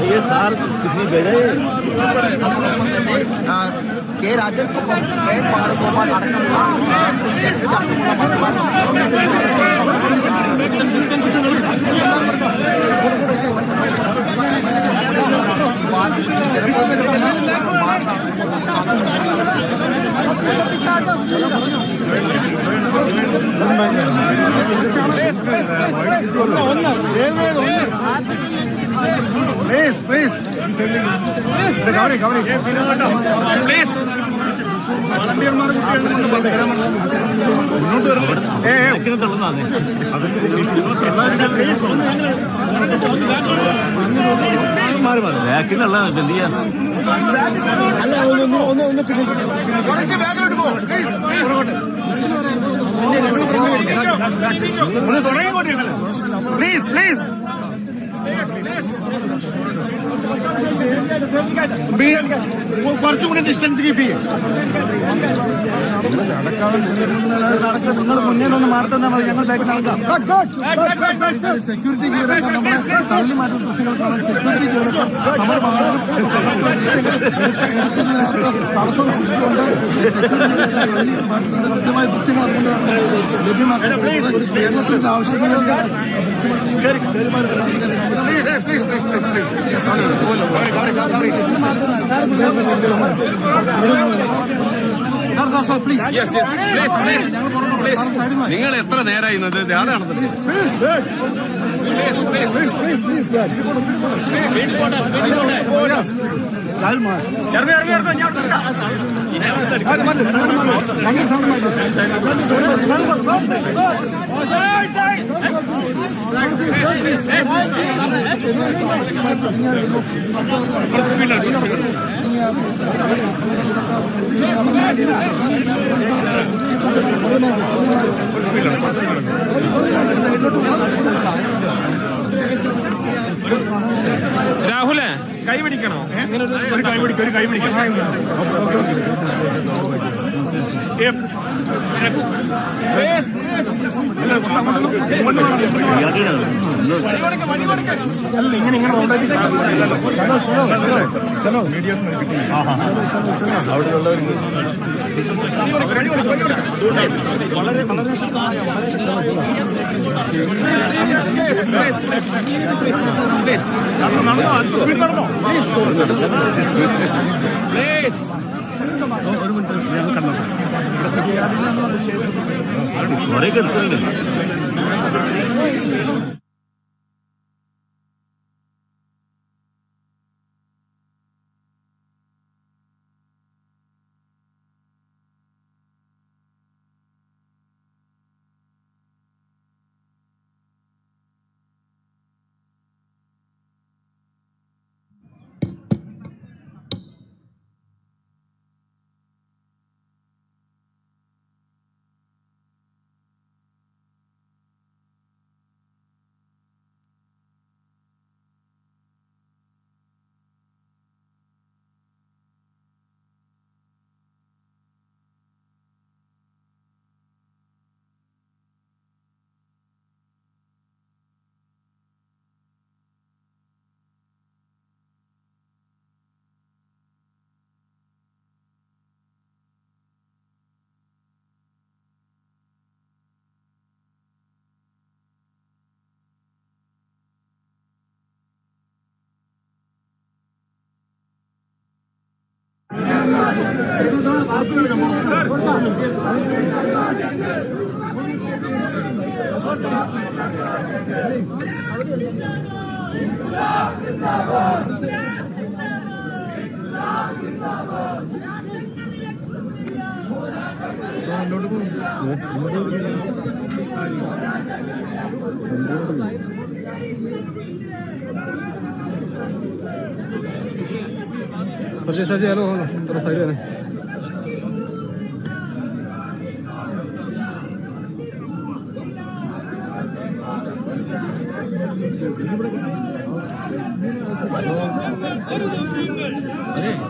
ये सार कितनी बेड़े के राजन को Please, please. Please. ബാക്കിലുള്ള ഗന്ധിയാ പ്ലീസ് പ്ലീസ് കുറച്ചുകൂടി ഡിസ്റ്റൻസ് കീപ്പ് ചെയ്യും. നിങ്ങൾ മുന്നേ ഒന്ന് മാറുന്ന മതി, ഞങ്ങൾ ബാക്ക് നടക്കാം. സെക്യൂരിറ്റി ജീവനക്കാർ നമ്മളെ തള്ളി മാറ്റുന്ന ദൃശ്യങ്ങൾക്കാണ് സെക്യൂരിറ്റി ജീവനക്കാർ തടസ്സം സൃഷ്ടിച്ചുകൊണ്ട് കൃത്യമായ ദൃശ്യങ്ങൾ അതുകൊണ്ട് ലഭ്യമാക്കുന്നത് കേരളത്തിന്റെ ആവശ്യങ്ങൾക്ക് നിങ്ങൾ എത്ര നേരമായി അതാണ് രാഹുലെ കൈ പിടിക്കണോ? ഒരു കൈ പിടിക്കാം. കുറെ കിടക്കുന്നുണ്ട്. सर हेलो थोड़ा साइड है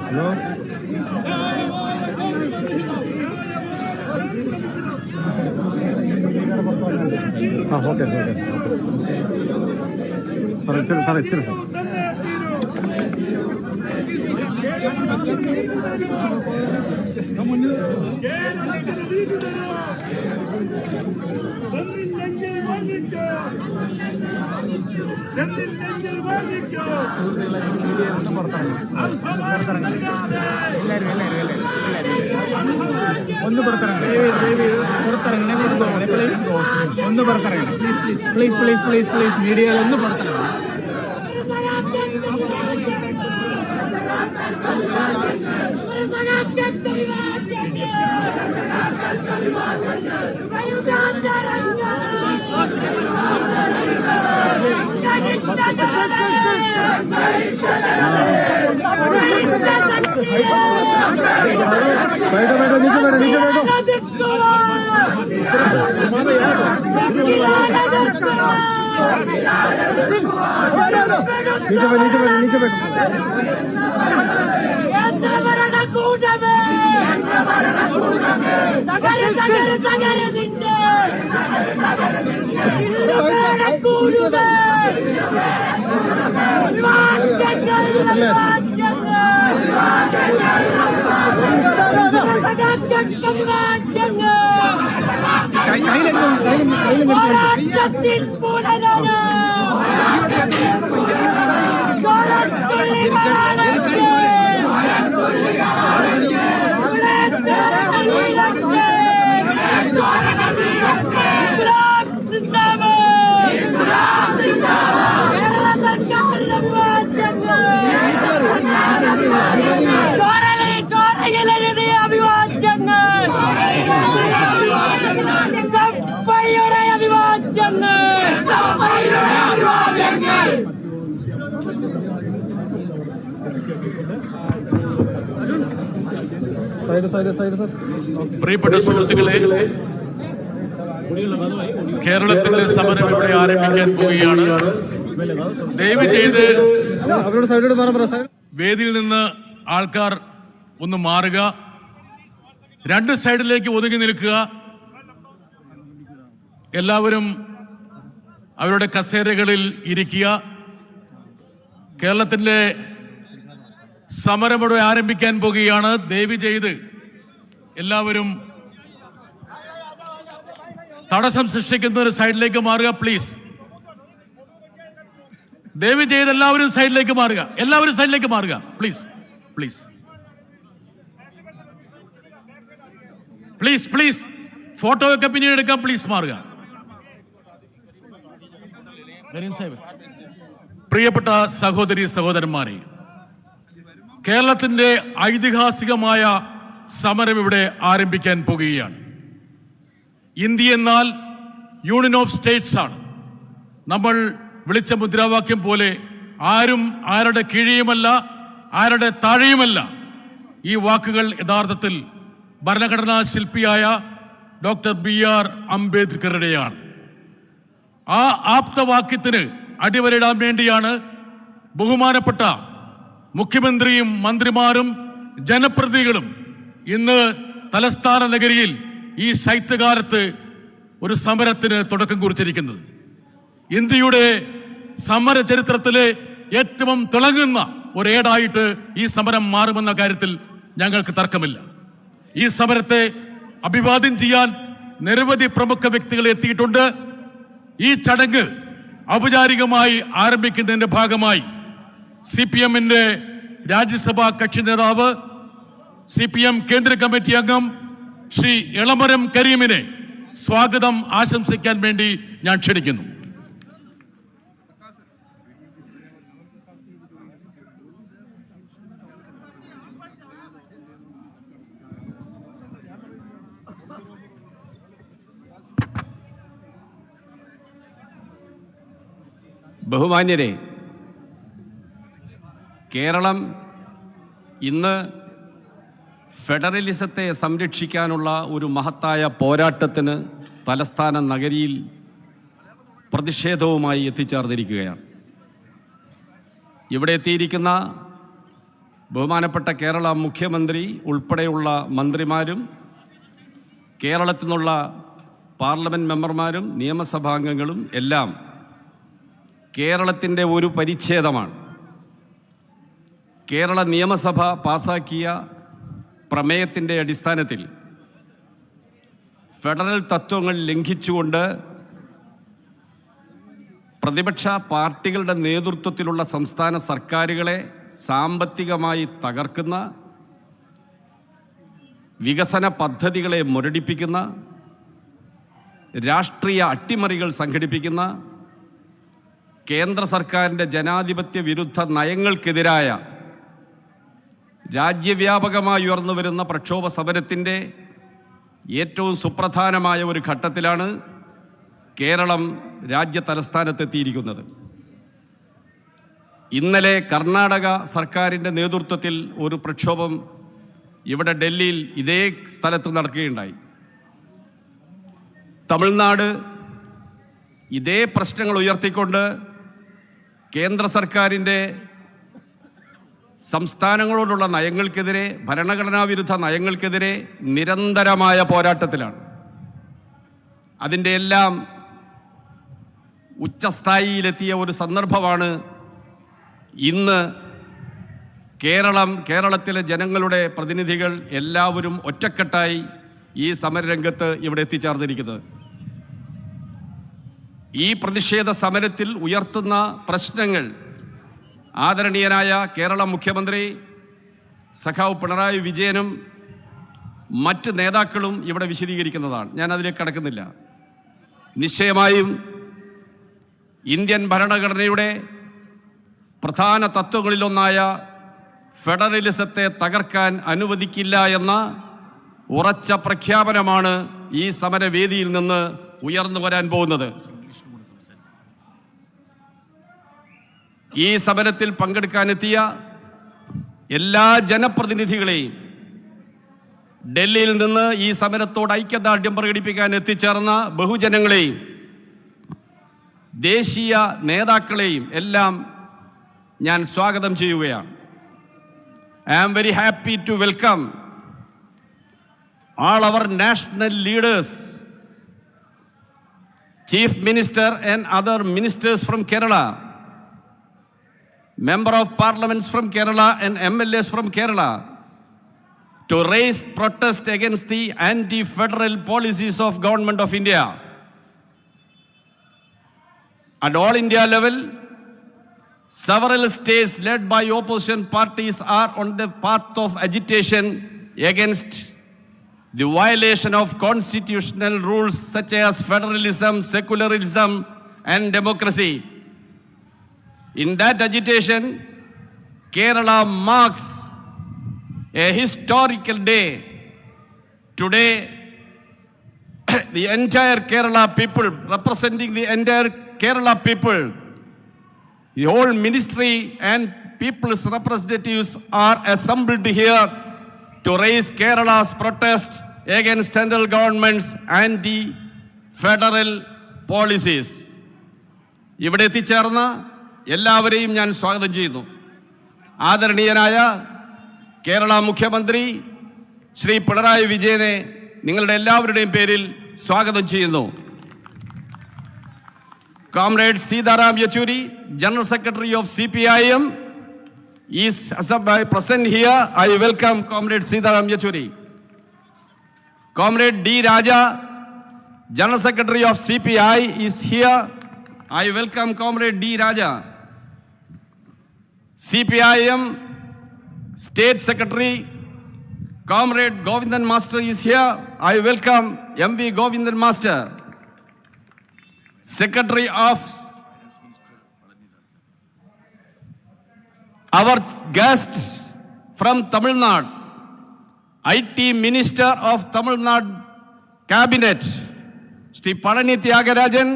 हेलो ഓക്കെ സാർ ഇച്ചിരി സാർ ഒന്ന് പുറത്തിറങ്ങി ഒന്ന് പുറത്തിറങ്ങി please please please please media ഒന്ന് പുറത്തിറങ്ങി बैठो बैठो नीचे बैठो नीचे बैठो नीचे बैठो नीचे बैठो പ്രിയപ്പെട്ട സുഹൃത്തുക്കളെ, കേരളത്തിന്റെ സമരം ഇവിടെ ആരംഭിക്കാൻ പോവുകയാണ്. ദയവ് ചെയ്ത് വേദിയിൽ നിന്ന് ആൾക്കാർ ഒന്ന് മാറുക, രണ്ട് സൈഡിലേക്ക് ഒതുങ്ങി നിൽക്കുക. എല്ലാവരും അവരുടെ കസേരകളിൽ ഇരിക്കുക. കേരളത്തിന്റെ സമരം ഇവിടെ ആരംഭിക്കാൻ പോകുകയാണ്. ദയവ് ചെയ്ത് എല്ലാവരും തടസ്സം സൃഷ്ടിക്കുന്ന ഒരു സൈഡിലേക്ക് മാറുക പ്ലീസ്. ദയവ് ചെയ്ത് എല്ലാവരും സൈഡിലേക്ക് മാറുക, എല്ലാവരും സൈഡിലേക്ക് മാറുക please please please please. Photo ഒക്കെ പിന്നീട് എടുക്കാം, പ്ലീസ് മാറുക. പ്രിയപ്പെട്ട സഹോദരി സഹോദരന്മാരെ, കേരളത്തിന്റെ ഐതിഹാസികമായ സമരം ഇവിടെ ആരംഭിക്കാൻ പോകുകയാണ്. ഇന്ത്യ എന്നാൽ യൂണിയൻ ഓഫ് സ്റ്റേറ്റ്സ് ആണ്. നമ്മൾ വിളിച്ച മുദ്രാവാക്യം പോലെ ആരും ആരുടെ കീഴെയുമല്ല, ആരുടെ താഴെയുമല്ല. ഈ വാക്കുകൾ യഥാർത്ഥത്തിൽ ഭരണഘടനാ ശില്പിയായ ഡോക്ടർ BR അംബേദ്കറുടെയാണ്. ആ ആപ്തവാക്യത്തിന് അടിവരയിടാൻ വേണ്ടിയാണ് ബഹുമാനപ്പെട്ട മുഖ്യമന്ത്രിയും മന്ത്രിമാരും ജനപ്രതിനിധികളും ഇന്ന് തലസ്ഥാന നഗരിയിൽ ഈ ശൈത്യകാലത്ത് ഒരു സമരത്തിന് തുടക്കം കുറിച്ചിരിക്കുന്നത്. ഇന്ത്യയുടെ സമര ചരിത്രത്തിലെ ഏറ്റവും തിളങ്ങുന്ന ഒരേടായിട്ട് ഈ സമരം മാറുമെന്ന കാര്യത്തിൽ ഞങ്ങൾക്ക് തർക്കമില്ല. ഈ സമരത്തെ അഭിവാദ്യം ചെയ്യാൻ നിരവധി പ്രമുഖ വ്യക്തികൾ എത്തിയിട്ടുണ്ട്. ഈ ചടങ്ങ് ഔപചാരികമായി ആരംഭിക്കുന്നതിന്റെ ഭാഗമായി CPM-ന്റെ രാജ്യസഭാ കക്ഷി നേതാവ്, CPM കേന്ദ്ര കമ്മിറ്റി അംഗം ശ്രീ എളമരം കരീമിനെ സ്വാഗതം ആശംസിക്കാൻ വേണ്ടി ഞാൻ ക്ഷണിക്കുന്നു. ബഹുമാന്യരെ, കേരളം ഇന്ന് ഫെഡറലിസത്തെ സംരക്ഷിക്കാനുള്ള ഒരു മഹത്തായ പോരാട്ടത്തിന് തലസ്ഥാന നഗരിയിൽ പ്രതിഷേധവുമായി എത്തിച്ചേർന്നിരിക്കുകയാണ്. ഇവിടെ എത്തിയിരിക്കുന്ന ബഹുമാനപ്പെട്ട കേരള മുഖ്യമന്ത്രി ഉൾപ്പെടെയുള്ള മന്ത്രിമാരും കേരളത്തിൽ നിന്നുള്ള പാർലമെൻറ്റ് മെമ്പർമാരും നിയമസഭാംഗങ്ങളും എല്ലാം കേരളത്തിൻ്റെ ഒരു പരിച്ഛേദമാണ്. കേരള നിയമസഭ പാസാക്കിയ പ്രമേയത്തിൻ്റെ അടിസ്ഥാനത്തിൽ ഫെഡറൽ തത്വങ്ങൾ ലംഘിച്ചുകൊണ്ട് പ്രതിപക്ഷ പാർട്ടികളുടെ നേതൃത്വത്തിലുള്ള സംസ്ഥാന സർക്കാരുകളെ സാമ്പത്തികമായി തകർക്കുന്ന, വികസന പദ്ധതികളെ മുരടിപ്പിക്കുന്ന, രാഷ്ട്രീയ അട്ടിമറികൾ സംഘടിപ്പിക്കുന്ന, കേന്ദ്ര സർക്കാരിൻ്റെ ജനാധിപത്യ വിരുദ്ധ നയങ്ങൾക്കെതിരായ രാജ്യവ്യാപകമായി ഉയർന്നുവരുന്ന പ്രക്ഷോഭ സമരത്തിൻ്റെ ഏറ്റവും സുപ്രധാനമായ ഒരു ഘട്ടത്തിലാണ് കേരളം രാജ്യ തലസ്ഥാനത്തെത്തിയിരിക്കുന്നത്. ഇന്നലെ കർണാടക സർക്കാരിൻ്റെ നേതൃത്വത്തിൽ ഒരു പ്രക്ഷോഭം ഇവിടെ ഡൽഹിയിൽ ഇതേ സ്ഥലത്ത് നടക്കുകയുണ്ടായി. തമിഴ്നാട് ഇതേ പ്രശ്നങ്ങൾ ഉയർത്തിക്കൊണ്ട് കേന്ദ്ര സർക്കാരിൻ്റെ സംസ്ഥാനങ്ങളോടുള്ള നയങ്ങൾക്കെതിരെ, ഭരണഘടനാ വിരുദ്ധ നയങ്ങൾക്കെതിരെ നിരന്തരമായ പോരാട്ടത്തിലാണ്. അതിൻ്റെ എല്ലാം ഉച്ചസ്ഥായിയിലെത്തിയ ഒരു സന്ദർഭമാണ് ഇന്ന് കേരളത്തിലെ ജനങ്ങളുടെ പ്രതിനിധികൾ എല്ലാവരും ഒറ്റക്കെട്ടായി ഈ സമരരംഗത്ത് ഇവിടെ എത്തിച്ചേർന്നിരിക്കുന്നത്. ഈ പ്രതിഷേധ സമരത്തിൽ ഉയർത്തുന്ന പ്രശ്നങ്ങൾ ആദരണീയനായ കേരള മുഖ്യമന്ത്രി സഖാവ് പിണറായി വിജയനും മറ്റ് നേതാക്കളും ഇവിടെ വിശദീകരിക്കുന്നതാണ്. ഞാൻ അതിലേക്ക് കടക്കുന്നില്ല. നിശ്ചയമായും ഇന്ത്യൻ ഭരണഘടനയുടെ പ്രധാന തത്വങ്ങളിലൊന്നായ ഫെഡറലിസത്തെ തകർക്കാൻ അനുവദിക്കില്ല എന്ന ഉറച്ച പ്രഖ്യാപനമാണ് ഈ സമരവേദിയിൽ നിന്ന് ഉയർന്നു വരാൻ പോകുന്നത്. ഈ സമരത്തിൽ പങ്കെടുക്കാനെത്തിയ എല്ലാ ജനപ്രതിനിധികളെയും, ഡൽഹിയിൽ നിന്ന് ഈ സമരത്തോട് ഐക്യദാർഢ്യം പ്രകടിപ്പിക്കാൻ എത്തിച്ചേർന്ന ബഹുജനങ്ങളെയും ദേശീയ നേതാക്കളെയും എല്ലാം ഞാൻ സ്വാഗതം ചെയ്യുകയാണ്. I am very happy to welcome all our national leaders, Chief Minister and other ministers from Kerala, Member of Parliaments from Kerala and MLAs from Kerala, to raise protest against the anti-federal policies of Government of India. At all India level, several states led by opposition parties are on the path of agitation against the violation of constitutional rules such as federalism, secularism, and democracy. In that agitation, Kerala marks a historical day. Today, the entire Kerala people, representing the entire Kerala people, the whole ministry and people's representatives are assembled here to raise Kerala's protest against central government's anti-federal policies. ഇവിടെ എത്തിച്ചേർന്ന എല്ലാവരെയും ഞാൻ സ്വാഗതം ചെയ്യുന്നു. ആദരണീയനായ കേരള മുഖ്യമന്ത്രി ശ്രീ പിണറായി വിജയനെ നിങ്ങളുടെ എല്ലാവരുടെയും പേരിൽ സ്വാഗതം ചെയ്യുന്നു. Comrade Sitaram Yechury, General Secretary of CPIM, is present here. I welcome Comrade Sitaram Yechury. Comrade D. Raja, General Secretary of CPI, is here. I welcome Comrade D. Raja. CPIM State Secretary, Comrade Govindan Master, is here. I welcome MV Govindan Master. Secretary of our guest from Tamil Nadu, IT Minister of Tamil Nadu Cabinet, Shri Palani Thiagarajan,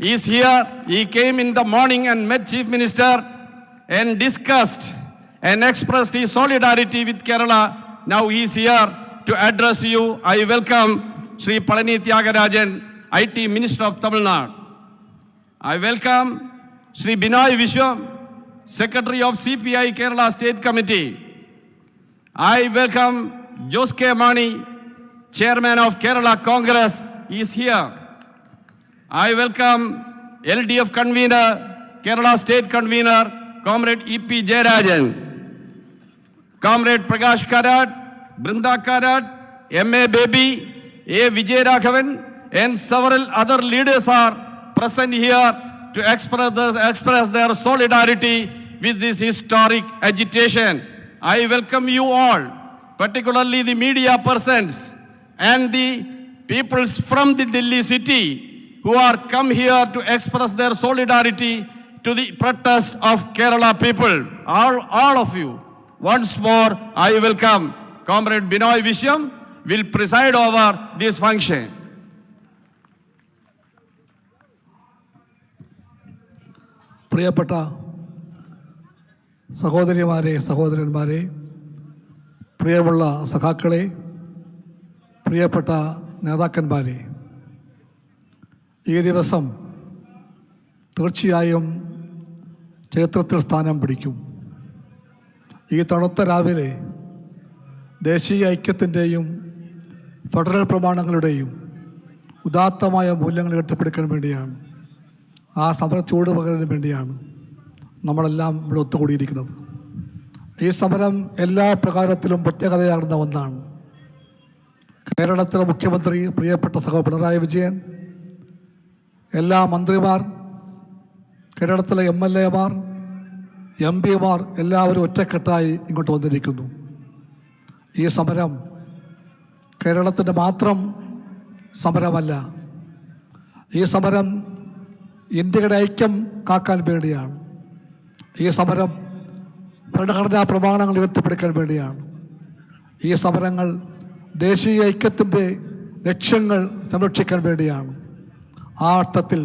is here. He came in the morning and met Chief Minister and discussed and expressed his solidarity with Kerala. Now he is here to address you. I welcome Shri Palani Thiagarajan, IT Minister of Tamil Nadu. I welcome Shri Binoy Vishwam, Secretary of CPI Kerala State Committee. I welcome Jose K. Mani, Chairman of Kerala Congress is here. I welcome LDF convener, Kerala State convener, Comrade E.P. Jayarajan, Comrade Prakash Karat, Brinda Karat, M.A. Baby, A. Vijay Raghavan, and several other leaders are present here to express their solidarity with this historic agitation. I welcome you all, particularly the media persons and the peoples from the Delhi city who are come here to express their solidarity to the protest of Kerala people. All of you, once more, I welcome. Comrade Binoy Vishyam will preside over this function. പ്രിയപ്പെട്ട സഹോദരിമാരെ, സഹോദരന്മാരെ, പ്രിയമുള്ള സഖാക്കളെ, പ്രിയപ്പെട്ട നേതാക്കന്മാരെ, ഈ ദിവസം തീർച്ചയായും ചരിത്രത്തിൽ സ്ഥാനം പിടിക്കും. ഈ തണുത്ത രാവിലെ ദേശീയ ഐക്യത്തിൻ്റെയും ഫെഡറൽ പ്രമാണങ്ങളുടെയും ഉദാത്തമായ മൂല്യങ്ങൾ ഉയർത്തിപ്പിടിക്കാൻ വേണ്ടിയാണ്, ആ സമര ചൂട് പകരാൻ വേണ്ടിയാണ് നമ്മളെല്ലാം ഇവിടെ ഒത്തുകൂടിയിരിക്കുന്നത്. ഈ സമരം എല്ലാ പ്രകാരത്തിലും പ്രത്യേകതയാകുന്ന ഒന്നാണ്. കേരളത്തിലെ മുഖ്യമന്ത്രി പ്രിയപ്പെട്ട സഹോ പിണറായി വിജയൻ, എല്ലാ മന്ത്രിമാർ, കേരളത്തിലെ MLA മാർ, MP മാർ എല്ലാവരും ഒറ്റക്കെട്ടായി ഇങ്ങോട്ട് വന്നിരിക്കുന്നു. ഈ സമരം കേരളത്തിൻ്റെ മാത്രം സമരമല്ല. ഈ സമരം ഇന്ത്യയുടെ ഐക്യം കാക്കാൻ വേണ്ടിയാണ്. ഈ സമരം ഭരണഘടനാ പ്രമാണങ്ങൾ ഉയർത്തിപ്പിടിക്കാൻ വേണ്ടിയാണ്. ഈ സമരങ്ങൾ ദേശീയ ഐക്യത്തിൻ്റെ ലക്ഷ്യങ്ങൾ സംരക്ഷിക്കാൻ വേണ്ടിയാണ്. ആ അർത്ഥത്തിൽ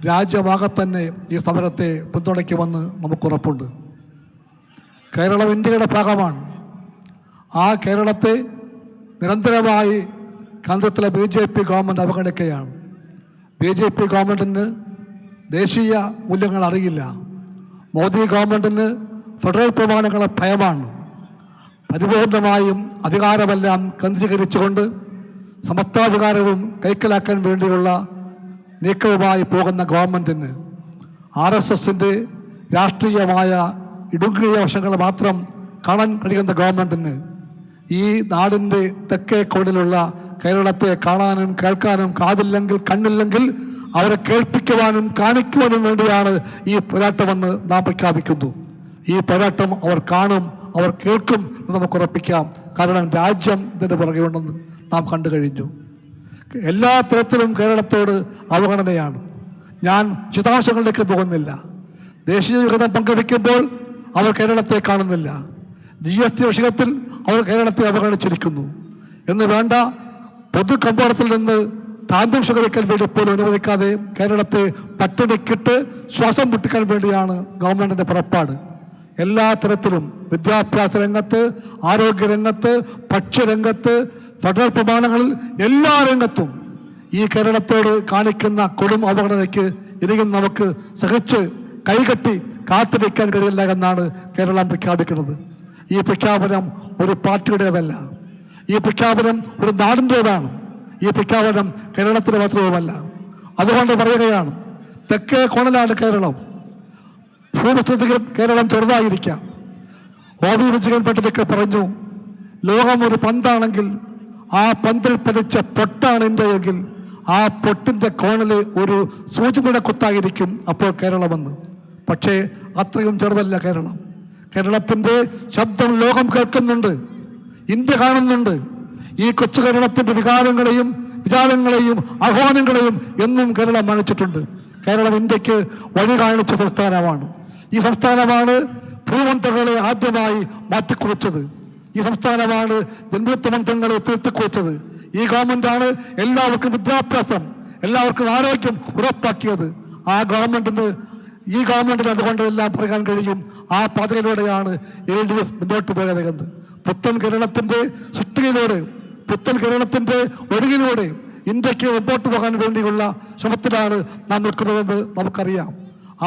രാജ്യമാകെ തന്നെ ഈ സമരത്തെ പിന്തുണയ്ക്കുമെന്ന് നമുക്കുറപ്പുണ്ട്. കേരളം ഇന്ത്യയുടെ ഭാഗമാണ്. ആ കേരളത്തെ നിരന്തരമായി കേന്ദ്രത്തിലെ BJP ഗവൺമെൻറ് അവഗണിക്കുകയാണ്. BJP ഗവൺമെൻറ്റിന് ദേശീയ മൂല്യങ്ങൾ അറിയില്ല. മോദി ഗവൺമെൻറ്റിന് ഫെഡറൽ പ്രമാണങ്ങളെ ഭയമാണ്. പരിപൂർണമായും അധികാരമെല്ലാം കേന്ദ്രീകരിച്ചുകൊണ്ട് സമത്വാധികാരവും കൈക്കലാക്കാൻ വേണ്ടിയുള്ള നീക്കവുമായി പോകുന്ന ഗവൺമെൻറ്റിന്, RSSൻ്റെ രാഷ്ട്രീയമായ ഇടുങ്ങിയ വശങ്ങൾ മാത്രം കാണാൻ കഴിയുന്ന ഗവൺമെൻറ്റിന് ഈ നാടിൻ്റെ തെക്കേ കോണിലുള്ള കേരളത്തെ കാണാനും കേൾക്കാനും കാതില്ലെങ്കിൽ കണ്ണില്ലെങ്കിൽ അവരെ കേൾപ്പിക്കുവാനും കാണിക്കുവാനും വേണ്ടിയാണ് ഈ പോരാട്ടമെന്ന് നാം പ്രഖ്യാപിക്കുന്നു. ഈ പോരാട്ടം അവർ കാണും, അവർ കേൾക്കും എന്ന് നമുക്ക് ഉറപ്പിക്കാം. കാരണം രാജ്യം ഇതിൻ്റെ പുറകെ ഉണ്ടെന്ന് നാം കണ്ടു കഴിഞ്ഞു. എല്ലാ തരത്തിലും കേരളത്തോട് അവഗണനയാണ്. ഞാൻ വിശദാംശങ്ങളിലേക്ക് പോകുന്നില്ല. ദേശീയ വിഹിതം പങ്കുവയ്ക്കുമ്പോൾ അവർ കേരളത്തെ കാണുന്നില്ല. GST വിഷയത്തിൽ അവർ കേരളത്തെ അവഗണിച്ചിരിക്കുന്നു എന്ന് വേണ്ട. പൊതു കമ്പോളത്തിൽ നിന്ന് താന്ത്യം ശേഖരിക്കാൻ വേണ്ടി പോലും അനുവദിക്കാതെ കേരളത്തെ പട്ടിണിക്കിട്ട് ശ്വാസം മുട്ടിക്കാൻ വേണ്ടിയാണ് ഗവൺമെൻറ്റിൻ്റെ പുറപ്പാട്. എല്ലാ തരത്തിലും വിദ്യാഭ്യാസ രംഗത്ത്, ആരോഗ്യരംഗത്ത്, ഭക്ഷ്യരംഗത്ത്, ഫെഡറൽ പ്രമാണങ്ങളിൽ എല്ലാ രംഗത്തും ഈ കേരളത്തോട് കാണിക്കുന്ന കൊടും അവഗണനയ്ക്ക് ഇനിയും നമുക്ക് സഹിച്ച് കൈകെട്ടി കാത്തിരിക്കാൻ കഴിയില്ല എന്നാണ് കേരളം പ്രഖ്യാപിക്കുന്നത്. ഈ പ്രഖ്യാപനം ഒരു പാർട്ടിയുടേതല്ല. ഈ പ്രഖ്യാപനം ഒരു നാടിൻ്റേതാണ്. ഈ പ്രഖ്യാപനം കേരളത്തിന് മാത്രവുമല്ല. അതുകൊണ്ട് പറയുകയാണ്, തെക്കേ കോണിലാണ് കേരളം. ഭൂമിസ്ഥിതിയിൽ കേരളം ചെറുതായിരിക്കാം. OV വിജയൻ പട്ടിലൊക്കെ പറഞ്ഞു, ലോകം ഒരു പന്താണെങ്കിൽ ആ പന്തിൽ പതിച്ച പൊട്ടാണ് ഇന്ത്യയെങ്കിൽ ആ പൊട്ടിൻ്റെ കോണിൽ ഒരു സൂചിമുന കുത്തായിരിക്കും അപ്പോൾ കേരളമെന്ന്. പക്ഷേ അത്രയും ചെറുതല്ല കേരളം. കേരളത്തിൻ്റെ ശബ്ദം ലോകം കേൾക്കുന്നുണ്ട്, ഇന്ത്യ കാണുന്നുണ്ട്. ഈ കൊച്ചു കേരളത്തിൻ്റെ വികാരങ്ങളെയും വിചാരങ്ങളെയും ആഹ്വാനങ്ങളെയും എന്നും കേരളം മാനിച്ചിട്ടുണ്ട്. കേരളം ഇന്ത്യക്ക് വഴി കാണിച്ച സംസ്ഥാനമാണ്. ഈ സംസ്ഥാനമാണ് ഭൂമന്ത്രങ്ങളെ ആദ്യമായി മാറ്റിക്കുറിച്ചത്. ഈ സംസ്ഥാനമാണ് ജന്മത്വ മന്ത്രങ്ങളെ തിരുത്തിക്കുറിച്ചത്. ഈ ഗവൺമെൻറ്റാണ് എല്ലാവർക്കും വിദ്യാഭ്യാസം, എല്ലാവർക്കും ആരോഗ്യം ഉറപ്പാക്കിയത്. ആ ഗവൺമെൻറ്റിന് ഈ ഗവൺമെൻറ്റിന് അതുകൊണ്ട് എല്ലാം പറയാൻ കഴിയും. ആ പാതയിലൂടെയാണ് LDF മുന്നോട്ട് പോയത്. പുത്തൻ കേരളത്തിൻ്റെ സൃഷ്ടിയിലൂടെ, പുത്തൻ കേരളത്തിൻ്റെ ഒഴുകിലൂടെ ഇന്ത്യക്ക് മുമ്പോട്ട് പോകാൻ വേണ്ടിയുള്ള ശ്രമത്തിലാണ് നാം നിൽക്കുന്നതെന്ന് നമുക്കറിയാം.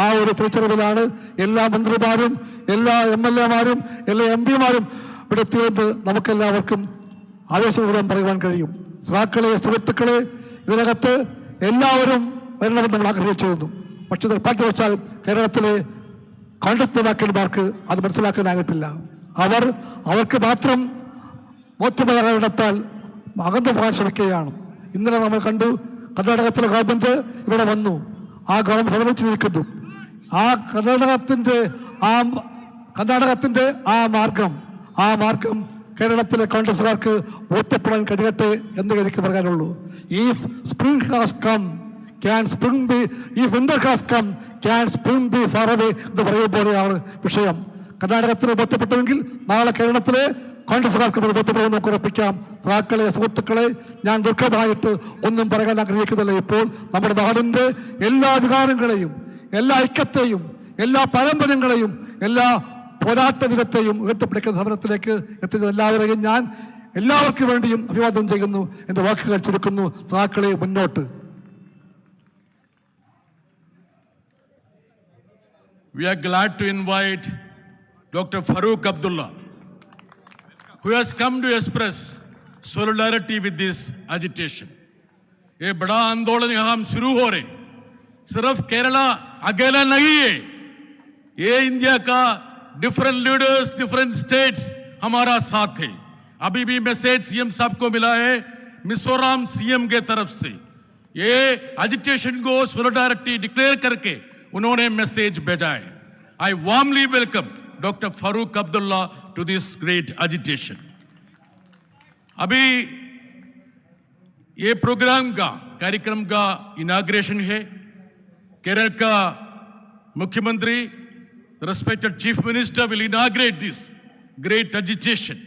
ആ ഒരു തിരിച്ചറിവിലാണ് എല്ലാ മന്ത്രിമാരും, എല്ലാ MLA മാരും, എല്ലാ MP മാരും ഇവിടെ എത്തിയത് നമുക്കെല്ലാവർക്കും ആവേശപൂർവ്വം പറയുവാൻ കഴിയും. സഖാക്കളെ, സുഹൃത്തുക്കളെ, ഇതിനകത്ത് എല്ലാവരും വരണമെന്ന് നമ്മൾ ആഗ്രഹിച്ചിരുന്നു. പക്ഷെ നിർഭാഗ്യവശാൽ കേരളത്തിലെ കോൺഗ്രസ് നേതാക്കന്മാർക്ക് അത് മനസ്സിലാക്കാനായിട്ടില്ല. അവർക്ക് മാത്രം ബോധ്യമാകാനിടത്താൽ അകന്നു പോകാൻ ശ്രമിക്കുകയാണ്. ഇന്നലെ നമ്മൾ കണ്ടു, കർണാടകത്തിലെ ഗവൺമെന്റ് ഇവിടെ വന്നു, ആ ഗവൺമെന്റ് സമർപ്പിച്ചു നിൽക്കുന്നു. ആ കർണാടകത്തിന്റെ ആ മാർഗം കേരളത്തിലെ കോൺഗ്രസുകാർക്ക് ബോധ്യപ്പെടാൻ കഴിയട്ടെ എന്ന് എനിക്ക് പറയാനുള്ളൂ. If spring has come can spring be, if winter has come can spring be far away എന്ന് പറയുമ്പോഴാണ് വിഷയം. കർണാടകത്തിന് ബോധ്യപ്പെട്ടുവെങ്കിൽ നാളെ കേരളത്തിലെ കോൺഗ്രസുകാർക്ക് ബോധ്യപ്പെടുമെന്ന് നമുക്ക് ഉറപ്പിക്കാം. സഹാക്കളെ, സുഹൃത്തുക്കളെ, ഞാൻ ദുഃഖമായിട്ട് ഒന്നും പറയാൻ ആഗ്രഹിക്കുന്നില്ല. ഇപ്പോൾ നമ്മുടെ നാടിൻ്റെ എല്ലാ വികാരങ്ങളെയും, എല്ലാ ഐക്യത്തെയും, എല്ലാ പാരമ്പര്യങ്ങളെയും, എല്ലാ പോരാട്ട ദിനത്തെയും ഉയർത്തിപ്പിടിക്കുന്ന സമരത്തിലേക്ക് എത്തിച്ച എല്ലാവരെയും ഞാൻ എല്ലാവർക്കും വേണ്ടിയും അഭിവാദ്യം ചെയ്യുന്നു. എൻ്റെ വാക്കുകൾ ചുരുക്കുന്നു. സഹാക്കളെ, മുന്നോട്ട്. We are glad to invite Dr. Farooq Abdullah, who has come to express solidarity with this agitation. ये बड़ा आंदोलन यहाँ हम शुरू हो रहे, सिर्फ केरला अकेला नहीं है, ये इंडिया का डिफरेंट लीडर्स, डिफरेंट स्टेट्स हमारा साथ है. अभी भी मैसेज सीएम साहब को मिला है मिजोरम सीएम के तरफ से. ये एजिटेशन को सोलिडारिटी डिक्लेयर करके उन्होंने मैसेज भेजा है. I warmly welcome doctor Farooq Abdullah to this great agitation. अभी ये कार्यक्रम का इनाग्रेशन है. केरल का मुख्यमंत्री, respected chief minister, will inaugurate this great agitation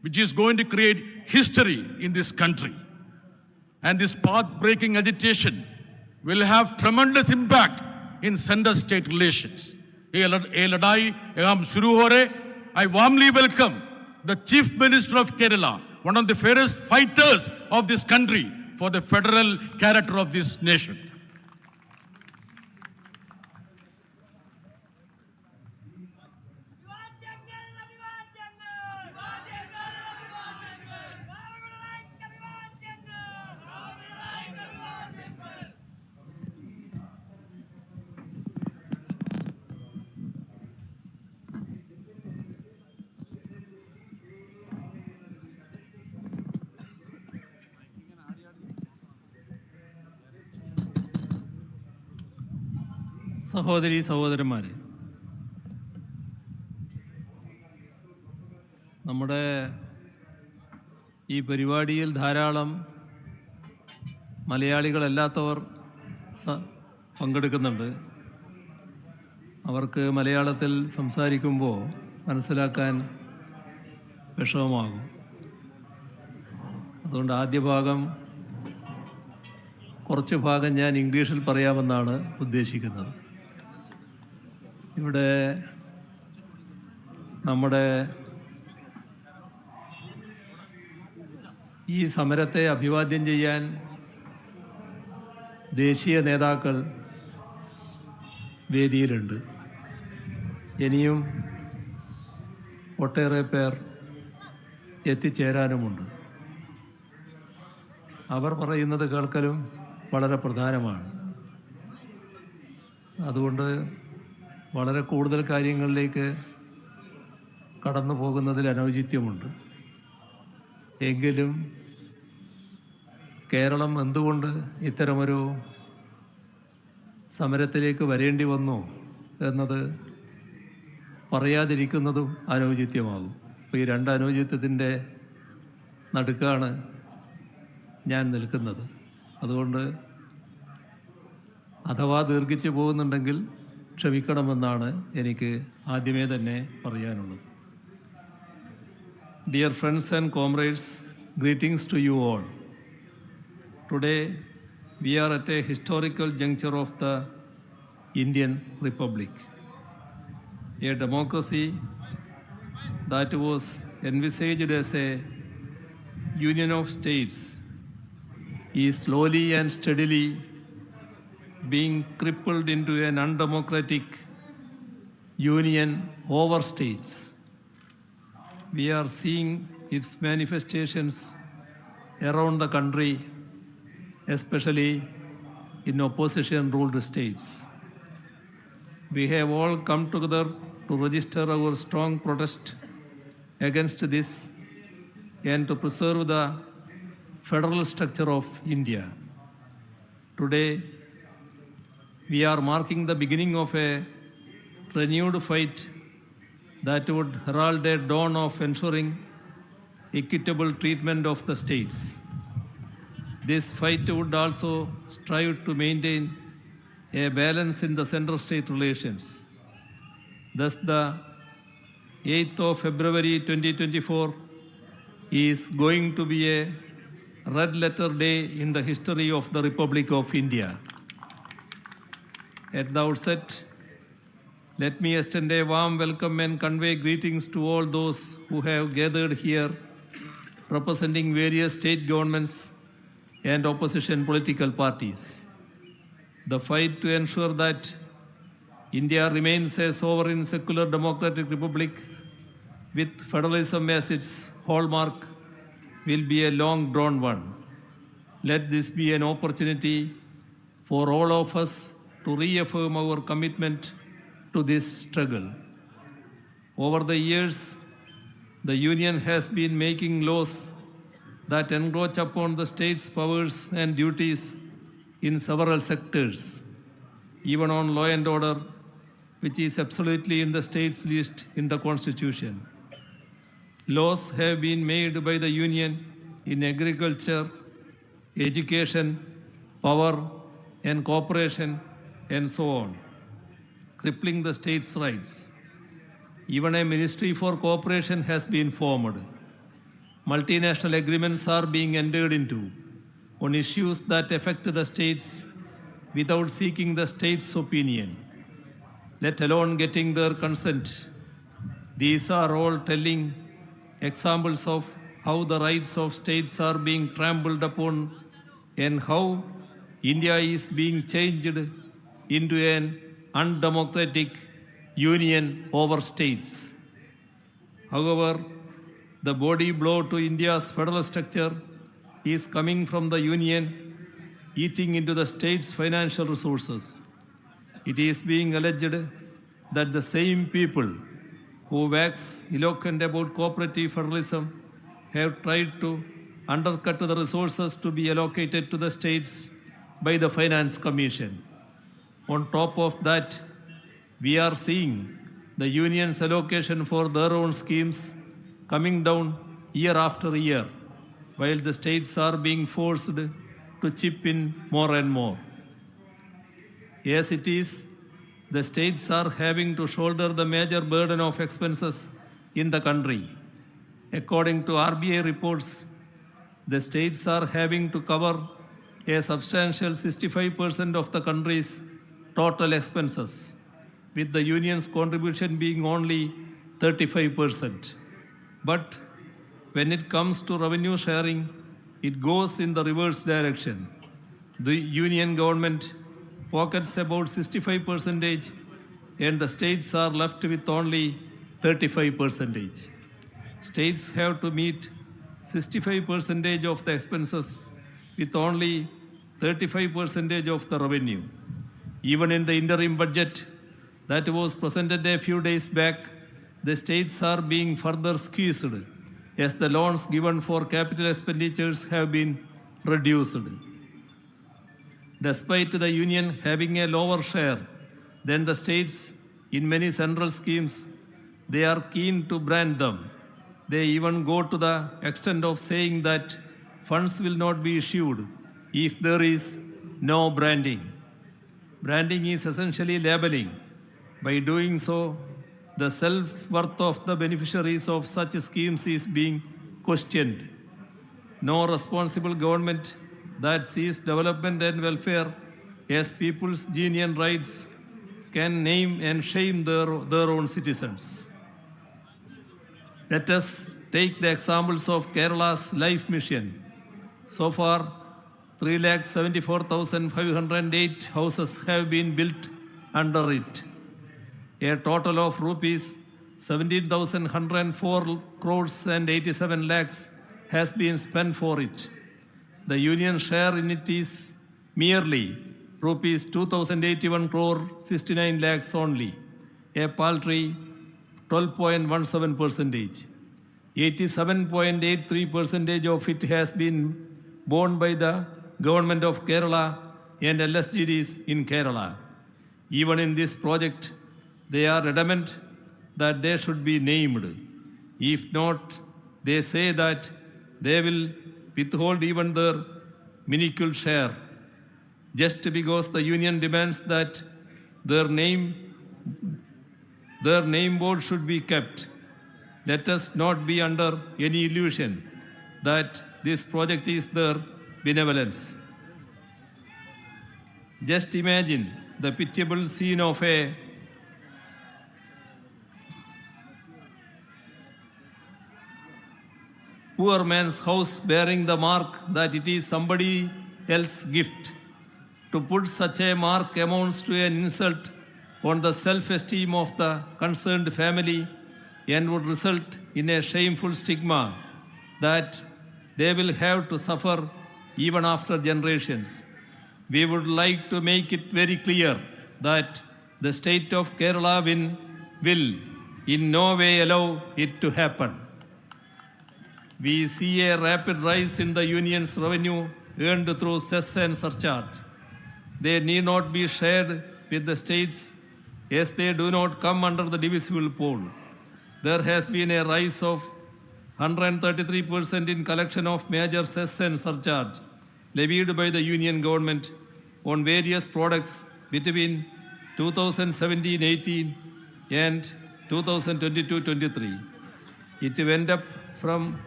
which is going to create history in this country. And this path-breaking agitation will have tremendous impact in center-state relations. ये लड़ाई हम शुरू हो रहे. I warmly welcome the Chief Minister of Kerala, one of the fairest fighters of this country for the federal character of this nation. സഹോദരീ സഹോദരന്മാരെ, നമ്മുടെ ഈ പരിപാടിയിൽ ധാരാളം മലയാളികളല്ലാത്തവർ പങ്കെടുക്കുന്നുണ്ട്. അവർക്ക് മലയാളത്തിൽ സംസാരിക്കുമ്പോൾ മനസ്സിലാക്കാൻ വിഷമമാകും. അതുകൊണ്ട് ആദ്യ ഭാഗം, കുറച്ച് ഭാഗം ഞാൻ ഇംഗ്ലീഷിൽ പറയാമെന്നാണ് ഉദ്ദേശിക്കുന്നത്. ഇവിടെ നമ്മുടെ ഈ സമരത്തെ അഭിവാദ്യം ചെയ്യാൻ ദേശീയ നേതാക്കൾ വേദിയിലുണ്ട്. ഇനിയും ഒട്ടേറെ പേർ എത്തിച്ചേരാനുമുണ്ട്. അവർ പറയുന്നത് കേൾക്കലും വളരെ പ്രധാനമാണ്. അതുകൊണ്ട് വളരെ കൂടുതൽ കാര്യങ്ങളിലേക്ക് കടന്നു പോകുന്നതിൽ അനൗചിത്യമുണ്ട്. എങ്കിലും കേരളം എന്തുകൊണ്ട് ഇത്തരമൊരു സമരത്തിലേക്ക് വരേണ്ടി വന്നു എന്നത് പറയാതിരിക്കുന്നതും അനൗചിത്യമാകും. അപ്പോൾ ഈ രണ്ട് അനൗചിത്യത്തിൻ്റെ നടുക്കാണ് ഞാൻ നിൽക്കുന്നത്. അതുകൊണ്ട് അഥവാ ദീർഘിച്ചു പോകുന്നുണ്ടെങ്കിൽ ക്ഷമിക്കണമെന്നാണ് എനിക്ക് ആദ്യമേ തന്നെ പറയാനുള്ളത്. Dear friends and comrades, greetings to you all. Today we are at a historical juncture of the Indian Republic. A democracy that was envisaged as a union of states is slowly and steadily being crippled into an undemocratic union over states. We are seeing its manifestations around the country especially in opposition-ruled states. We have all come together to register our strong protest against this and to preserve the federal structure of India. Today, we are marking the beginning of a renewed fight that would herald a dawn of ensuring equitable treatment of the states. This fight would also strive to maintain a balance in the center-state relations. Thus, the 8th of February 2024 is going to be a red-letter day in the history of the Republic of India. At the outset, let me extend a warm welcome and convey greetings to all those who have gathered here representing various state governments and opposition political parties. The fight to ensure that India remains a sovereign, secular, democratic republic with federalism as its hallmark will be a long-drawn one. Let this be an opportunity for all of us to reaffirm our commitment to this struggle. Over the years, the Union has been making laws that encroach upon the state's powers and duties in several sectors, even on law and order, which is absolutely in the state's list in the Constitution. Laws have been made by the Union in agriculture, education, power, and cooperation, and so on, crippling the state's rights. Even a ministry for cooperation has been formed. Multinational agreements are being entered into on issues that affect the states without seeking the state's opinion, let alone getting their consent. These are all telling examples of how the rights of states are being trampled upon and how India is being changed into an undemocratic union over states. However, the body blow to India's federal structure is coming from the Union eating into the state's financial resources. It is being alleged that the same people who wax eloquent about cooperative federalism have tried to undercut the resources to be allocated to the states by the Finance Commission. On top of that, we are seeing the Union's allocation for their own schemes coming down year after year, while the states are being forced to chip in more and more. As it is, the states are having to shoulder the major burden of expenses in the country. According to RBI reports, the states are having to cover a substantial 65% of the country's total expenses, with the Union's contribution being only 35%. But when it comes to revenue sharing, it goes in the reverse direction. The Union government pockets about 65% and the states are left with only 35%. States have to meet 65% of the expenses with only 35% of the revenue. Even in the interim budget that was presented a few days back, the states are being further squeezed as the loans given for capital expenditures have been reduced. Despite the Union having a lower share than the states in many central schemes, they are keen to brand them. They even go to the extent of saying that funds will not be issued if there is no branding. Branding is essentially labeling. By doing so, the self-worth of the beneficiaries of such schemes is being questioned. No responsible government that sees development and welfare as people's genuine rights can name and shame their own citizens. Let us take the examples of Kerala's Life Mission. So far, 3,74,508 houses have been built under it. A total of rupees 17,104 crores and 87 lakhs has been spent for it. the union share in it is merely rupees 2,081 crore 69 lakhs only, a paltry 12.17%. 87.83% of it has been borne by the government of Kerala and LSGDs in Kerala. Even in this project, they are adamant that they should be named. If not, they say that they will withhold even their minuscule share, just because the union demands that their name board should be kept. Let us not be under any illusion that this project is their benevolence. Just imagine the pitiable scene of a poor man's house bearing the mark that it is somebody else's gift. To put such a mark amounts to an insult on the self-esteem of the concerned family and would result in a shameful stigma that they will have to suffer even after generations. We would like to make it very clear that the state of Kerala will in no way allow it to happen. We see a rapid rise in the union's revenue earned through cess and surcharge. They need not be shared with the states as they do not come under the divisible pool. There has been a rise of 133% in collection of major cess and surcharge levied by the union government on various products between 2017-18 and 2022-23. It went up from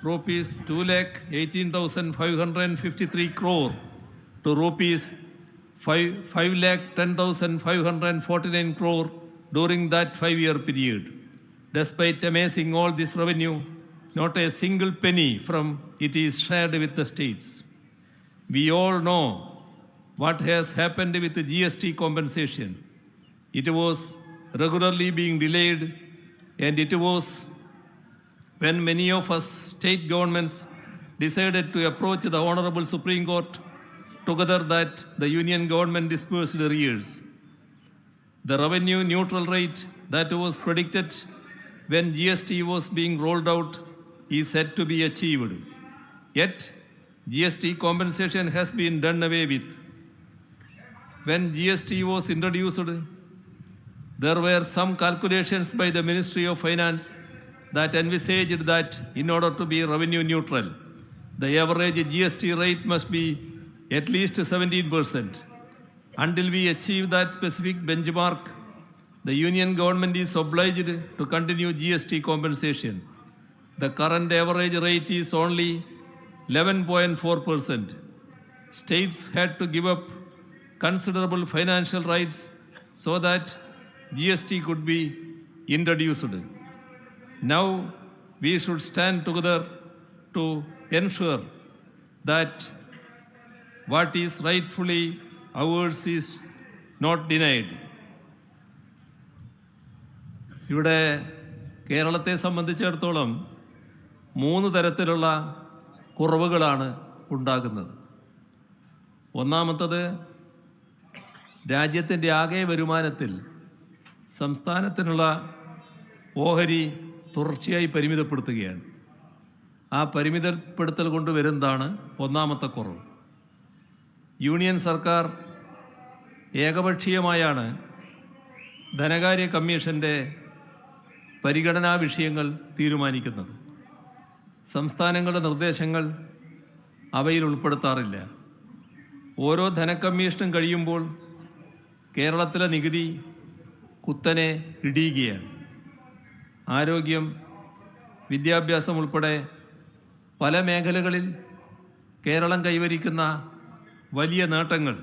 rupees 2,18,553 crore to rupees 5,10,549 crore during that 5-year period. Despite amassing all this revenue, not a single penny from it is shared with the states. We all know what has happened with the GST compensation. It was regularly being delayed, and it was when many of us state governments decided to approach the Honorable Supreme Court together that the union government disbursed arrears. The revenue neutral rate that was predicted when GST was being rolled out is said to be achieved. Yet, GST compensation has been done away with. When GST was introduced, there were some calculations by the Ministry of Finance that envisaged that in order to be revenue neutral, the average GST rate must be at least 17%. Until we achieve that specific benchmark, the union government is obliged to continue GST compensation. The current average rate is only 11.4%. States had to give up considerable financial rights so that GST could be introduced. Now we should stand together to ensure that what is rightfully ours is not denied. ഇവിടെ കേരളത്തെ സംബന്ധിച്ചിടത്തോളം 3 തരത്തിലുള്ള കുറവുകളാണ് ഉണ്ടാകുന്നത്. ഒന്നാമത്തത്, രാജ്യത്തിൻ്റെ ആകെ വരുമാനത്തിൽ സംസ്ഥാനത്തിനുള്ള ഓഹരി തുടർച്ചയായി പരിമിതപ്പെടുത്തുകയാണ്. ആ പരിമിതപ്പെടുത്തൽ കൊണ്ടുവരുന്നതാണ് ഒന്നാമത്തെ കുറവ്. യൂണിയൻ സർക്കാർ ഏകപക്ഷീയമായാണ് ധനകാര്യ കമ്മീഷൻ്റെ പരിഗണനാ വിഷയങ്ങൾ തീരുമാനിക്കുന്നത്. സംസ്ഥാനങ്ങളുടെ നിർദ്ദേശങ്ങൾ അവയിൽ ഉൾപ്പെടുത്താറില്ല. ഓരോ ധനക്കമ്മീഷനും കഴിയുമ്പോൾ കേരളത്തിലെ നികുതി കുത്തനെ ഇടിയുകയാണ്. ആരോഗ്യം, വിദ്യാഭ്യാസം ഉൾപ്പെടെ പല മേഖലകളിൽ കേരളം കൈവരിക്കുന്ന വലിയ നേട്ടങ്ങൾ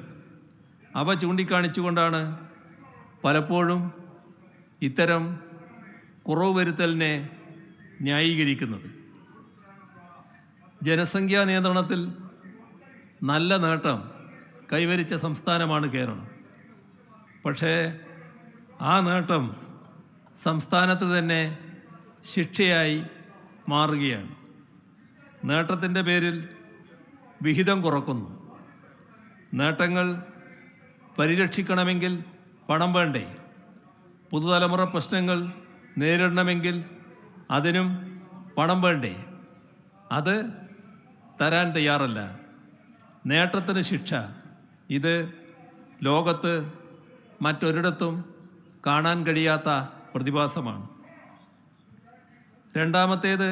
അവ ചൂണ്ടിക്കാണിച്ചുകൊണ്ടാണ് പലപ്പോഴും ഇത്തരം കുറവ് വരുത്തലിനെ ന്യായീകരിക്കുന്നത്. ജനസംഖ്യാ നിയന്ത്രണത്തിൽ നല്ല നേട്ടം കൈവരിച്ച സംസ്ഥാനമാണ് കേരളം. പക്ഷേ ആ നേട്ടം സംസ്ഥാനത്ത് തന്നെ ശിക്ഷയായി മാറുകയാണ്. നേട്ടത്തിൻ്റെ പേരിൽ വിഹിതം കുറക്കുന്നു. നേട്ടങ്ങൾ പരിരക്ഷിക്കണമെങ്കിൽ പണം വേണ്ടേ? പുതുതലമുറ പ്രശ്നങ്ങൾ നേരിടണമെങ്കിൽ അതിനും പണം വേണ്ടേ? അത് തരാൻ തയ്യാറല്ല. നേട്ടത്തിന് ശിക്ഷ, ഇത് ലോകത്ത് മറ്റൊരിടത്തും കാണാൻ കഴിയാത്ത പ്രതിഭാസമാണ്. രണ്ടാമത്തേത്,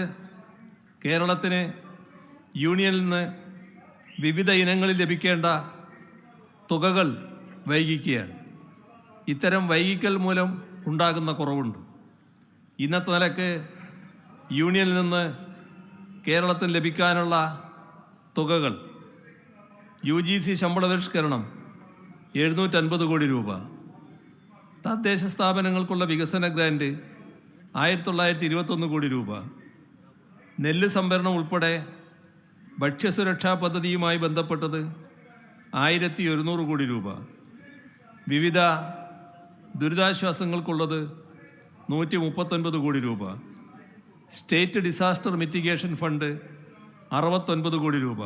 കേരളത്തിന് യൂണിയനിൽ നിന്ന് വിവിധ ഇനങ്ങളിൽ ലഭിക്കേണ്ട തുകകൾ വൈകിക്കുകയാണ്. ഇത്തരം വൈകിക്കൽ മൂലം ഉണ്ടാകുന്ന കുറവുണ്ട്. ഇന്നത്തെ നിലക്ക് യൂണിയനിൽ നിന്ന് കേരളത്തിന് ലഭിക്കാനുള്ള തുകകൾ: UGC ശമ്പള പരിഷ്കരണം 750 കോടി രൂപ, തദ്ദേശ സ്ഥാപനങ്ങൾക്കുള്ള വികസന ഗ്രാൻഡ് 1921 കോടി രൂപ, നെല്ല് സംഭരണം ഉൾപ്പെടെ ഭക്ഷ്യസുരക്ഷാ പദ്ധതിയുമായി ബന്ധപ്പെട്ടത് 1100 കോടി രൂപ, വിവിധ ദുരിതാശ്വാസങ്ങൾക്കുള്ളത് 139 കോടി രൂപ, സ്റ്റേറ്റ് ഡിസാസ്റ്റർ മിറ്റിഗേഷൻ ഫണ്ട് 69 കോടി രൂപ,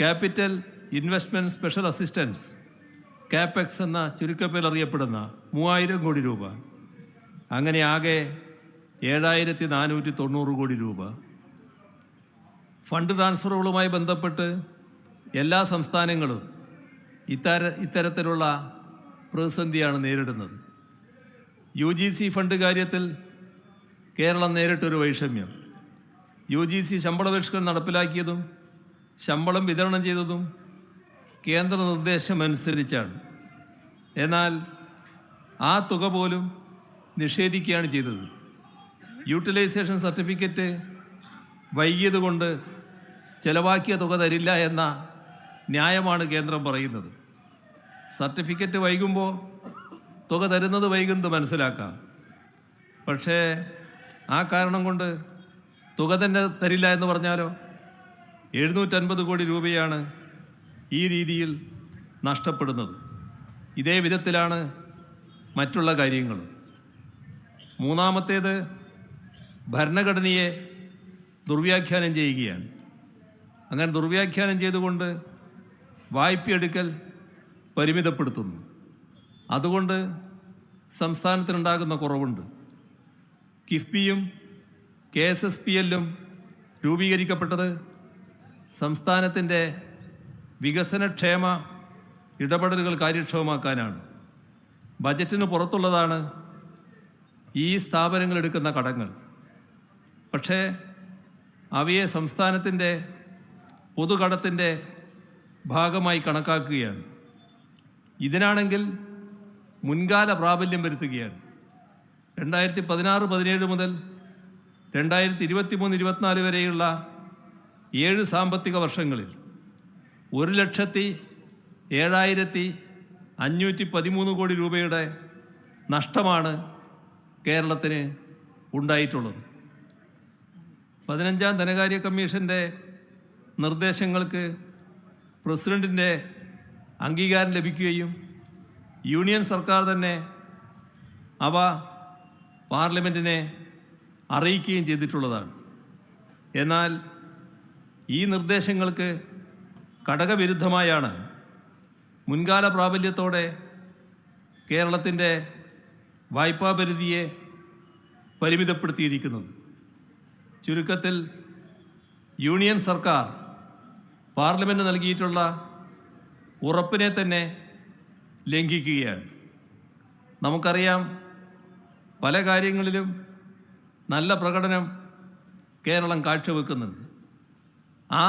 capital investment special assistance Kapex എന്ന ചുരുക്കപ്പേരിൽ അറിയപ്പെടുന്ന 3000 കോടി രൂപ. അങ്ങനെ ആകെ 7490 കോടി രൂപ. ഫണ്ട് ട്രാൻസ്ഫറുകളുമായി ബന്ധപ്പെട്ട് എല്ലാ സംസ്ഥാനങ്ങളും ഇത്തരത്തിലുള്ള പ്രതിസന്ധിയാണ് നേരിടുന്നത്. UGC ഫണ്ട് കാര്യത്തിൽ കേരളം നേരിട്ടൊരു വൈഷമ്യം. UGC ശമ്പള പരിഷ്കരണം നടപ്പിലാക്കിയതും ശമ്പളം വിതരണം ചെയ്തതും കേന്ദ്ര നിർദ്ദേശമനുസരിച്ചാണ്. എന്നാൽ ആ തുക പോലും നിഷേധിക്കുകയാണ് ചെയ്തത്. യൂട്ടിലൈസേഷൻ സർട്ടിഫിക്കറ്റ് വൈകിയതുകൊണ്ട് ചെലവാക്കിയ തുക തരില്ല എന്ന ന്യായമാണ് കേന്ദ്രം പറയുന്നത്. സർട്ടിഫിക്കറ്റ് വൈകുമ്പോൾ തുക തരുന്നത് വൈകുന്നത് മനസ്സിലാക്കാം. പക്ഷേ ആ കാരണം കൊണ്ട് തുക തന്നെ തരില്ല എന്ന് പറഞ്ഞാലോ? 750 കോടി രൂപയാണ് ഈ രീതിയിൽ നഷ്ടപ്പെടുന്നത്. ഇതേ വിധത്തിലാണ് മറ്റുള്ള കാര്യങ്ങൾ. മൂന്നാമത്തേത്, ഭരണഘടനയെ ദുർവ്യാഖ്യാനം ചെയ്യുകയാണ്. അങ്ങനെ ദുർവ്യാഖ്യാനം ചെയ്തുകൊണ്ട് വായ്പയെടുക്കൽ പരിമിതപ്പെടുത്തുന്നു. അതുകൊണ്ട് സംസ്ഥാനത്തിനുണ്ടാകുന്ന കുറവുണ്ട്. കിഫ്ബിയും KSSPL-ഉം രൂപീകരിക്കപ്പെട്ടത് സംസ്ഥാനത്തിൻ്റെ വികസനക്ഷേമ ഇടപെടലുകൾ കാര്യക്ഷമമാക്കാനാണ്. ബജറ്റിന് പുറത്തുള്ളതാണ് ഈ സ്ഥാപനങ്ങൾ എടുക്കുന്ന കടങ്ങൾ. പക്ഷേ അവയെ സംസ്ഥാനത്തിൻ്റെ പൊതുകടത്തിൻ്റെ ഭാഗമായി കണക്കാക്കുകയാണ്. ഇതിനാണെങ്കിൽ മുൻകാല പ്രാബല്യം വരുത്തുകയാണ്. 2016-17 മുതൽ 2023-24 വരെയുള്ള 7 സാമ്പത്തിക വർഷങ്ങളിൽ 1,07,513 കോടി രൂപയുടെ നഷ്ടമാണ് കേരളത്തിന് ഉണ്ടായിട്ടുള്ളത്. 15ാം ധനകാര്യ കമ്മീഷൻ്റെ നിർദ്ദേശങ്ങൾക്ക് പ്രസിഡന്റിൻ്റെ അംഗീകാരം ലഭിക്കുകയും യൂണിയൻ സർക്കാർ തന്നെ അവ പാർലമെൻറ്റിനെ അറിയിക്കുകയും ചെയ്തിട്ടുള്ളതാണ്. എന്നാൽ ഈ നിർദ്ദേശങ്ങൾക്ക് ഘടകവിരുദ്ധമായാണ് മുൻകാല പ്രാബല്യത്തോടെ കേരളത്തിൻ്റെ വായ്പാ പരിധിയെ പരിമിതപ്പെടുത്തിയിരിക്കുന്നത്. ചുരുക്കത്തിൽ യൂണിയൻ സർക്കാർ പാർലമെൻറ്റ് നൽകിയിട്ടുള്ള ഉറപ്പിനെ തന്നെ ലംഘിക്കുകയാണ്. നമുക്കറിയാം, പല കാര്യങ്ങളിലും നല്ല പ്രകടനം കേരളം കാഴ്ചവെക്കുന്നുണ്ട്. ആ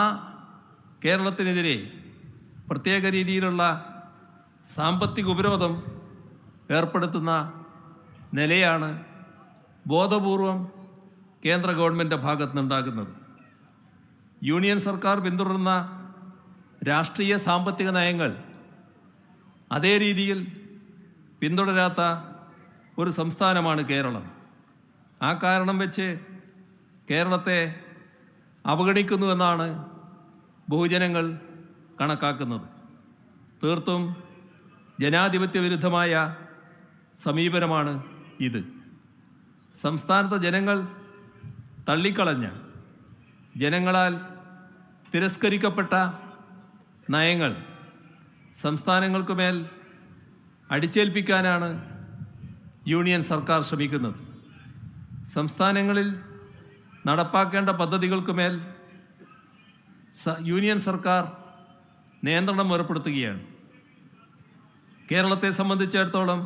കേരളത്തിനെതിരെ പ്രത്യേക രീതിയിലുള്ള സാമ്പത്തിക ഉപരോധം ഏർപ്പെടുത്തുന്ന നിലയാണ് ബോധപൂർവം കേന്ദ്ര ഗവൺമെൻറ് ഭാഗത്തു നിന്നുണ്ടാകുന്നത്. യൂണിയൻ സർക്കാർ പിന്തുടരുന്ന രാഷ്ട്രീയ സാമ്പത്തിക നയങ്ങൾ അതേ രീതിയിൽ പിന്തുടരാത്ത ഒരു സംസ്ഥാനമാണ് കേരളം. ആ കാരണം വെച്ച് കേരളത്തെ അവഗണിക്കുന്നുവെന്നാണ് ബഹുജനങ്ങൾ കണക്കാക്കുന്നത്. തീർത്തും ജനാധിപത്യ വിരുദ്ധമായ സമീപനമാണ് ഇത്. സംസ്ഥാനത്തെ ജനങ്ങൾ തള്ളിക്കളഞ്ഞ, ജനങ്ങളാൽ തിരസ്കരിക്കപ്പെട്ട നയങ്ങൾ സംസ്ഥാനങ്ങൾക്കുമേൽ അടിച്ചേൽപ്പിക്കാനാണ് യൂണിയൻ സർക്കാർ ശ്രമിക്കുന്നത്. സംസ്ഥാനങ്ങളിൽ നടപ്പാക്കേണ്ട പദ്ധതികൾക്കുമേൽ യൂണിയൻ സർക്കാർ നിയന്ത്രണം ഏർപ്പെടുത്തുകയാണ്. കേരളത്തെ സംബന്ധിച്ചിടത്തോളം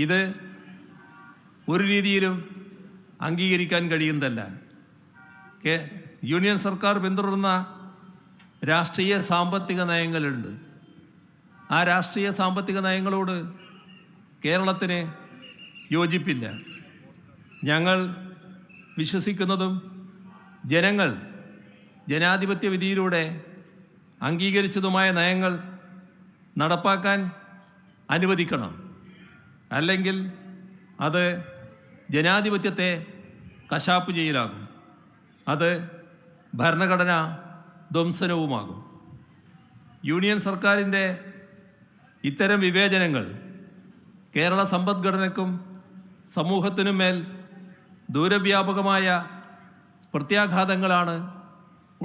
ഇത് ഒരു രീതിയിലും അംഗീകരിക്കാൻ കഴിയുന്നതല്ല. യൂണിയൻ സർക്കാർ പിന്തുടരുന്ന രാഷ്ട്രീയ സാമ്പത്തിക നയങ്ങളുണ്ട്. ആ രാഷ്ട്രീയ സാമ്പത്തിക നയങ്ങളോട് കേരളത്തിന് യോജിപ്പില്ല. ഞങ്ങൾ വിശ്വസിക്കുന്നതും ജനങ്ങൾ ജനാധിപത്യ വിധിയിലൂടെ അംഗീകരിച്ചതുമായ നയങ്ങൾ നടപ്പാക്കാൻ അനുവദിക്കണം. അല്ലെങ്കിൽ അത് ജനാധിപത്യത്തെ കശാപ്പ് ചെയ്യലാകും. അത് ഭരണഘടനാ ധ്വംസനവുമാകും. യൂണിയൻ സർക്കാരിൻ്റെ ഇത്തരം വിവേചനങ്ങൾ കേരള സമ്പദ്ഘടനയ്ക്കും സമൂഹത്തിനും മേൽ ദൂരവ്യാപകമായ പ്രത്യാഘാതങ്ങളാണ്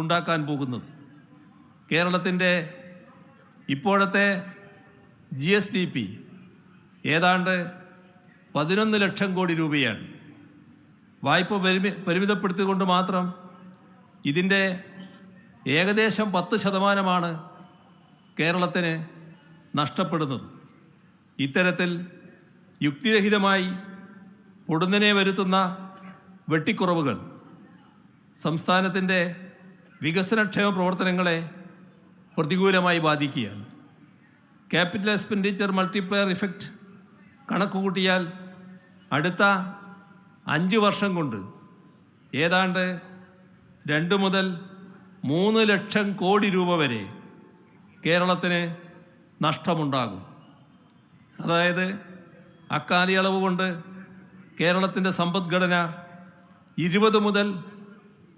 ഉണ്ടാക്കാൻ പോകുന്നത്. കേരളത്തിൻ്റെ ഇപ്പോഴത്തെ GSDP ഏതാണ്ട് 11 ലക്ഷം കോടി രൂപയാണ്. വായ്പ പരിമിതപ്പെടുത്തിക്കൊണ്ട് മാത്രം ഇതിൻ്റെ ഏകദേശം 10% കേരളത്തിന് നഷ്ടപ്പെടുന്നത്. ഇത്തരത്തിൽ യുക്തിരഹിതമായി പൊടുന്നനെ വരുത്തുന്ന വെട്ടിക്കുറവുകൾ സംസ്ഥാനത്തിൻ്റെ വികസനക്ഷേമ പ്രവർത്തനങ്ങളെ പ്രതികൂലമായി ബാധിക്കുകയാണ്. ക്യാപിറ്റൽ എക്സ്പെൻഡിച്ചർ മൾട്ടിപ്ലയർ ഇഫക്റ്റ് കണക്കുകൂട്ടിയാൽ അടുത്ത 5 വർഷം കൊണ്ട് ഏതാണ്ട് 2 മുതൽ 3 ലക്ഷം കോടി രൂപ വരെ കേരളത്തിന് നഷ്ടമുണ്ടാകും. അതായത് അക്കാലയളവ് കൊണ്ട് കേരളത്തിൻ്റെ സമ്പദ്ഘടന 20 മുതൽ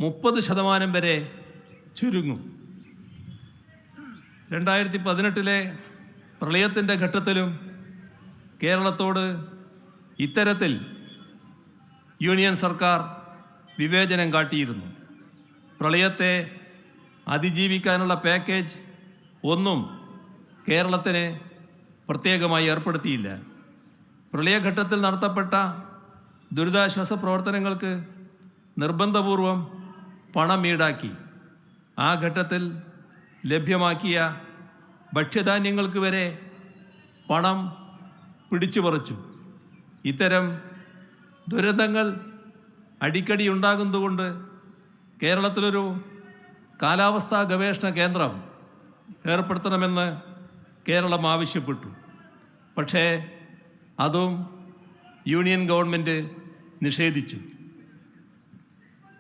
30% വരെ ചുരുങ്ങും. 2018 പ്രളയത്തിൻ്റെ ഘട്ടത്തിലും കേരളത്തോട് ഇത്തരത്തിൽ യൂണിയൻ സർക്കാർ വിവേചനം കാട്ടിയിരുന്നു. പ്രളയത്തെ അതിജീവിക്കാനുള്ള പാക്കേജ് ഒന്നും കേരളത്തിന് പ്രത്യേകമായി ഏർപ്പെടുത്തിയില്ല. പ്രളയഘട്ടത്തിൽ നടത്തപ്പെട്ട ദുരിതാശ്വാസ പ്രവർത്തനങ്ങൾക്ക് നിർബന്ധപൂർവം പണം ഈടാക്കി. ആ ഘട്ടത്തിൽ ലഭ്യമാക്കിയ ഭക്ഷ്യധാന്യങ്ങൾക്ക് വരെ പണം പിടിച്ചുപറിച്ചു. ഇത്തരം ദുരന്തങ്ങൾ അടിക്കടി ഉണ്ടാകുന്നതുകൊണ്ട് കേരളത്തിലൊരു കാലാവസ്ഥാ ഗവേഷണ കേന്ദ്രം ഏർപ്പെടുത്തണമെന്ന് കേരളം ആവശ്യപ്പെട്ടു. പക്ഷേ അതും യൂണിയൻ ഗവൺമെൻറ് നിഷേധിച്ചു.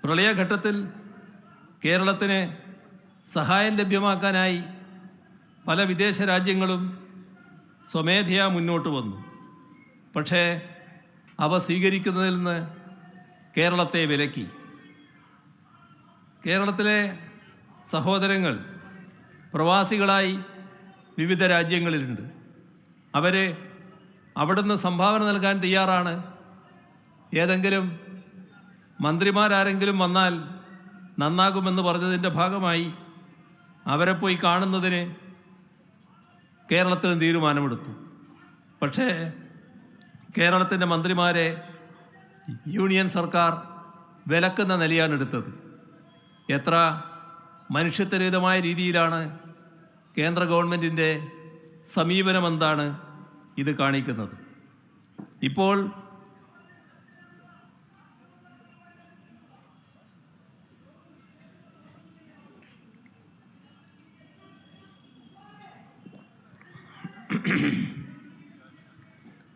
പ്രളയഘട്ടത്തിൽ കേരളത്തിന് സഹായം ലഭ്യമാക്കാനായി പല വിദേശ രാജ്യങ്ങളും സ്വമേധയാ മുന്നോട്ട് വന്നു. പക്ഷേ അവ സ്വീകരിക്കുന്നതിൽ നിന്ന് കേരളത്തെ വിലക്കി. കേരളത്തിലെ സഹോദരങ്ങൾ പ്രവാസികളായി വിവിധ രാജ്യങ്ങളിലുണ്ട്. അവർ അവിടുന്ന് സംഭാവന നൽകാൻ തയ്യാറാണ്. ഏതെങ്കിലും മന്ത്രിമാരാരെങ്കിലും വന്നാൽ നന്നാകുമെന്ന് പറഞ്ഞതിൻ്റെ ഭാഗമായി അവരെ പോയി കാണുന്നതിന് കേരളത്തിന് തീരുമാനമെടുത്തു. പക്ഷേ കേരളത്തിൻ്റെ മന്ത്രിമാരെ യൂണിയൻ സർക്കാർ വിലക്കുന്ന നിലയാണ് എടുത്തത്. എത്ര മനുഷ്യത്വരഹിതമായ രീതിയിലാണ് കേന്ദ്ര ഗവൺമെൻറ്റിൻ്റെ സമീപനമെന്താണ് ഇത് കാണിക്കുന്നത്.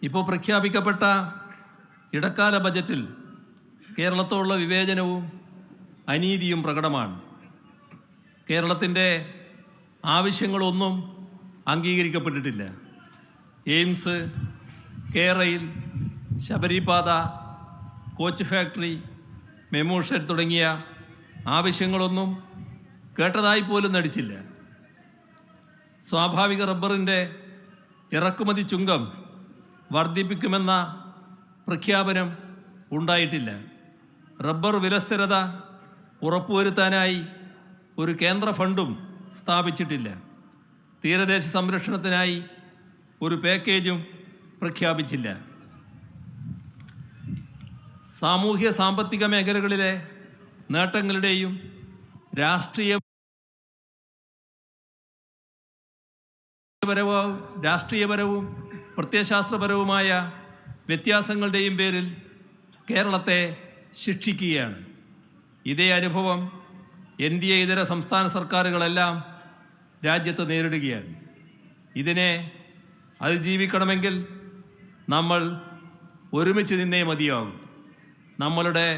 ഇപ്പോൾ പ്രഖ്യാപിക്കപ്പെട്ട ഇടക്കാല ബജറ്റിൽ കേരളത്തോടുള്ള വിവേചനവും അനീതിയും പ്രകടമാണ്. കേരളത്തിൻ്റെ ആവശ്യങ്ങളൊന്നും അംഗീകരിക്കപ്പെട്ടിട്ടില്ല. എയിംസ്, കേരയിൽ, ശബരിപാത, കോച്ച് ഫാക്ടറി, മെമു ഷെഡ് തുടങ്ങിയ ആവശ്യങ്ങളൊന്നും കേട്ടതായി പോലും നടിച്ചില്ല. സ്വാഭാവിക റബ്ബറിൻ്റെ ഇറക്കുമതി ചുങ്കം വർദ്ധിപ്പിക്കുമെന്ന പ്രഖ്യാപനം ഉണ്ടായിട്ടില്ല. റബ്ബർ വിലസ്ഥിരത ഉറപ്പുവരുത്താനായി ഒരു കേന്ദ്ര ഫണ്ടും സ്ഥാപിച്ചിട്ടില്ല. തീരദേശ സംരക്ഷണത്തിനായി ഒരു പാക്കേജും പ്രഖ്യാപിച്ചില്ല. സാമൂഹ്യ സാമ്പത്തിക മേഖലകളിലെ നേട്ടങ്ങളുടെയും രാഷ്ട്രീയപരവും പ്രത്യയശാസ്ത്രപരവുമായ വ്യത്യാസങ്ങളുടെയും പേരിൽ കേരളത്തെ ശിക്ഷിക്കുകയാണ്. ഇതേ അനുഭവം NDA ഇതര സംസ്ഥാന സർക്കാരുകളെല്ലാം രാജ്യത്ത് നേരിടുകയാണ്. ഇതിനെ അതിജീവിക്കണമെങ്കിൽ നമ്മൾ ഒരുമിച്ച് നിന്നേ മതിയാകും. നമ്മളുടെ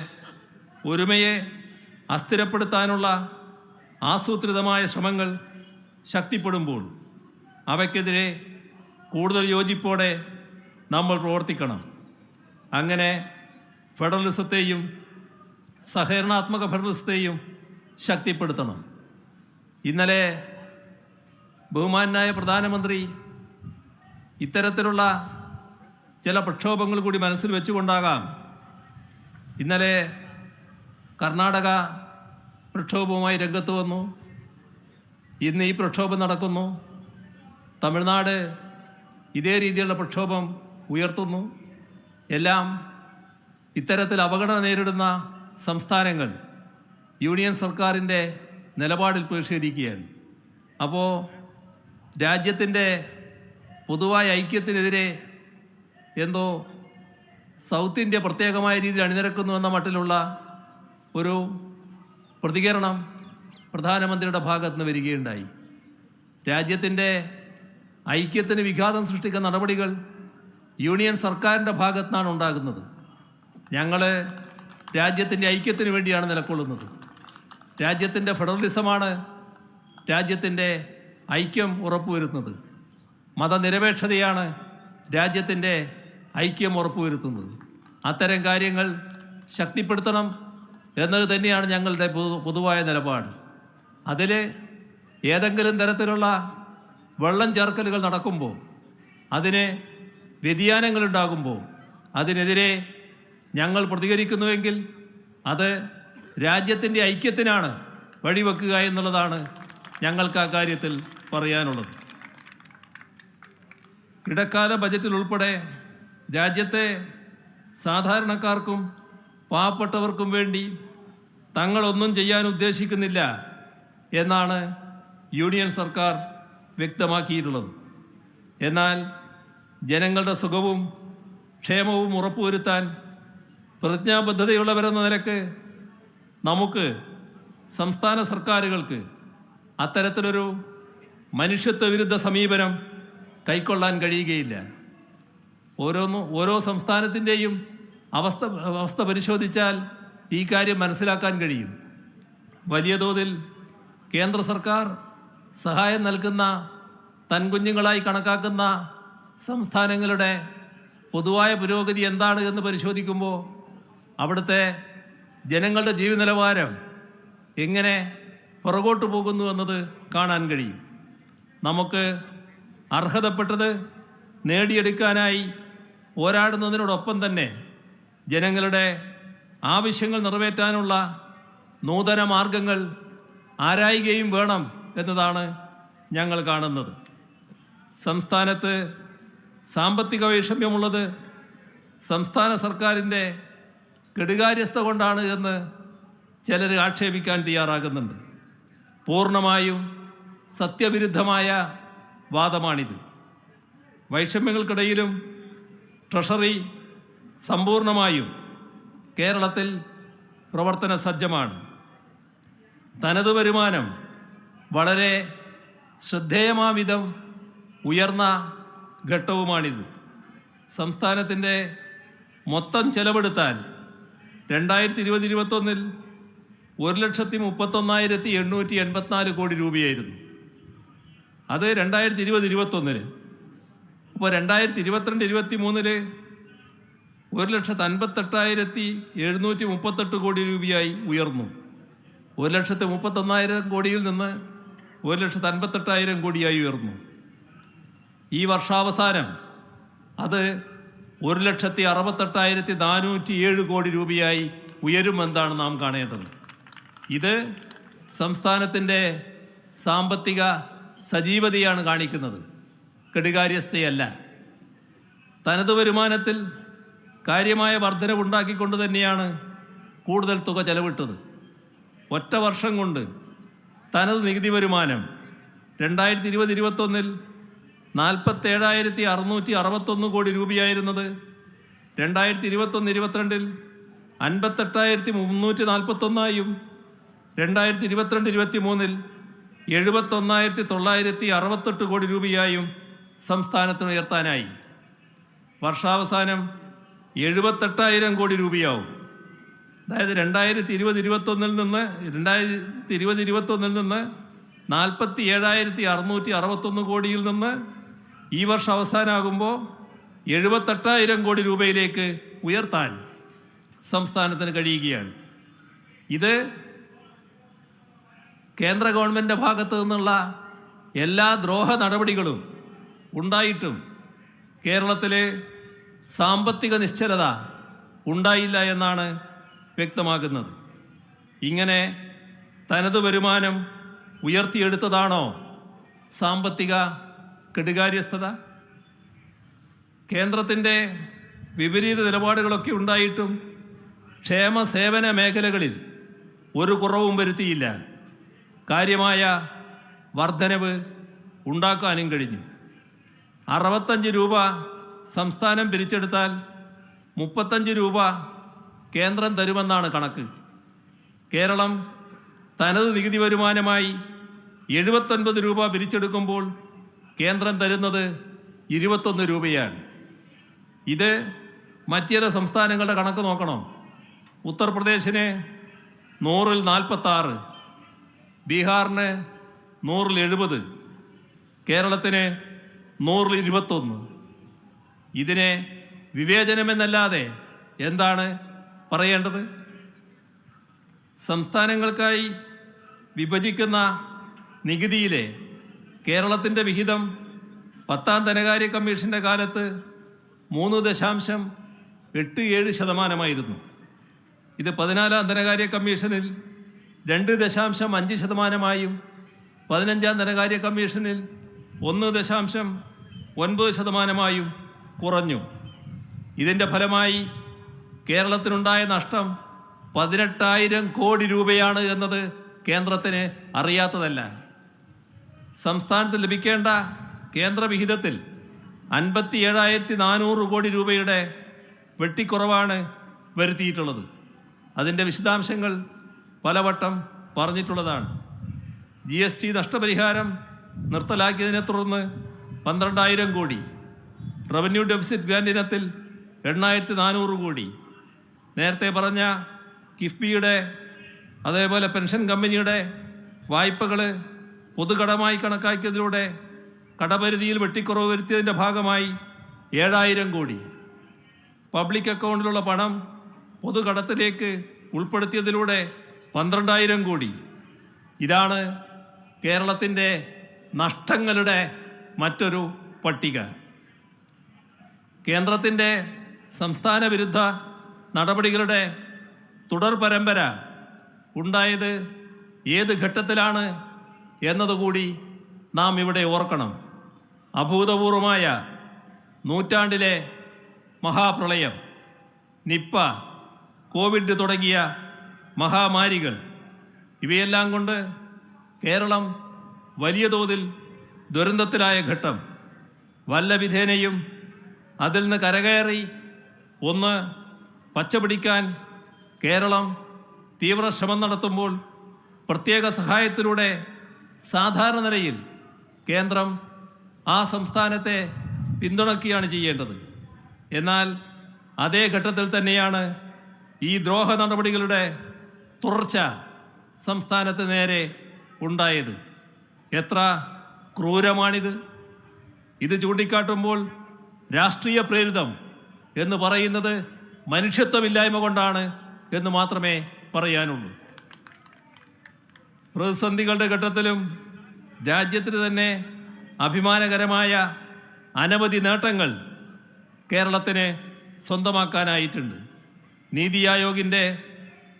ഒരുമയെ അസ്ഥിരപ്പെടുത്താനുള്ള ആസൂത്രിതമായ ശ്രമങ്ങൾ ശക്തിപ്പെടുമ്പോൾ അവയ്ക്കെതിരെ കൂടുതൽ യോജിപ്പോടെ നമ്മൾ പ്രവർത്തിക്കണം. അങ്ങനെ ഫെഡറലിസത്തെയും സഹകരണാത്മക ഫെഡറലിസത്തെയും ശക്തിപ്പെടുത്തണം. ഇന്നലെ ബഹുമാനായ പ്രധാനമന്ത്രി ഇത്തരത്തിലുള്ള ചില പ്രക്ഷോഭങ്ങൾ കൂടി മനസ്സിൽ വെച്ചുകൊണ്ടാകാം ഇന്നലെ കർണാടക പ്രക്ഷോഭവുമായി രംഗത്ത് വന്നു. ഇന്ന് ഈ പ്രക്ഷോഭം നടക്കുന്നു. തമിഴ്നാട് ഇതേ രീതിയിലുള്ള പ്രക്ഷോഭം ഉയർത്തുന്നു. എല്ലാം ഇത്തരത്തിൽ അപകടം നേരിടുന്ന സംസ്ഥാനങ്ങൾ യൂണിയൻ സർക്കാരിൻ്റെ നിലപാടിൽ പ്രതിഷേധിക്കുകയാണ്. അപ്പോൾ രാജ്യത്തിൻ്റെ പൊതുവായ ഐക്യത്തിനെതിരെ എന്തോ സൗത്ത് ഇന്ത്യ പ്രത്യേകമായ രീതിയിൽ അണിനിരക്കുന്നു എന്ന മട്ടിലുള്ള ഒരു പ്രതികരണം പ്രധാനമന്ത്രിയുടെ ഭാഗത്ത് നിന്ന് വരികയുണ്ടായി. രാജ്യത്തിൻ്റെ ഐക്യത്തിന് വിഘാതം സൃഷ്ടിക്കുന്ന നടപടികൾ യൂണിയൻ സർക്കാരിൻ്റെ ഭാഗത്തു നിന്നാണ് ഉണ്ടാകുന്നത്. ഞങ്ങൾ രാജ്യത്തിൻ്റെ ഐക്യത്തിന് വേണ്ടിയാണ് നിലകൊള്ളുന്നത്. രാജ്യത്തിൻ്റെ ഫെഡറലിസമാണ് രാജ്യത്തിൻ്റെ ഐക്യം ഉറപ്പുവരുത്തുന്നത്. മതനിരപേക്ഷതയാണ് രാജ്യത്തിൻ്റെ ഐക്യം ഉറപ്പുവരുത്തുന്നത്. അത്തരം കാര്യങ്ങൾ ശക്തിപ്പെടുത്തണം എന്നത് തന്നെയാണ് ഞങ്ങളുടെ പൊതുവായ നിലപാട്. അതിൽ ഏതെങ്കിലും തരത്തിലുള്ള വെള്ളം ചേർക്കലുകൾ നടക്കുമ്പോൾ, അതിന് വ്യതിയാനങ്ങളുണ്ടാകുമ്പോൾ അതിനെതിരെ ഞങ്ങൾ പ്രതികരിക്കുന്നുവെങ്കിൽ അത് രാജ്യത്തിൻ്റെ ഐക്യത്തിനാണ് വഴിവെക്കുക എന്നുള്ളതാണ് ഞങ്ങൾക്ക് ആ കാര്യത്തിൽ പറയാനുള്ളത്. ഇടക്കാല ബജറ്റിൽ ഉൾപ്പെടെ രാജ്യത്തെ സാധാരണക്കാർക്കും പാവപ്പെട്ടവർക്കും വേണ്ടി തങ്ങളൊന്നും ചെയ്യാൻ ഉദ്ദേശിക്കുന്നില്ല എന്നാണ് യൂണിയൻ സർക്കാർ വ്യക്തമാക്കിയിട്ടുള്ളത്. എന്നാൽ ജനങ്ങളുടെ സുഖവും ക്ഷേമവും ഉറപ്പുവരുത്താൻ പ്രതിജ്ഞാബദ്ധതയുള്ളവരെന്ന നിലക്ക് നമുക്ക് സംസ്ഥാന സർക്കാരുകൾക്ക് അത്തരത്തിലൊരു മനുഷ്യത്വ വിരുദ്ധ സമീപനം കൈക്കൊള്ളാൻ കഴിയുകയില്ല. ഓരോ സംസ്ഥാനത്തിൻ്റെയും അവസ്ഥ പരിശോധിച്ചാൽ ഈ കാര്യം മനസ്സിലാക്കാൻ കഴിയും. വലിയ തോതിൽ കേന്ദ്ര സർക്കാർ സഹായം നൽകുന്ന തൻകുഞ്ഞുങ്ങളായി കണക്കാക്കുന്ന സംസ്ഥാനങ്ങളുടെ പൊതുവായ പുരോഗതി എന്താണ് എന്ന് പരിശോധിക്കുമ്പോൾ അവിടുത്തെ ജനങ്ങളുടെ ജീവിത നിലവാരം എങ്ങനെ പുറകോട്ട് പോകുന്നു എന്നത് കാണാൻ കഴിയും. നമുക്ക് അർഹതപ്പെട്ടത് നേടിയെടുക്കാനായി പോരാടുന്നതിനോടൊപ്പം തന്നെ ജനങ്ങളുടെ ആവശ്യങ്ങൾ നിറവേറ്റാനുള്ള നൂതന മാർഗങ്ങൾ ആരായുകയും വേണം എന്നതാണ് ഞങ്ങൾ കാണുന്നത്. സംസ്ഥാനത്ത് സാമ്പത്തിക വൈഷമ്യമുള്ളത് സംസ്ഥാന സർക്കാരിൻ്റെ കെടുകാര്യസ്ഥത കൊണ്ടാണ് എന്ന് ചിലർ ആക്ഷേപിക്കാൻ തയ്യാറാകുന്നുണ്ട്. പൂർണ്ണമായും സത്യവിരുദ്ധമായ വാദമാണിത്. വൈഷമ്യങ്ങൾക്കിടയിലും ട്രഷറി സമ്പൂർണമായും കേരളത്തിൽ പ്രവർത്തന സജ്ജമാണ്. തനത് വരുമാനം വളരെ ശ്രദ്ധേയമാവിധം ഉയർന്ന ഘട്ടവുമാണിത്. സംസ്ഥാനത്തിൻ്റെ മൊത്തം ചെലവെടുത്താൽ 2020-21 1,31,884 കോടി രൂപയായിരുന്നു. അത് 2020-21. അപ്പോൾ 2022-23 1,58,738 കോടി രൂപയായി ഉയർന്നു. 1,31,000 കോടിയിൽ നിന്ന് 1,58,000 കോടിയായി ഉയർന്നു. ഈ വർഷാവസാനം അത് 1,68,407 കോടി രൂപയായി ഉയരുമെന്നാണ് നാം കാണേണ്ടത്. ഇത് സംസ്ഥാനത്തിൻ്റെ സാമ്പത്തിക സജീവതയാണ് കാണിക്കുന്നത്, കെടുകാര്യസ്ഥയല്ല. തനത് വരുമാനത്തിൽ കാര്യമായ വർധനവുണ്ടാക്കിക്കൊണ്ട് തന്നെയാണ് കൂടുതൽ തുക ചെലവിട്ടത്. ഒറ്റ വർഷം കൊണ്ട് തനത് നികുതി വരുമാനം 2020-21 47,661 കോടി രൂപയായിരുന്നത് 2021-22 58,341 2022-23 71,968 കോടി രൂപയായും സംസ്ഥാനത്തിന് ഉയർത്താനായി. വർഷാവസാനം 78,000 കോടി രൂപയാവും. അതായത് 2020-21 നിന്ന് 47,661 കോടിയിൽ നിന്ന് ഈ വർഷം അവസാനമാകുമ്പോൾ 78,000 കോടി രൂപയിലേക്ക് ഉയർത്താൻ സംസ്ഥാനത്തിന് കഴിയുകയാണ്. ഇത് കേന്ദ്ര ഗവൺമെൻറ്റിൻ്റെ ഭാഗത്തു നിന്നുള്ള എല്ലാ ദ്രോഹ നടപടികളും ഉണ്ടായിട്ടും കേരളത്തിലെ സാമ്പത്തിക നിശ്ചലത ഉണ്ടായില്ല എന്നാണ് വ്യക്തമാക്കുന്നത്. ഇങ്ങനെ തനത് വരുമാനം ഉയർത്തിയെടുത്തതാണോ സാമ്പത്തിക കെടുകാര്യസ്ഥത? കേന്ദ്രത്തിൻ്റെ വിപരീത നിലപാടുകളൊക്കെ ഉണ്ടായിട്ടും ക്ഷേമ സേവന മേഖലകളിൽ ഒരു കുറവും വരുത്തിയില്ല. കാര്യമായ വർധനവ് ഉണ്ടാക്കാനും കഴിഞ്ഞു. 65 രൂപ സംസ്ഥാനം പിരിച്ചെടുത്താൽ 35 രൂപ കേന്ദ്രം തരുമെന്നാണ് കണക്ക്. കേരളം തനത് നികുതി വരുമാനമായി 79 രൂപ പിരിച്ചെടുക്കുമ്പോൾ കേന്ദ്രം തരുന്നത് 21 രൂപയാണ്. ഇത് മറ്റിതര സംസ്ഥാനങ്ങളുടെ കണക്ക് നോക്കണം. ഉത്തർപ്രദേശിന് 100-ൽ 46, ബീഹാറിന് 100-ൽ 70, കേരളത്തിന് 100-ൽ 21. ഇതിനെ വിവേചനമെന്നല്ലാതെ എന്താണ് പറയേണ്ടത്? സംസ്ഥാനങ്ങൾക്കായി വിഭജിക്കുന്ന നികുതിയിലെ കേരളത്തിൻ്റെ വിഹിതം 10ാം ധനകാര്യ കമ്മീഷൻ്റെ കാലത്ത് 3.87% ഇത് 14ാം ധനകാര്യ കമ്മീഷനിൽ 2.5% 15ാം ധനകാര്യ കമ്മീഷനിൽ 1.9% കുറഞ്ഞു. ഇതിൻ്റെ ഫലമായി കേരളത്തിനുണ്ടായ നഷ്ടം 18,000 കോടി രൂപയാണ് എന്നത് കേന്ദ്രത്തിന് അറിയാത്തതല്ല. സംസ്ഥാനത്ത് ലഭിക്കേണ്ട കേന്ദ്ര വിഹിതത്തിൽ 57,400 കോടി രൂപയുടെ വെട്ടിക്കുറവാണ് വരുത്തിയിട്ടുള്ളത്. അതിൻ്റെ വിശദാംശങ്ങൾ പലവട്ടം പറഞ്ഞിട്ടുള്ളതാണ്. GST നഷ്ടപരിഹാരം നിർത്തലാക്കിയതിനെ തുടർന്ന് 12,000 കോടി, റവന്യൂ ഡെഫിസിറ്റ് ഗ്രാന്റ് ഇനത്തിൽ 8,400 കോടി, നേരത്തെ പറഞ്ഞ കിഫ്ബിയുടെ അതേപോലെ പെൻഷൻ കമ്പനിയുടെ വായ്പകൾ പൊതുകടമായി കണക്കാക്കിയതിലൂടെ കടപരിധിയിൽ വെട്ടിക്കുറവ് വരുത്തിയതിൻ്റെ ഭാഗമായി 7,000 കോടി, പബ്ലിക് അക്കൗണ്ടിലുള്ള പണം പൊതുകടത്തിലേക്ക് ഉൾപ്പെടുത്തിയതിലൂടെ 12,000 കോടി. ഇതാണ് കേരളത്തിൻ്റെ നഷ്ടങ്ങളുടെ മറ്റൊരു പട്ടിക. കേന്ദ്രത്തിൻ്റെ സംസ്ഥാന വിരുദ്ധ നടപടികളുടെ തുടർ പരമ്പര ഉണ്ടായത് ഏത് ഘട്ടത്തിലാണ് എന്നതുകൂടി നാം ഇവിടെ ഓർക്കണം. അഭൂതപൂർവമായ നൂറ്റാണ്ടിലെ മഹാപ്രളയം, നിപ്പ, കോവിഡ് തുടങ്ങിയ മഹാമാരികൾ, ഇവയെല്ലാം കൊണ്ട് കേരളം വലിയ തോതിൽ ദുരന്തത്തിലായ ഘട്ടം. വല്ല വിധേനയും അതിൽ നിന്ന് കരകയറി ഒന്ന് പച്ചപിടിക്കാൻ കേരളം തീവ്ര ശ്രമം നടത്തുമ്പോൾ പ്രത്യേക സഹായത്തിലൂടെ സാധാരണ നിലയിൽ കേന്ദ്രം ആ സംസ്ഥാനത്തെ പിന്തുണയ്ക്കുകയാണ് ചെയ്യേണ്ടത്. എന്നാൽ അതേ ഘട്ടത്തിൽ തന്നെയാണ് ഈ ദ്രോഹ നടപടികളുടെ തുടർച്ച സംസ്ഥാനത്ത് നേരെ ഉണ്ടായത്. എത്ര ക്രൂരമാണിത്! ഇത് ചൂണ്ടിക്കാട്ടുമ്പോൾ രാഷ്ട്രീയ പ്രേരിതം എന്ന് പറയുന്നത് മനുഷ്യത്വമില്ലായ്മ കൊണ്ടാണ് എന്ന് മാത്രമേ പറയാനുള്ളൂ. പ്രതിസന്ധികളുടെ ഘട്ടത്തിലും രാജ്യത്തിന് തന്നെ അഭിമാനകരമായ അനവധി നേട്ടങ്ങൾ കേരളത്തിന് സ്വന്തമാക്കാനായിട്ടുണ്ട്. നീതി ആയോഗിൻ്റെ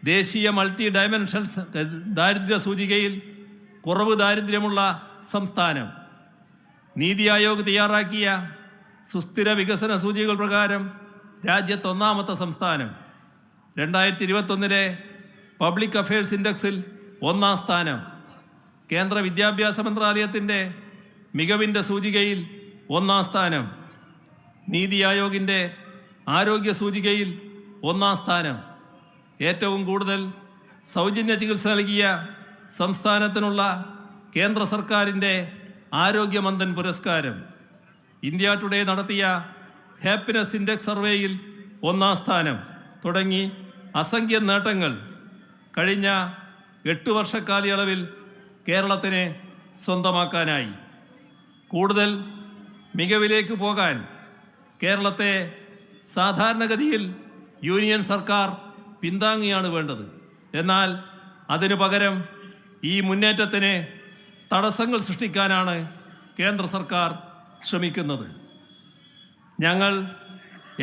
ദേശീയ മൾട്ടി ഡയമെൻഷൻസ് ദാരിദ്ര്യ സൂചികയിൽ കുറവ് ദാരിദ്ര്യമുള്ള സംസ്ഥാനം. നീതി ആയോഗ് തയ്യാറാക്കിയ സുസ്ഥിര വികസന സൂചികകൾ പ്രകാരം രാജ്യത്ത് ഒന്നാമത്തെ സംസ്ഥാനം. 2021 പബ്ലിക് അഫയേഴ്സ് ഇൻഡെക്സിൽ 1-ാം സ്ഥാനം. കേന്ദ്ര വിദ്യാഭ്യാസ മന്ത്രാലയത്തിൻ്റെ മികവിൻ്റെ സൂചികയിൽ 1-ാം സ്ഥാനം. നീതി ആയോഗിൻ്റെ ആരോഗ്യ സൂചികയിൽ 1-ാം സ്ഥാനം. ഏറ്റവും കൂടുതൽ സൗജന്യ ചികിത്സ നൽകിയ സംസ്ഥാനത്തിനുള്ള കേന്ദ്ര സർക്കാരിൻ്റെ ആരോഗ്യമന്ത്രൻ പുരസ്കാരം. ഇന്ത്യ ടുഡേ നടത്തിയ ഹാപ്പിനെസ് ഇൻഡെക്സ് സർവേയിൽ 1-ാം സ്ഥാനം തുടങ്ങി അസംഖ്യം നേട്ടങ്ങൾ കഴിഞ്ഞ 8 വർഷക്കാലയളവിൽ കേരളത്തിന് സ്വന്തമാക്കാനായി. കൂടുതൽ മികവിലേക്ക് പോകാൻ കേരളത്തെ സാധാരണഗതിയിൽ യൂണിയൻ സർക്കാർ പിന്താങ്ങിയാണ് വേണ്ടത്. എന്നാൽ അതിനു പകരം ഈ മുന്നേറ്റത്തിന് തടസ്സങ്ങൾ സൃഷ്ടിക്കാനാണ് കേന്ദ്ര സർക്കാർ ശ്രമിക്കുന്നത്. ഞങ്ങൾ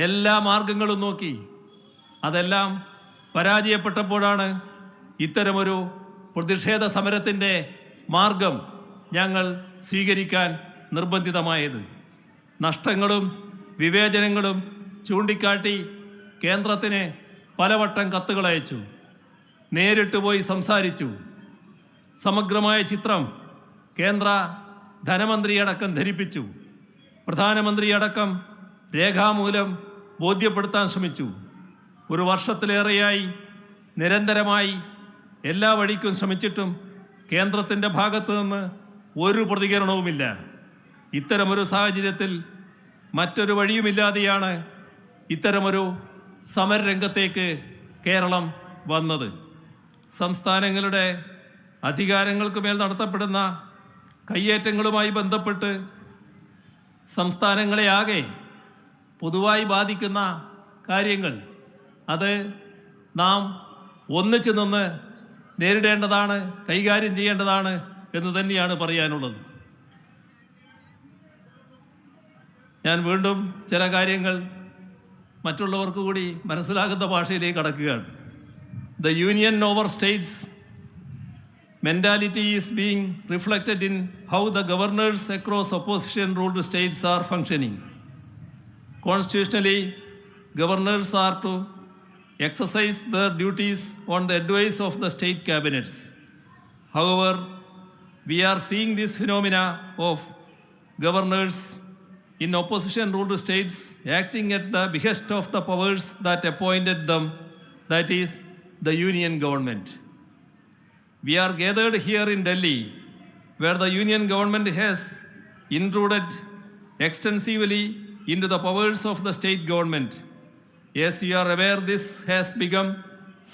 എല്ലാ മാർഗങ്ങളും നോക്കി. അതെല്ലാം പരാജയപ്പെട്ടപ്പോഴാണ് ഇത്തരമൊരു പ്രതിഷേധ സമരത്തിൻ്റെ മാർഗം ഞങ്ങൾ സ്വീകരിക്കാൻ നിർബന്ധിതമായത്. നഷ്ടങ്ങളും വിവേചനങ്ങളും ചൂണ്ടിക്കാട്ടി കേന്ദ്രത്തിന് പലവട്ടം കത്തുകൾ അയച്ചു, നേരിട്ട് പോയി സംസാരിച്ചു. സമഗ്രമായ ചിത്രം കേന്ദ്ര ധനമന്ത്രിയടക്കം ധരിപ്പിച്ചു. പ്രധാനമന്ത്രിയടക്കം രേഖാമൂലം ബോധ്യപ്പെടുത്താൻ ശ്രമിച്ചു. 1 വർഷത്തിലേറെയായി നിരന്തരമായി എല്ലാ വഴിക്കും ശ്രമിച്ചിട്ടും കേന്ദ്രത്തിൻ്റെ ഭാഗത്തു നിന്ന് ഒരു പ്രതികരണവുമില്ല. ഇത്തരമൊരു സാഹചര്യത്തിൽ മറ്റൊരു വഴിയുമില്ലാതെയാണ് ഇത്തരമൊരു സമരരംഗത്തേക്ക് കേരളം വന്നത്. സംസ്ഥാനങ്ങളുടെ അധികാരങ്ങൾക്ക് മേൽ നടത്തപ്പെടുന്ന കയ്യേറ്റങ്ങളുമായി ബന്ധപ്പെട്ട് സംസ്ഥാനങ്ങളെ ആകെ പൊതുവായി ബാധിക്കുന്ന കാര്യങ്ങൾ അത് നാം ഒന്നിച്ചു നിന്ന് നേരിടേണ്ടതാണ്, കൈകാര്യം ചെയ്യേണ്ടതാണ് എന്ന് തന്നെയാണ് പറയാനുള്ളത്. ഞാൻ വീണ്ടും ചില കാര്യങ്ങൾ മറ്റുള്ളവർക്ക് കൂടി മനസ്സിലാകുന്ന ഭാഷയിലേക്ക് കടക്കുകയാണ്. The union over states mentality is being reflected in how the governors across opposition-ruled states are functioning. Constitutionally, governors are to exercise their duties on the advice of the state cabinets. However, we are seeing this phenomena of governors in opposition-ruled states acting at the behest of the powers that appointed them, that is, the union government. We are gathered here in Delhi, where the union government has intruded extensively into the powers of the state government. As you are aware, this has become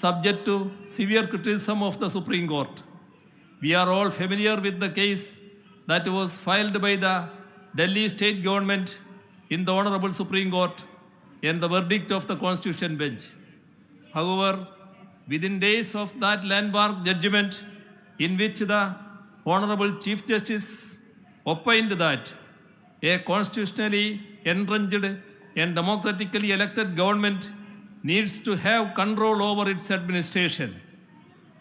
subject to severe criticism of the Supreme Court. We are all familiar with the case that was filed by the Delhi state government in the Honorable Supreme Court and the verdict of the Constitution bench. However, within days of that landmark judgment, in which the Honorable Chief Justice opined that a constitutionally entrenched and democratically elected government needs to have control over its administration,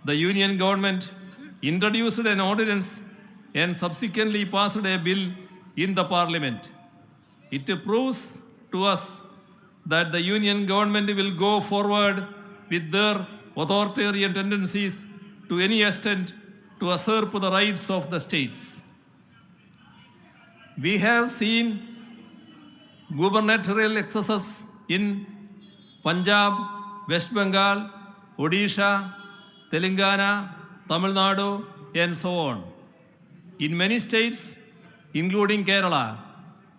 the union government introduced an ordinance and subsequently passed a bill in the parliament. It proves to us that the union government will go forward with their authoritarian tendencies to any extent to usurp the rights of the states. We have seen gubernatorial excesses in Punjab, West Bengal, Odisha, Telangana, Tamil Nadu, and so on. In many states, including Kerala,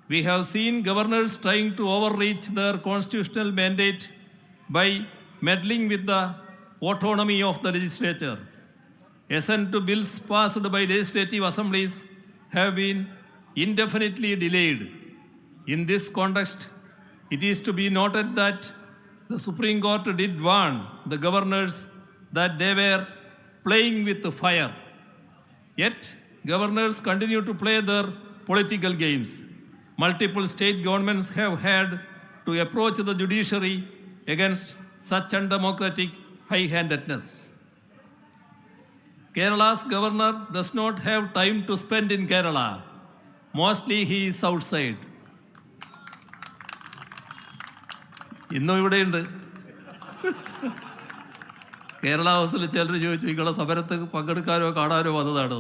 we have seen governors trying to overreach their constitutional mandate by meddling with the autonomy of the legislature. Assent to bills passed by legislative assemblies have been indefinitely delayed. In this context, it is to be noted that the Supreme Court did warn the governors that they were playing with the fire. Yet, governors continue to play their political games. Multiple state governments have had to approach the judiciary against such undemocratic high-handedness. Kerala's governor does not have time to spend in Kerala. Mostly he is outside. ഇന്നും ഇവിടെയുണ്ട്. കേരള ഹൗസിൽ ചിലർ ചോദിച്ചു നിങ്ങളെ സമരത്ത് പങ്കെടുക്കാനോ കാണാനോ വന്നതാണ്.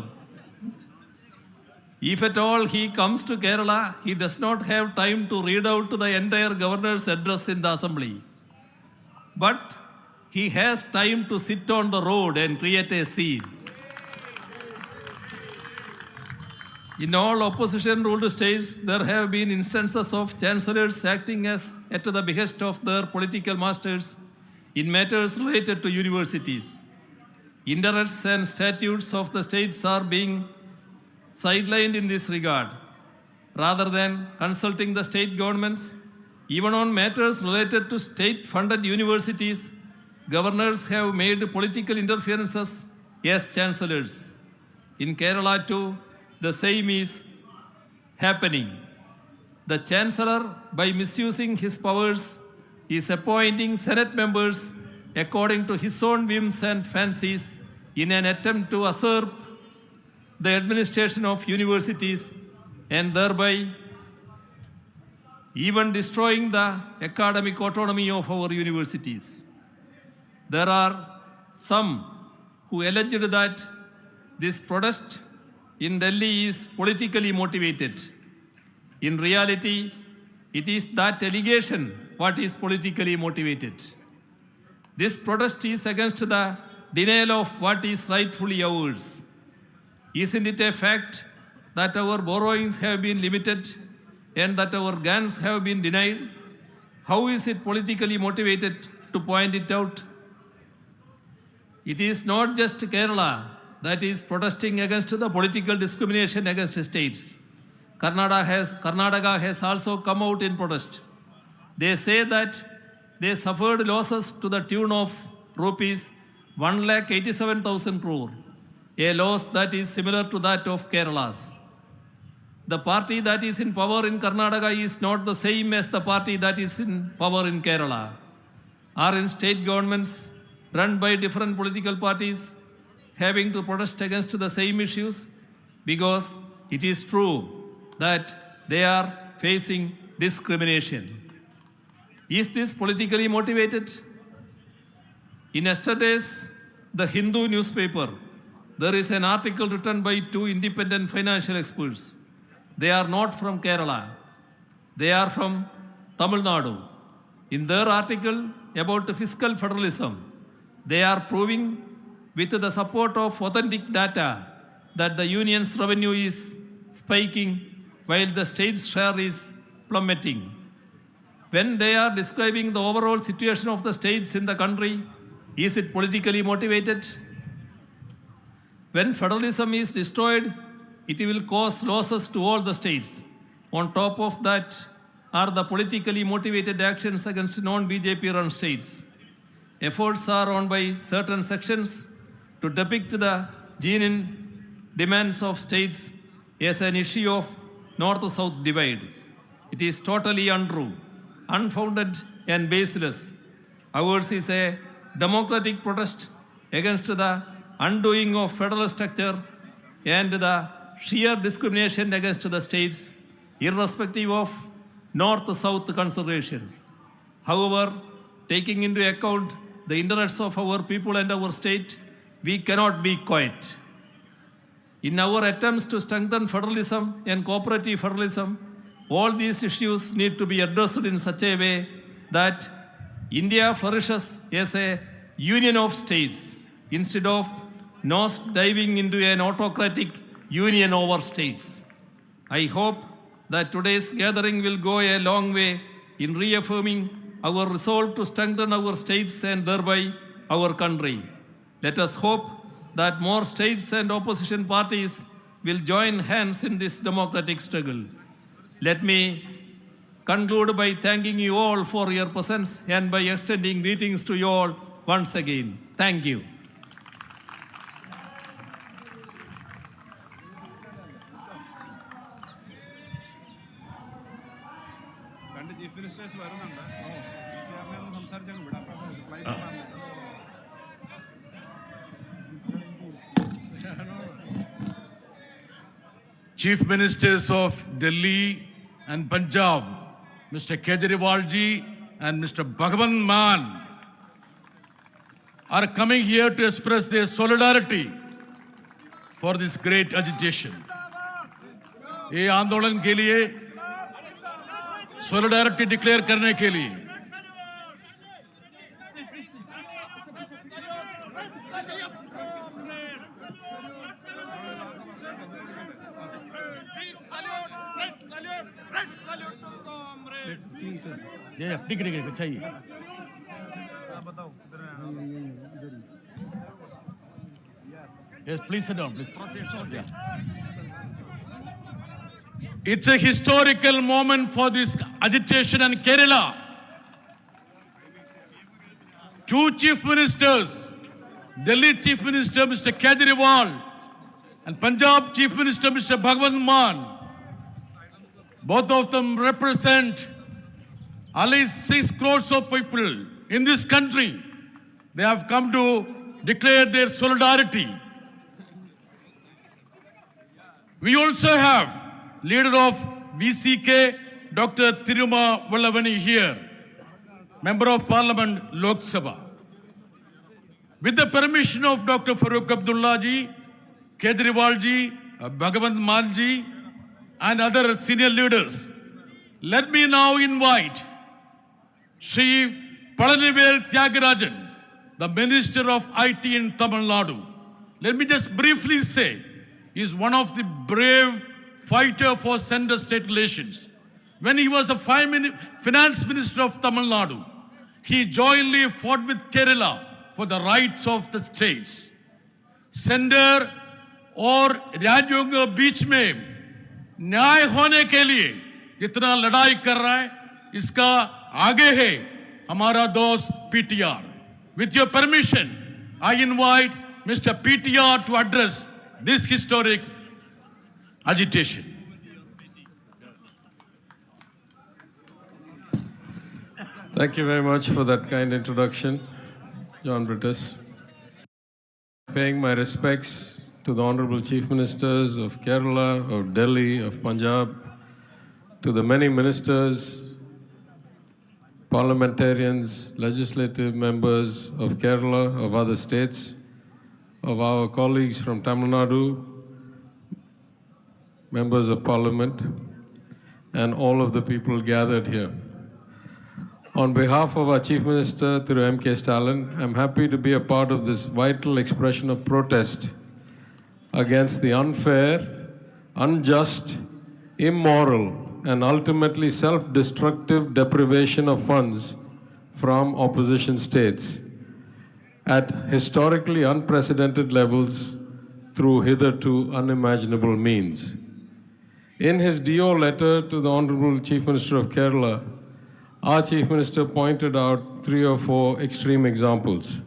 If at all he comes to Kerala, he does not have time to read out the entire governor's address in the assembly. But he has time to sit on the road and create a scene. In all opposition-ruled states, there have been instances of chancellors acting as at the behest of their political masters in matters related to universities. Interests and statutes of the states are being sidelined in this regard. Rather than consulting the state governments, even on matters related to state-funded universities, governors have made political interferences as chancellors. In Kerala too, the same is happening. The chancellor, by misusing his powers, is appointing Senate members according to his own whims and fancies in an attempt to usurp the administration of universities and thereby even destroying the academic autonomy of our universities. There are some who alleged that this protest in Delhi is politically motivated. In reality, it is that allegation what is politically motivated. This protest is against the denial of what is rightfully ours. Isn't it a fact that our borrowings have been limited and that our grants have been denied? How is it politically motivated to point it out? It is not just Kerala that is protesting against the political discrimination against states. Karnataka has also come out in protest. They say that they suffered losses to the tune of rupees 1,87,000 crore, a loss that is similar to that of Kerala's. The party that is in power in Karnataka is not the same as the party that is in power in Kerala. Are in state governments run by different political parties having to protest against the same issues? Because it is true that they are facing discrimination. Is this politically motivated? In yesterday's The Hindu newspaper, there is an article written by two independent financial experts. They are not from Kerala. They are from Tamil Nadu. In their article about fiscal federalism, they are proving with the support of authentic data that the union's revenue is spiking while the state's share is plummeting. When they are describing the overall situation of the states in the country, is it politically motivated? When federalism is destroyed, it will cause losses to all the states. On top of that are the politically motivated actions against non-BJP run states. Efforts are on by certain sections to depict the genuine demands of states as an issue of north-south divide. It is totally untrue, unfounded and baseless. Ours is a democratic protest against the undoing of federal structure and the sheer discrimination against the states, irrespective of north-south considerations. However, taking into account the interests of our people and our state, we cannot be quiet. In our attempts to strengthen federalism and cooperative federalism, all these issues need to be addressed in such a way that India flourishes as a union of states instead of nose diving into an autocratic union over states. I hope that today's gathering will go a long way in reaffirming our resolve to strengthen our states and thereby our country. Let us hope that more states and opposition parties will join hands in this democratic struggle. Let me conclude by thanking you all for your presence and by extending greetings to you all once again. Thank you. രണ്ട് chief ministers വരുന്നുണ്ട് സംസാരിച്ചാൽ വിടാം. Chief Ministers of Delhi and Punjab, Mr. Kejriwal ji and Mr. Bhagwant Mann, are coming here to express their solidarity for this great agitation. ये आंदोलन के लिए solidarity declare करने के लिए ये टिकट के चाहिए Yes, please sit down, please. It's a historical moment for this agitation in Kerala. Two chief ministers, Delhi Chief Minister Mr. Kejriwal and Punjab Chief Minister Mr. Bhagwant Mann, both of them represent at least 6 crores of people in this country. They have come to declare their solidarity. We also have leader of VCK, Dr. Tiruma Vallavani here, Member of Parliament, Lok Sabha. With the permission of Dr. Farooq Abdullah ji, Kejriwal ji, Bhagwant Mann ji, and other senior leaders, let me now invite Sri Palanivel Tyagarajan, the Minister of IT in Tamil Nadu. Let me just briefly say, he is one of the brave fighter for center-state relations. When he was the finance minister of Tamil Nadu, he jointly fought with Kerala for the rights of the states. Center और राज्यों के बीच में न्याय होने के लिए जितना लड़ाई कर रहा है, इसका आगे है हमारा दोस्त PTR. With your permission, I invite Mr. PTR to address this historic agitation. Thank you very much for that kind introduction, John Brittis. Paying my respects to the Honorable Chief Ministers of Kerala, of Delhi, of Punjab, to the many ministers, parliamentarians, legislative members of Kerala, of other states, of our colleagues from Tamil Nadu, members of parliament, and all of the people gathered here. On behalf of our Chief Minister, Thiru M.K. Stalin, I'm happy to be a part of this vital expression of protest against the unfair, unjust, immoral, and ultimately self-destructive deprivation of funds from opposition states at historically unprecedented levels through hitherto unimaginable means. In his DO letter to the Honorable Chief Minister of Kerala, our Chief Minister pointed out 3 or 4 extreme examples.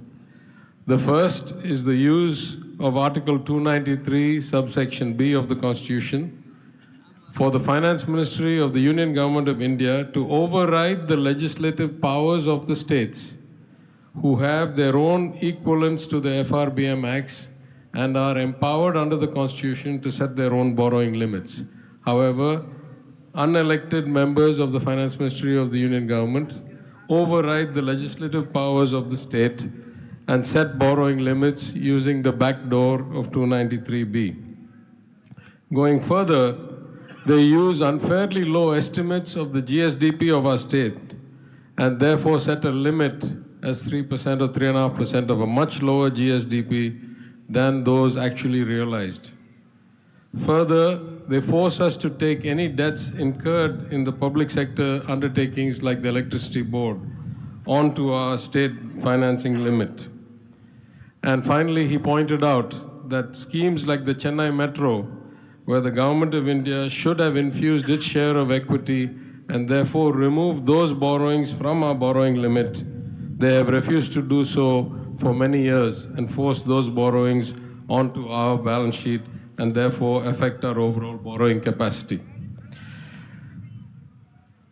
The first is the use of Article 293, subsection B of the Constitution, for the Finance Ministry of the Union Government of India to override the legislative powers of the states who have their own equivalents to the FRBM Acts and are empowered under the Constitution to set their own borrowing limits. However, unelected members of the Finance Ministry of the Union Government override the legislative powers of the state and set borrowing limits using the back door of 293B. Going further, they use unfairly low estimates of the GSDP of our state and therefore set a limit as 3% or 3.5% of a much lower GSDP than those actually realized. Further, they force us to take any debts incurred in the public sector undertakings like the electricity board onto our state financing limit. And finally, he pointed out that schemes like the Chennai Metro, where the Government of India should have infused its share of equity and therefore removed those borrowings from our borrowing limit, they have refused to do so for many years and forced those borrowings onto our balance sheet and therefore affect our overall borrowing capacity.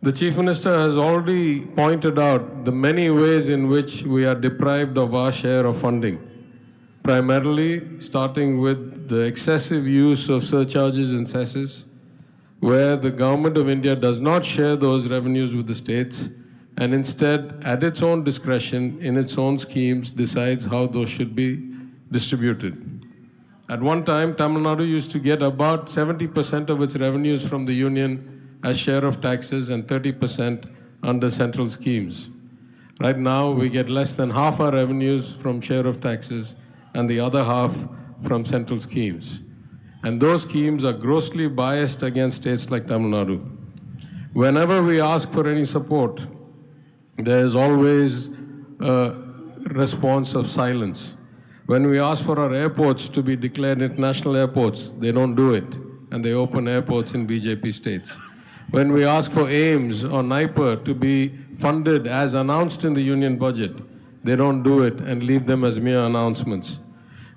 The Chief Minister has already pointed out the many ways in which we are deprived of our share of funding. primarily starting with the excessive use of surcharges and cesses, where the government of India does not share those revenues with the states and instead, at its own discretion, in its own schemes, decides how those should be distributed. At one time, Tamil Nadu used to get about 70% of its revenues from the union as share of taxes and 30% under central schemes. Right now, we get less than half our revenues from share of taxes and the other half from central schemes. And those schemes are grossly biased against states like Tamil Nadu. Whenever we ask for any support, there is always a response of silence. When we ask for our airports to be declared international airports, they don't do it, and they open airports in BJP states. When we ask for AIIMS or NIPER to be funded as announced in the union budget, they don't do it and leave them as mere announcements.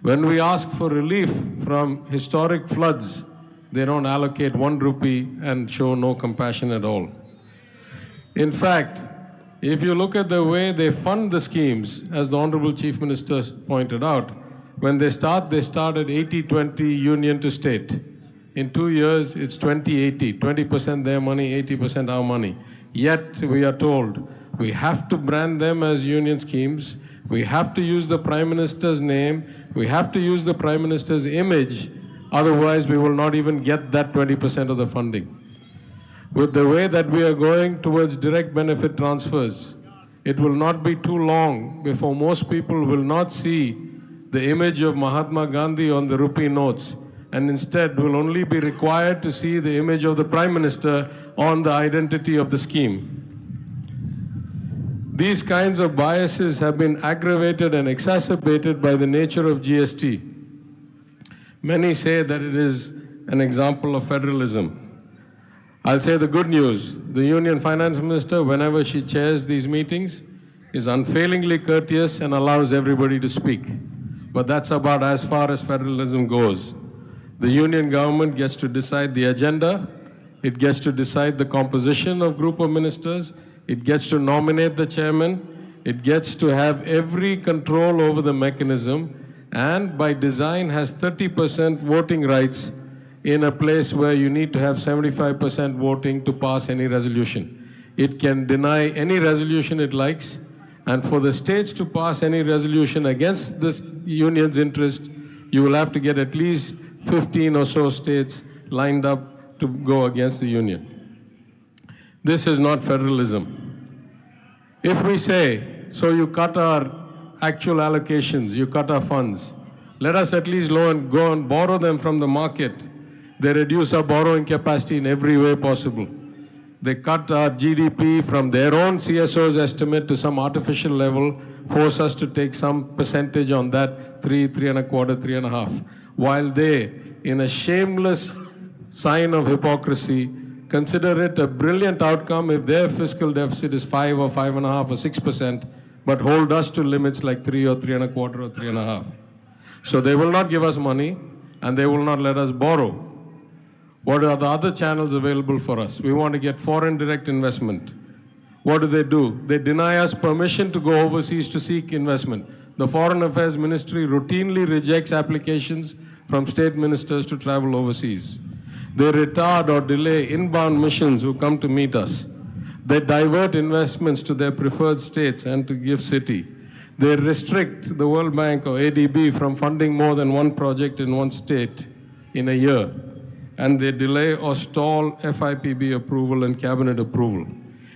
When we ask for relief from historic floods, they don't allocate 1 rupee and show no compassion at all. In fact, if you look at the way they fund the schemes, as the Honorable Chief Minister pointed out, when they start at 80-20 union to state. In 2 years, it's 20-80, 20% their money, 80% our money. Yet, we are told, we have to brand them as union schemes, we have to use the Prime Minister's name, we have to use the Prime Minister's image, otherwise we will not even get that 20% of the funding. With the way that we are going towards direct benefit transfers, it will not be too long before most people will not see the image of Mahatma Gandhi on the rupee notes, and instead will only be required to see the image of the Prime Minister on the identity of the scheme. These kinds of biases have been aggravated and exacerbated by the nature of GST. Many say that it is an example of federalism. I'll say the good news. The Union Finance Minister, whenever she chairs these meetings, is unfailingly courteous and allows everybody to speak. But that's about as far as federalism goes. The Union government gets to decide the agenda, it gets to decide the composition of group of ministers, it gets to nominate the chairman, it gets to have every control over the mechanism, and by design has 30% voting rights in a place where you need to have 75% voting to pass any resolution. It can deny any resolution it likes, and for the states to pass any resolution against this union's interest, you will have to get at least 15 or so states lined up to go against the union. This is not federalism. If we say, so you cut our actual allocations, you cut our funds, let us at least go and borrow them from the market. They reduce our borrowing capacity in every way possible. They cut our GDP from their own CSO's estimate to some artificial level, force us to take some percentage on that, 3.25%, 3.5%, while they, in a shameless sign of hypocrisy, consider it a brilliant outcome if their fiscal deficit is 5 or 5.5 or 6%, but hold us to limits like 3 or 3.25 or 3.5. So they will not give us money and they will not let us borrow. What are the other channels available for us? We want to get foreign direct investment. What do? They deny us permission to go overseas to seek investment. The Foreign Affairs Ministry routinely rejects applications from state ministers to travel overseas. They retard or delay inbound missions who come to meet us. They divert investments to their preferred states and to GIFT City. They restrict the World Bank or ADB from funding more than one project in one state in a year. And they delay or stall FIPB approval and cabinet approval.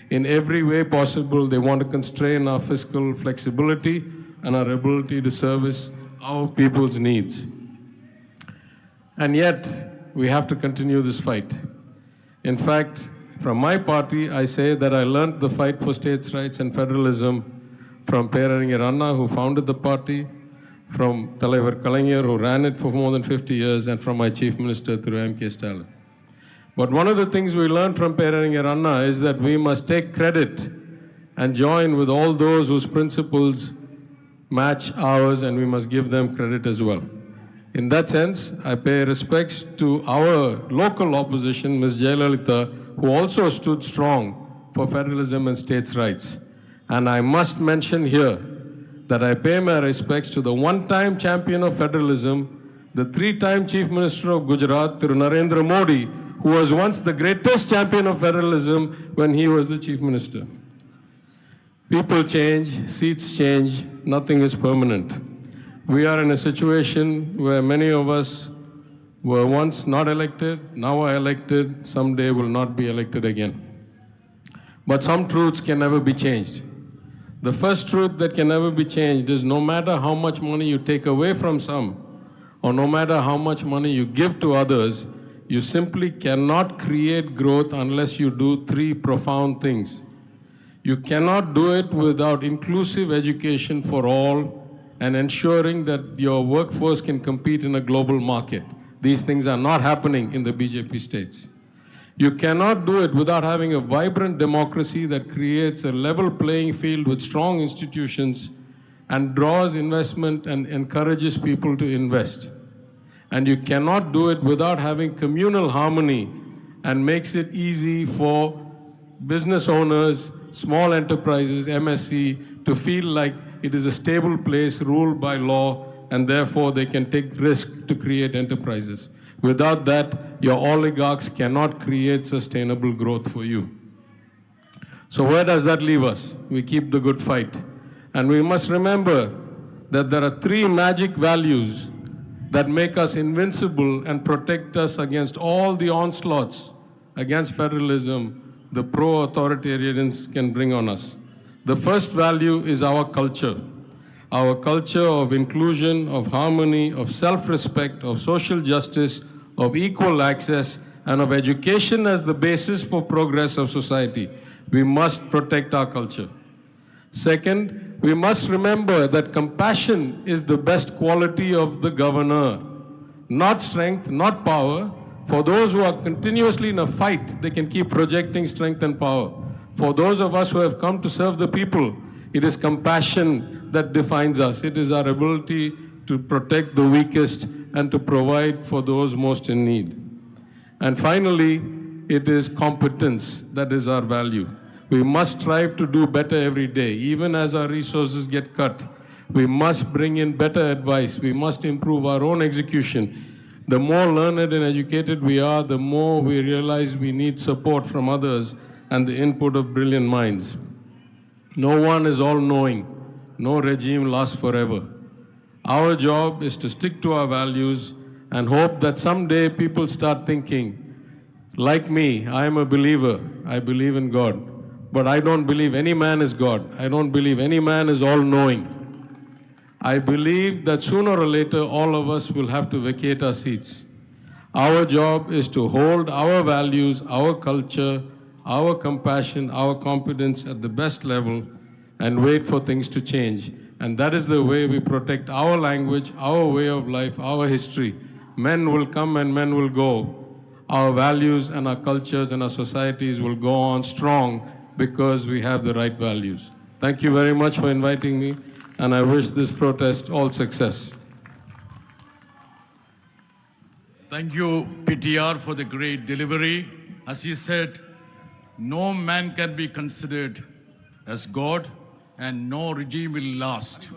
In every way possible, they want to constrain our fiscal flexibility and our ability to service our people's needs. And yet, we have to continue this fight. In fact, from my party, I say that I learned the fight for states' rights and federalism from Peraringer Anna, who founded the party, from Talaivar Kalaignar, who ran it for more than 50 years, and from my Chief Minister, through M.K. Stalin. But one of the things we learned from Peraringer Anna is that we must take credit and join with all those whose principles match ours, and we must give them credit as well. In that sense, I pay respects to our local opposition, Ms. Jayalalitha, who also stood strong for federalism and states' rights. And I must mention here that I pay my respects to the one-time champion of federalism, the three-time Chief Minister of Gujarat, Thiru Narendra Modi, who was once the greatest champion of federalism when he was the Chief Minister. People change, seats change, nothing is permanent. We are in a situation where many of us were once not elected, now are elected, someday will not be elected again. But some truths can never be changed. The first truth that can never be changed is no matter how much money you take away from some, or no matter how much money you give to others, you simply cannot create growth unless you do three profound things. You cannot do it without inclusive education for all and ensuring that your workforce can compete in a global market. These things are not happening in the BJP states. You cannot do it without having a vibrant democracy that creates a level playing field with strong institutions and draws investment and encourages people to invest. And you cannot do it without having communal harmony and makes it easy for business owners, small enterprises, MSC, to feel like it is a stable place ruled by law and therefore they can take risk to create enterprises. Without that, your oligarchs cannot create sustainable growth for you. So where does that leave us? We keep the good fight. And we must remember that there are three magic values that make us invincible and protect us against all the onslaughts against federalism the pro-authoritarians can bring on us. The first value is our culture of inclusion, of harmony, of self-respect, of social justice, of equal access, and of education as the basis for progress of society. We must protect our culture. Second, we must remember that compassion is the best quality of the governor, not strength, not power. For those who are continuously in a fight, they can keep projecting strength and power. For those of us who have come to serve the people, it is compassion that defines us. It is our ability to protect the weakest and to provide for those most in need. And finally, it is competence that is our value. We must strive to do better every day, even as our resources get cut. We must bring in better advice. We must improve our own execution. The more learned and educated we are, the more we realize we need support from others and the input of brilliant minds. No one is all-knowing. No regime lasts forever. Our job is to stick to our values and hope that someday people start thinking, like me, I am a believer. I believe in God. But I don't believe any man is God. I don't believe any man is all-knowing. I believe that sooner or later all of us will have to vacate our seats. Our job is to hold our values, our culture, our compassion, our competence at the best level and wait for things to change. And that is the way we protect our language, our way of life, our history. Men will come and men will go. Our values and our cultures and our societies will go on strong because we have the right values. Thank you very much for inviting me, and I wish this protest all success. Thank you, PTR, for the great delivery. As he said, no man can be considered as God, and no regime will last.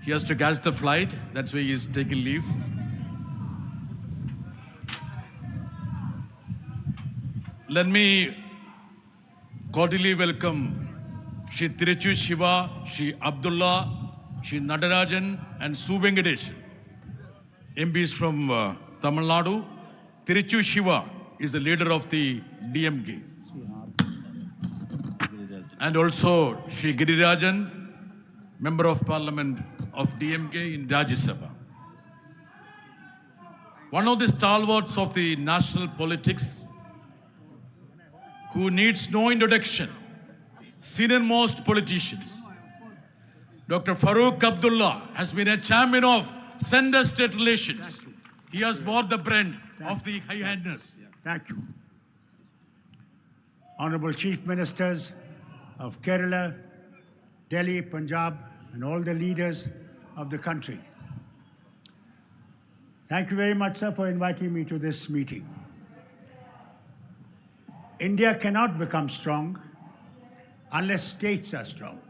He has to catch the flight. That's why he is taking leave. Let me cordially welcome Shri Tiruchu Shiva, Shri Abdullah, Shri Nadarajan, and Su Venkatesh, MPs from Tamil Nadu. Tiruchu Shiva is the leader of the DMK. And also Shri Girirajan, Member of Parliament of DMK in Rajya Sabha. One of the stalwarts of the national politics who needs no introduction, senior-most politicians. Dr. Farooq Abdullah has been a champion of center-state relations. He has bought the brand of the high-handedness. Thank you. Honorable Chief Ministers of Kerala, Delhi, Punjab, and all the leaders of the country. Thank you very much, sir, for inviting me to this meeting. India cannot become strong unless states are strong.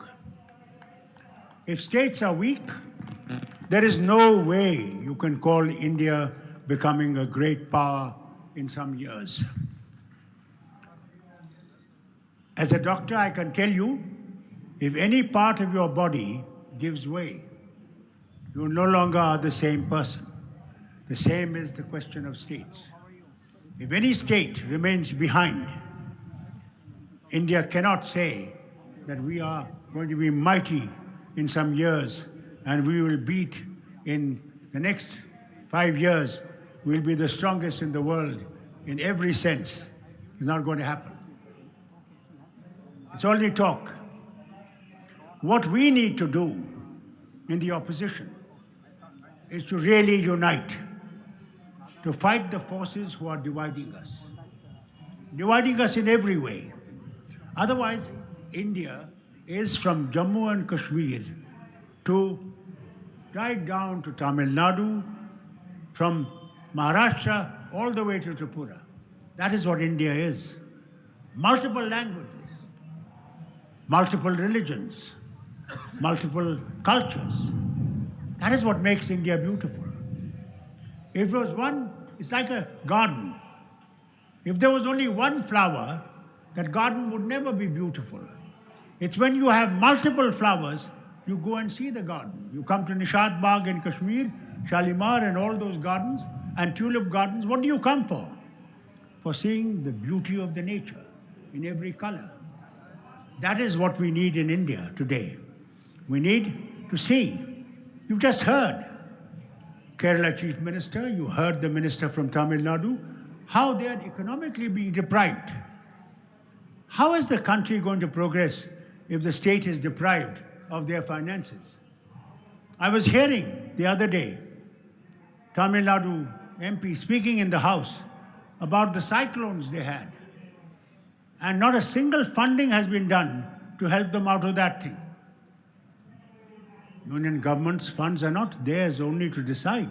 If states are weak, there is no way you can call India becoming a great power in some years. As a doctor, I can tell you, if any part of your body gives way, you no longer are the same person. The same is the question of states. If any state remains behind, India cannot say that we are going to be mighty in some years and we will beat in the next 5 years, we'll be the strongest in the world in every sense. It's not going to happen. It's only talk. What we need to do in the opposition is to really unite, to fight the forces who are dividing us in every way. Otherwise, India is from Jammu and Kashmir to right down to Tamil Nadu, from Maharashtra all the way to Tripura. That is what India is. Multiple languages, multiple religions, multiple cultures. That is what makes India beautiful. If it was one, it's like a garden. If there was only one flower, that garden would never be beautiful. It's when you have multiple flowers, you go and see the garden. You come to Nishad Bagh in Kashmir, Shalimar and all those gardens, and tulip gardens. What do you come for? For seeing the beauty of the nature in every color. That is what we need in India today. We need to see. You've just heard Kerala Chief Minister, you heard the Minister from Tamil Nadu, how they are economically being deprived. How is the country going to progress if the state is deprived of their finances? I was hearing the other day Tamil Nadu MP speaking in the House about the cyclones they had. And not a single funding has been done to help them out of that thing. Union government's funds are not theirs only to decide.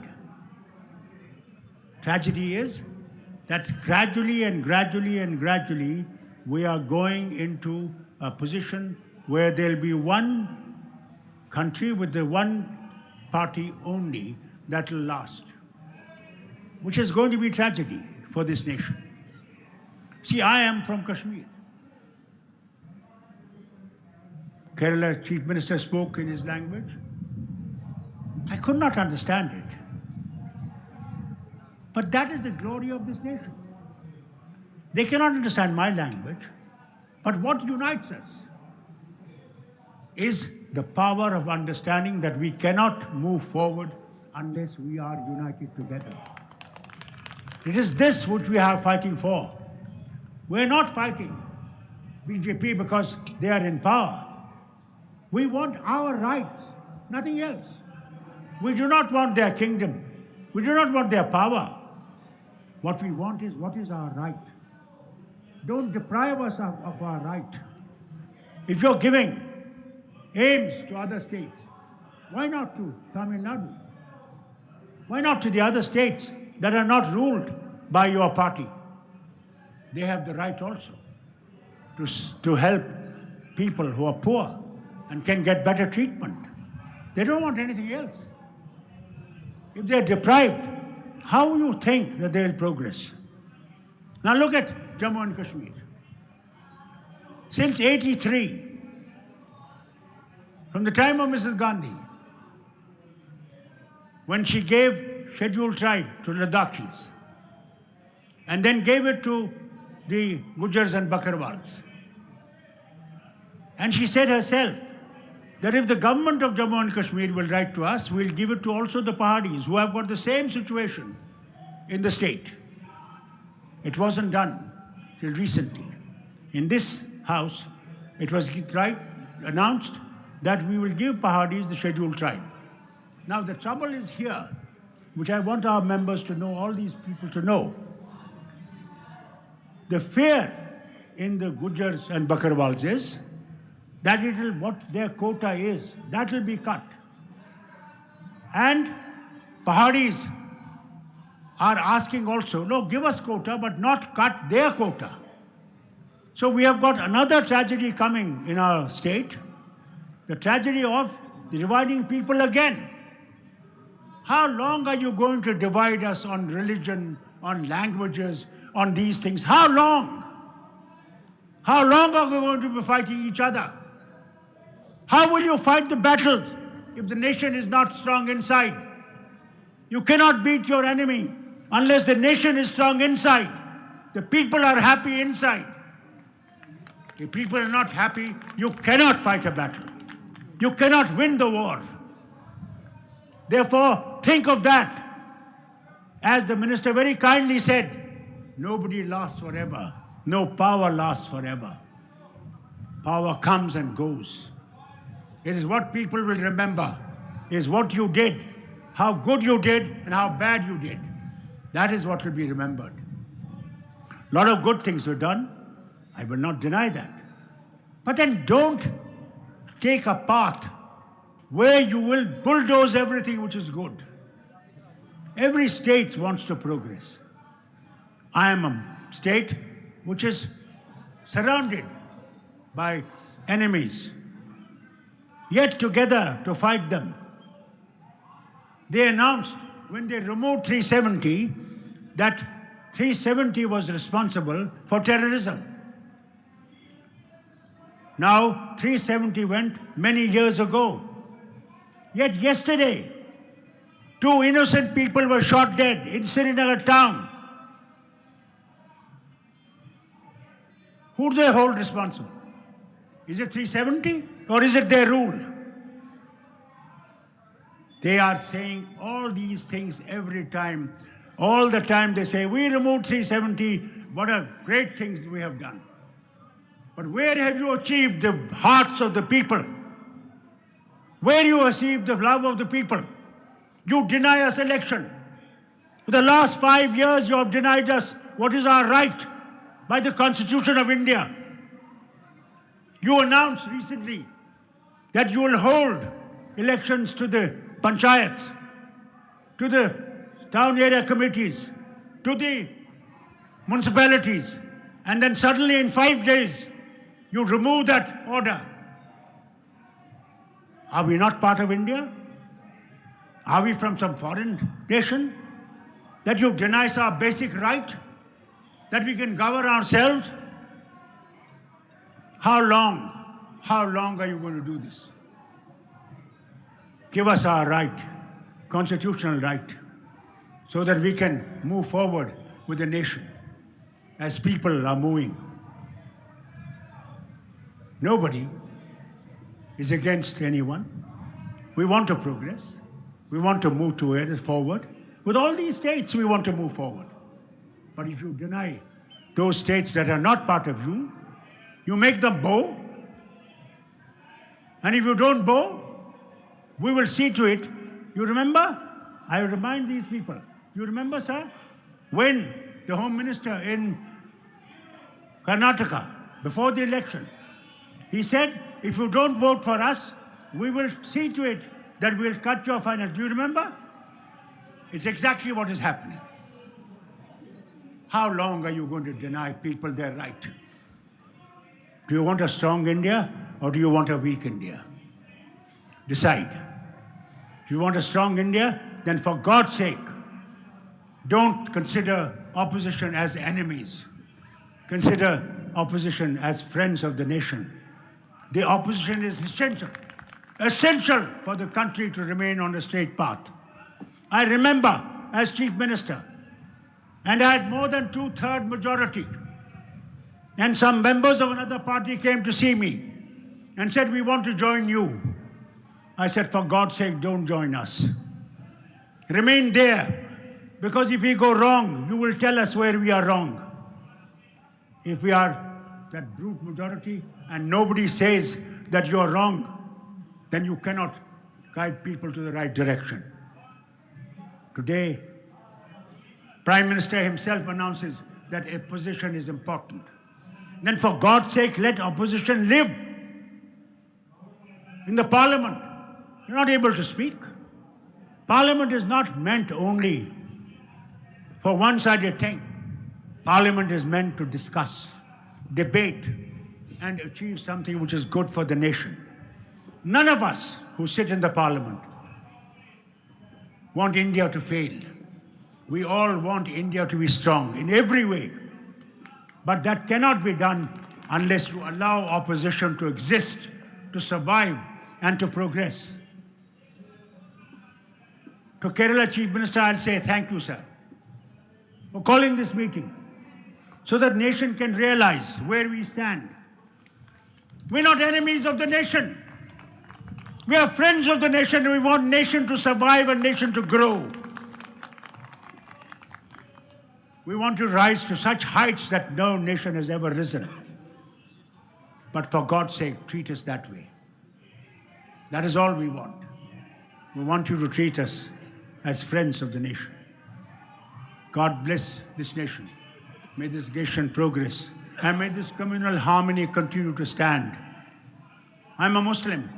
Tragedy is that gradually we are going into a position where there'll be one country with the one party only that will last, which is going to be tragedy for this nation. See, I am from Kashmir. Kerala Chief Minister spoke in his language. I could not understand it. But that is the glory of this nation. They cannot understand my language, but what unites us is the power of understanding that we cannot move forward unless we are united together. It is this which we are fighting for. We are not fighting BJP because they are in power. We want our rights, nothing else. We do not want their kingdom. We do not want their power. What we want is what is our right. Don't deprive us of our right. If you're giving aims to other states, why not to Tamil Nadu? Why not to the other states that are not ruled by your party? They have the right also to help people who are poor and can get better treatment. They don't want anything else. If they're deprived, how you think that they will progress? Now look at Jammu and Kashmir. Since '83, from the time of Mrs. Gandhi, when she gave scheduled tribe to Ladakhis, and then gave it to the Gujars and Bakarwals. And she said herself that if the government of Jammu and Kashmir will write to us, we'll give it to also the Pahadis who have got the same situation in the state. It wasn't done till recently. In this house, it was announced that we will give Pahadis the scheduled tribe. Now the trouble is here, which I want our members to know, all these people to know. The fear in the Gujars and Bakarwals is that what their quota is, that will be cut. And Pahadis are asking also, no, give us quota, but not cut their quota. So we have got another tragedy coming in our state, the tragedy of dividing people again. How long are you going to divide us on religion, on languages, on these things? How long? How long are we going to be fighting each other? How will you fight the battles if the nation is not strong inside? You cannot beat your enemy unless the nation is strong inside. The people are happy inside. If people are not happy, you cannot fight a battle. You cannot win the war. Therefore, think of that. As the minister very kindly said, nobody lasts forever. No power lasts forever. Power comes and goes. It is what people will remember, is what you did, how good you did, and how bad you did. That is what will be remembered. A lot of good things were done. I will not deny that. But then don't take a path where you will bulldoze everything which is good. Every state wants to progress. I am a state which is surrounded by enemies, yet together to fight them. They announced when they removed 370 that 370 was responsible for terrorism. Now 370 went many years ago. Yet yesterday, 2 innocent people were shot dead in Srinagar town. Who do they hold responsible? Is it 370 or is it their rule? They are saying all these things every time. All the time they say, we removed 370, what a great things we have done. But where have you achieved the hearts of the people? Where you achieved the love of the people? You deny us election. For the last 5 years, you have denied us what is our right by the Constitution of India. You announced recently that you will hold elections to the panchayats, to the town area committees, to the municipalities, and then suddenly in 5 days, you remove that order. Are we not part of India? Are we from some foreign nation? That you deny us our basic right? That we can govern ourselves? How long? How long are you going to do this? Give us our right, constitutional right, so that we can move forward with the nation as people are moving. Nobody is against anyone. We want to progress. We want to move forward. With all these states, we want to move forward. But if you deny those states that are not part of you, you make them bow. And if you don't bow, we will see to it. You remember? I remind these people. You remember, sir? When the Home Minister in Karnataka, before the election, he said, if you don't vote for us, we will see to it that we'll cut your finance. Do you remember? It's exactly what is happening. How long are you going to deny people their right? Do you want a strong India or do you want a weak India? Decide. If you want a strong India, then for God's sake, don't consider opposition as enemies. Consider opposition as friends of the nation. The opposition is essential for the country to remain on a straight path. I remember as Chief Minister, and I had more than 2/3 majority, and some members of another party came to see me and said, we want to join you. I said, for God's sake, don't join us. Remain there, because if we go wrong, you will tell us where we are wrong. If we are that brute majority and nobody says that you are wrong, then you cannot guide people to the right direction. Today, Prime Minister himself announces that opposition is important. Then for God's sake, let opposition live. In the Parliament, you're not able to speak. Parliament is not meant only for one-sided thing. Parliament is meant to discuss. debate, and achieve something which is good for the nation. None of us who sit in the parliament want India to fail. We all want India to be strong in every way. But that cannot be done unless you allow opposition to exist, to survive, and to progress. To Kerala Chief Minister, I'll say thank you, sir, for calling this meeting so that nation can realize where we stand. We're not enemies of the nation. We are friends of the nation, and we want nation to survive and nation to grow. We want to rise to such heights that no nation has ever risen. But for God's sake, treat us that way. That is all we want. We want you to treat us as friends of the nation. God bless this nation. May this nation progress. And may this communal harmony continue to stand. I'm a Muslim.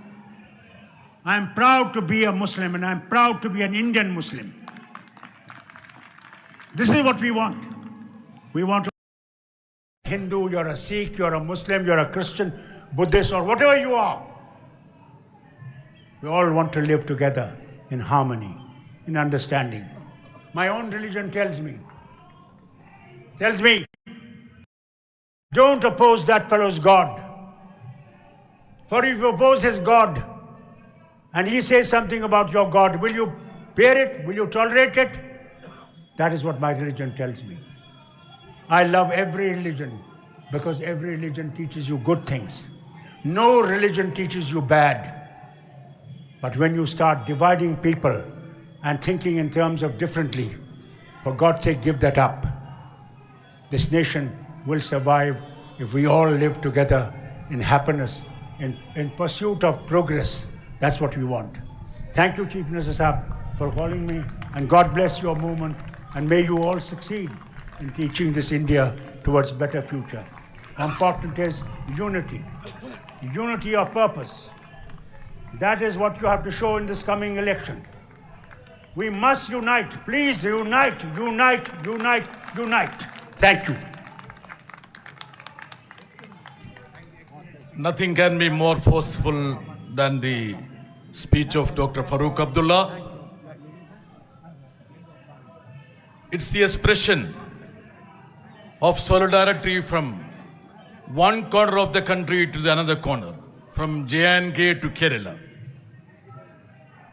I'm proud to be a Muslim, and I'm proud to be an Indian Muslim. This is what we want. We want to be Hindu, you're a Sikh, you're a Muslim, you're a Christian, Buddhist, or whatever you are. We all want to live together in harmony, in understanding. My own religion tells me, don't oppose that fellow's God. For if you oppose his God, and he says something about your God, will you bear it? Will you tolerate it? That is what my religion tells me. I love every religion because every religion teaches you good things. No religion teaches you bad. But when you start dividing people and thinking in terms of differently, for God's sake, give that up. This nation will survive if we all live together in happiness, in pursuit of progress. That's what we want. Thank you, Chief Minister Sahab, for calling me, and God bless your movement, and may you all succeed in teaching this India towards better future. Important is unity, unity of purpose. That is what you have to show in this coming election. We must unite. Please unite, unite, unite, unite. Thank you. Nothing can be more forceful than the speech of Dr. Farooq Abdullah. It's the expression of solidarity from one corner of the country to the another corner, from J&K to Kerala.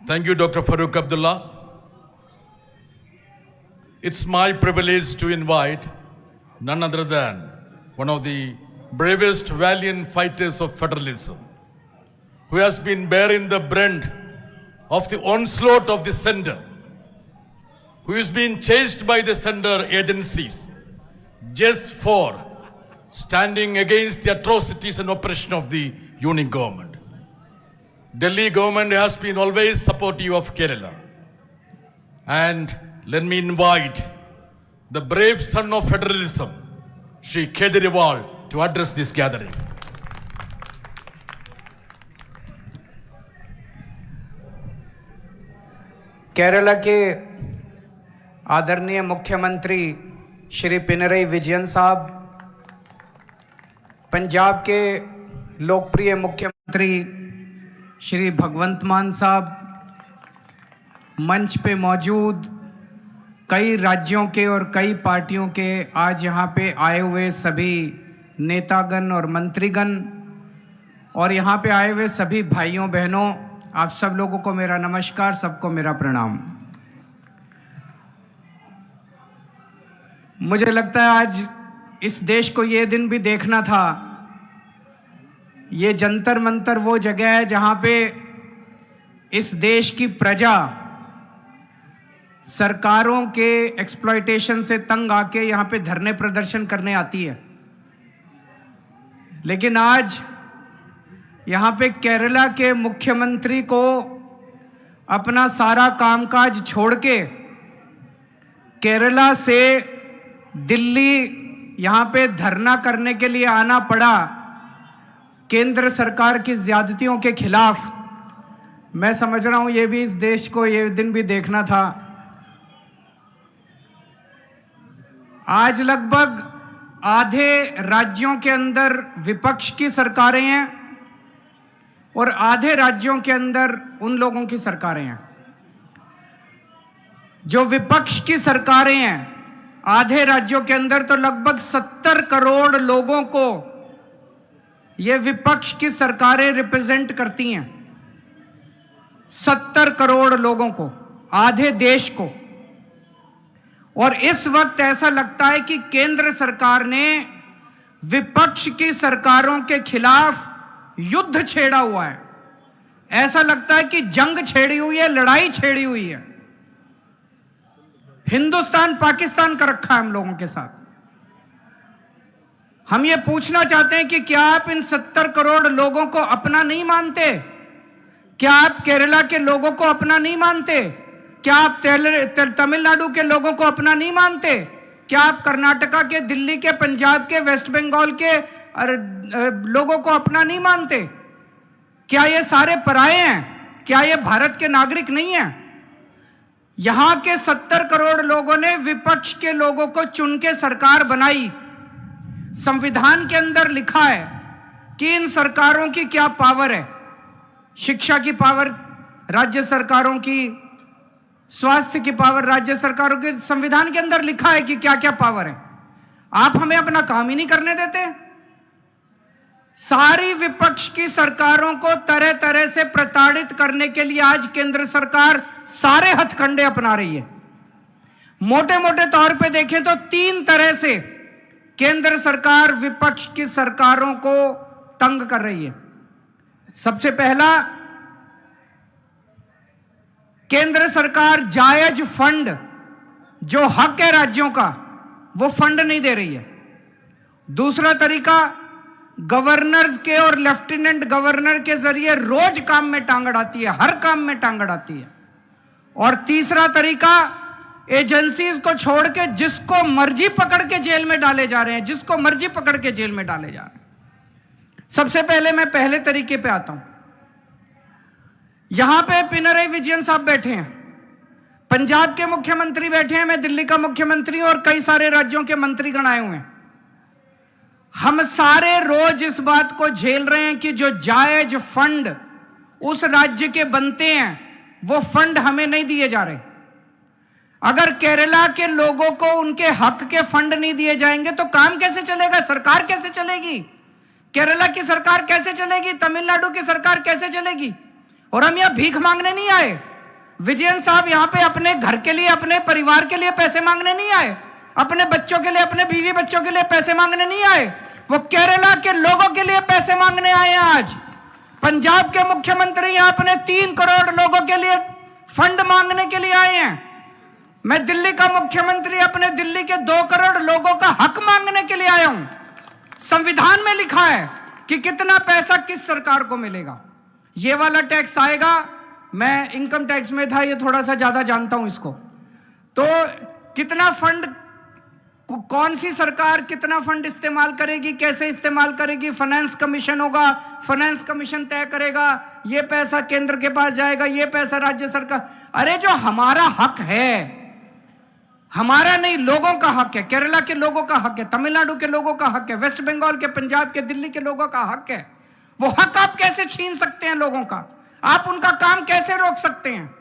Thank you, Dr. Farooq Abdullah. It's my privilege to invite none other than one of the bravest, valiant fighters of federalism, who has been bearing the brunt of the onslaught of the center, who is being chased by the center agencies just for standing against the atrocities and oppression of the union government. Delhi government has been always supportive of Kerala. And let me invite the brave son of federalism, Shri Kejriwal, to address this gathering. Kerala के आदरणीय मुख्यमंत्री श्री पिनरई विजयन साहब, पंजाब के लोकप्रिय मुख्यमंत्री श्री भगवंत मान साहब, मंच पे मौजूद कई राज्यों के और कई पार्टियों के आज यहाँ पे आए हुए सभी नेतागण और मंत्रीगण, और यहाँ पे आए हुए सभी भाइयों बहनों, आप सब लोगों को मेरा नमस्कार, सबको मेरा प्रणाम। मुझे लगता है आज इस देश को ये दिन भी देखना था। ये जंतर मंतर वो जगह है जहाँ पे इस देश की प्रजा सरकारों के एक्सप्लॉयटेशन से तंग आके यहाँ पे धरने प्रदर्शन करने आती है। लेकिन आज यहाँ पे केरला के मुख्यमंत्री को अपना सारा कामकाज छोड़ के केरला से दिल्ली यहाँ पे धरना करने के लिए आना पड़ा केंद्र सरकार की ज्यादतियों के खिलाफ। मैं समझ रहा हूँ ये भी इस देश को ये दिन भी देखना था। आज लगभग आधे राज्यों के अंदर विपक्ष की सरकारें हैं और आधे राज्यों के अंदर उन लोगों की सरकारें हैं। जो विपक्ष की सरकारें हैं आधे राज्यों के अंदर, तो लगभग 70 करोड़ लोगों को ये विपक्ष की सरकारें रिप्रेजेंट करती हैं। 70 करोड़ लोगों को, आधे देश को। और इस वक्त ऐसा लगता है कि केंद्र सरकार ने विपक्ष की सरकारों के खिलाफ युद्ध छेड़ा हुआ है। ऐसा लगता है कि जंग छेड़ी हुई है, लड़ाई छेड़ी हुई है। हिंदुस्तान पाकिस्तान का रखा है हम लोगों के साथ। हम ये पूछना चाहते हैं कि क्या आप इन 70 करोड़ लोगों को अपना नहीं मानते? क्या आप केरला के लोगों को अपना नहीं मानते? क्या आप तमिलनाडु के लोगों को अपना नहीं मानते? क्या आप कर्नाटका के, दिल्ली के, पंजाब के, वेस्ट बंगाल के लोगों को अपना नहीं मानते? क्या ये सारे पराये हैं? क्या ये भारत के नागरिक नहीं हैं? यहां के 70 करोड़ लोगों ने विपक्ष के लोगों को चुन के सरकार बनाई। संविधान के अंदर लिखा है कि इन सरकारों की क्या पावर है। शिक्षा की पावर राज्य सरकारों की, स्वास्थ्य की पावर राज्य सरकारों के, संविधान के अंदर लिखा है कि क्या क्या पावर है। आप हमें अपना काम ही नहीं करने देते। सारी विपक्ष की सरकारों को तरह तरह से प्रताड़ित करने के लिए आज केंद्र सरकार सारे हथकंडे अपना रही है। मोटे मोटे तौर पे देखें तो 3 तरह से केंद्र सरकार विपक्ष की सरकारों को तंग कर रही है। सबसे पहला, केंद्र सरकार जायज फंड, जो हक है राज्यों का, वो फंड नहीं दे रही है। दूसरा तरीका, गवर्नर्स के और लेफ्टिनेंट गवर्नर के जरिए रोज काम में टांग अड़ाती है, हर काम में टांग अड़ाती है। और तीसरा तरीका, एजेंसीज को छोड़ के जिसको मर्जी पकड़ के जेल में डाले जा रहे हैं, जिसको मर्जी पकड़ के जेल में डाले जा रहे हैं। सबसे पहले मैं पहले तरीके पे आता हूं। यहां पे पिनरई विजयन साहब बैठे हैं, पंजाब के मुख्यमंत्री बैठे हैं, मैं दिल्ली का मुख्यमंत्री और कई सारे राज्यों के मंत्रीगण आए हुए हैं। हम सारे रोज इस बात को झेल रहे हैं कि जो जायज फंड उस राज्य के बनते हैं वो फंड हमें नहीं दिए जा रहे। अगर केरला के लोगों को उनके हक के फंड नहीं दिए जाएंगे तो काम कैसे चलेगा? सरकार कैसे चलेगी? केरला की सरकार कैसे चलेगी? तमिलनाडु की सरकार कैसे चलेगी? और हम यहां भीख मांगने नहीं आए। विजयन साहब यहां पे अपने घर के लिए, अपने परिवार के लिए पैसे मांगने नहीं आए, अपने बच्चों के लिए, अपने बीवी बच्चों के लिए पैसे मांगने नहीं आए। वो केरला के लोगों के लिए पैसे मांगने आए हैं। आज पंजाब के मुख्यमंत्री यहां अपने 3 करोड़ लोगों के लिए फंड मांगने के लिए आए हैं। मैं दिल्ली का मुख्यमंत्री अपने दिल्ली के 2 करोड़ लोगों का हक मांगने के लिए आया हूं। संविधान में लिखा है कि कितना पैसा किस सरकार को मिलेगा। ये वाला टैक्स आएगा, मैं इनकम टैक्स में था, ये थोड़ा सा ज्यादा जानता हूं इसको। तो कितना फंड, कौन सी सरकार कितना फंड इस्तेमाल करेगी, कैसे इस्तेमाल करेगी, फाइनेंस कमीशन होगा, फाइनेंस कमीशन तय करेगा, ये पैसा केंद्र के पास जाएगा, ये पैसा राज्य सरकार। अरे जो हमारा हक है, हमारा नहीं, लोगों का हक है, केरला के लोगों का हक है, तमिलनाडु के लोगों का हक है, वेस्ट बंगाल के, पंजाब के, दिल्ली के लोगों का हक है। वो हक आप कैसे छीन सकते हैं लोगों का? आप उनका काम कैसे रोक सकते हैं?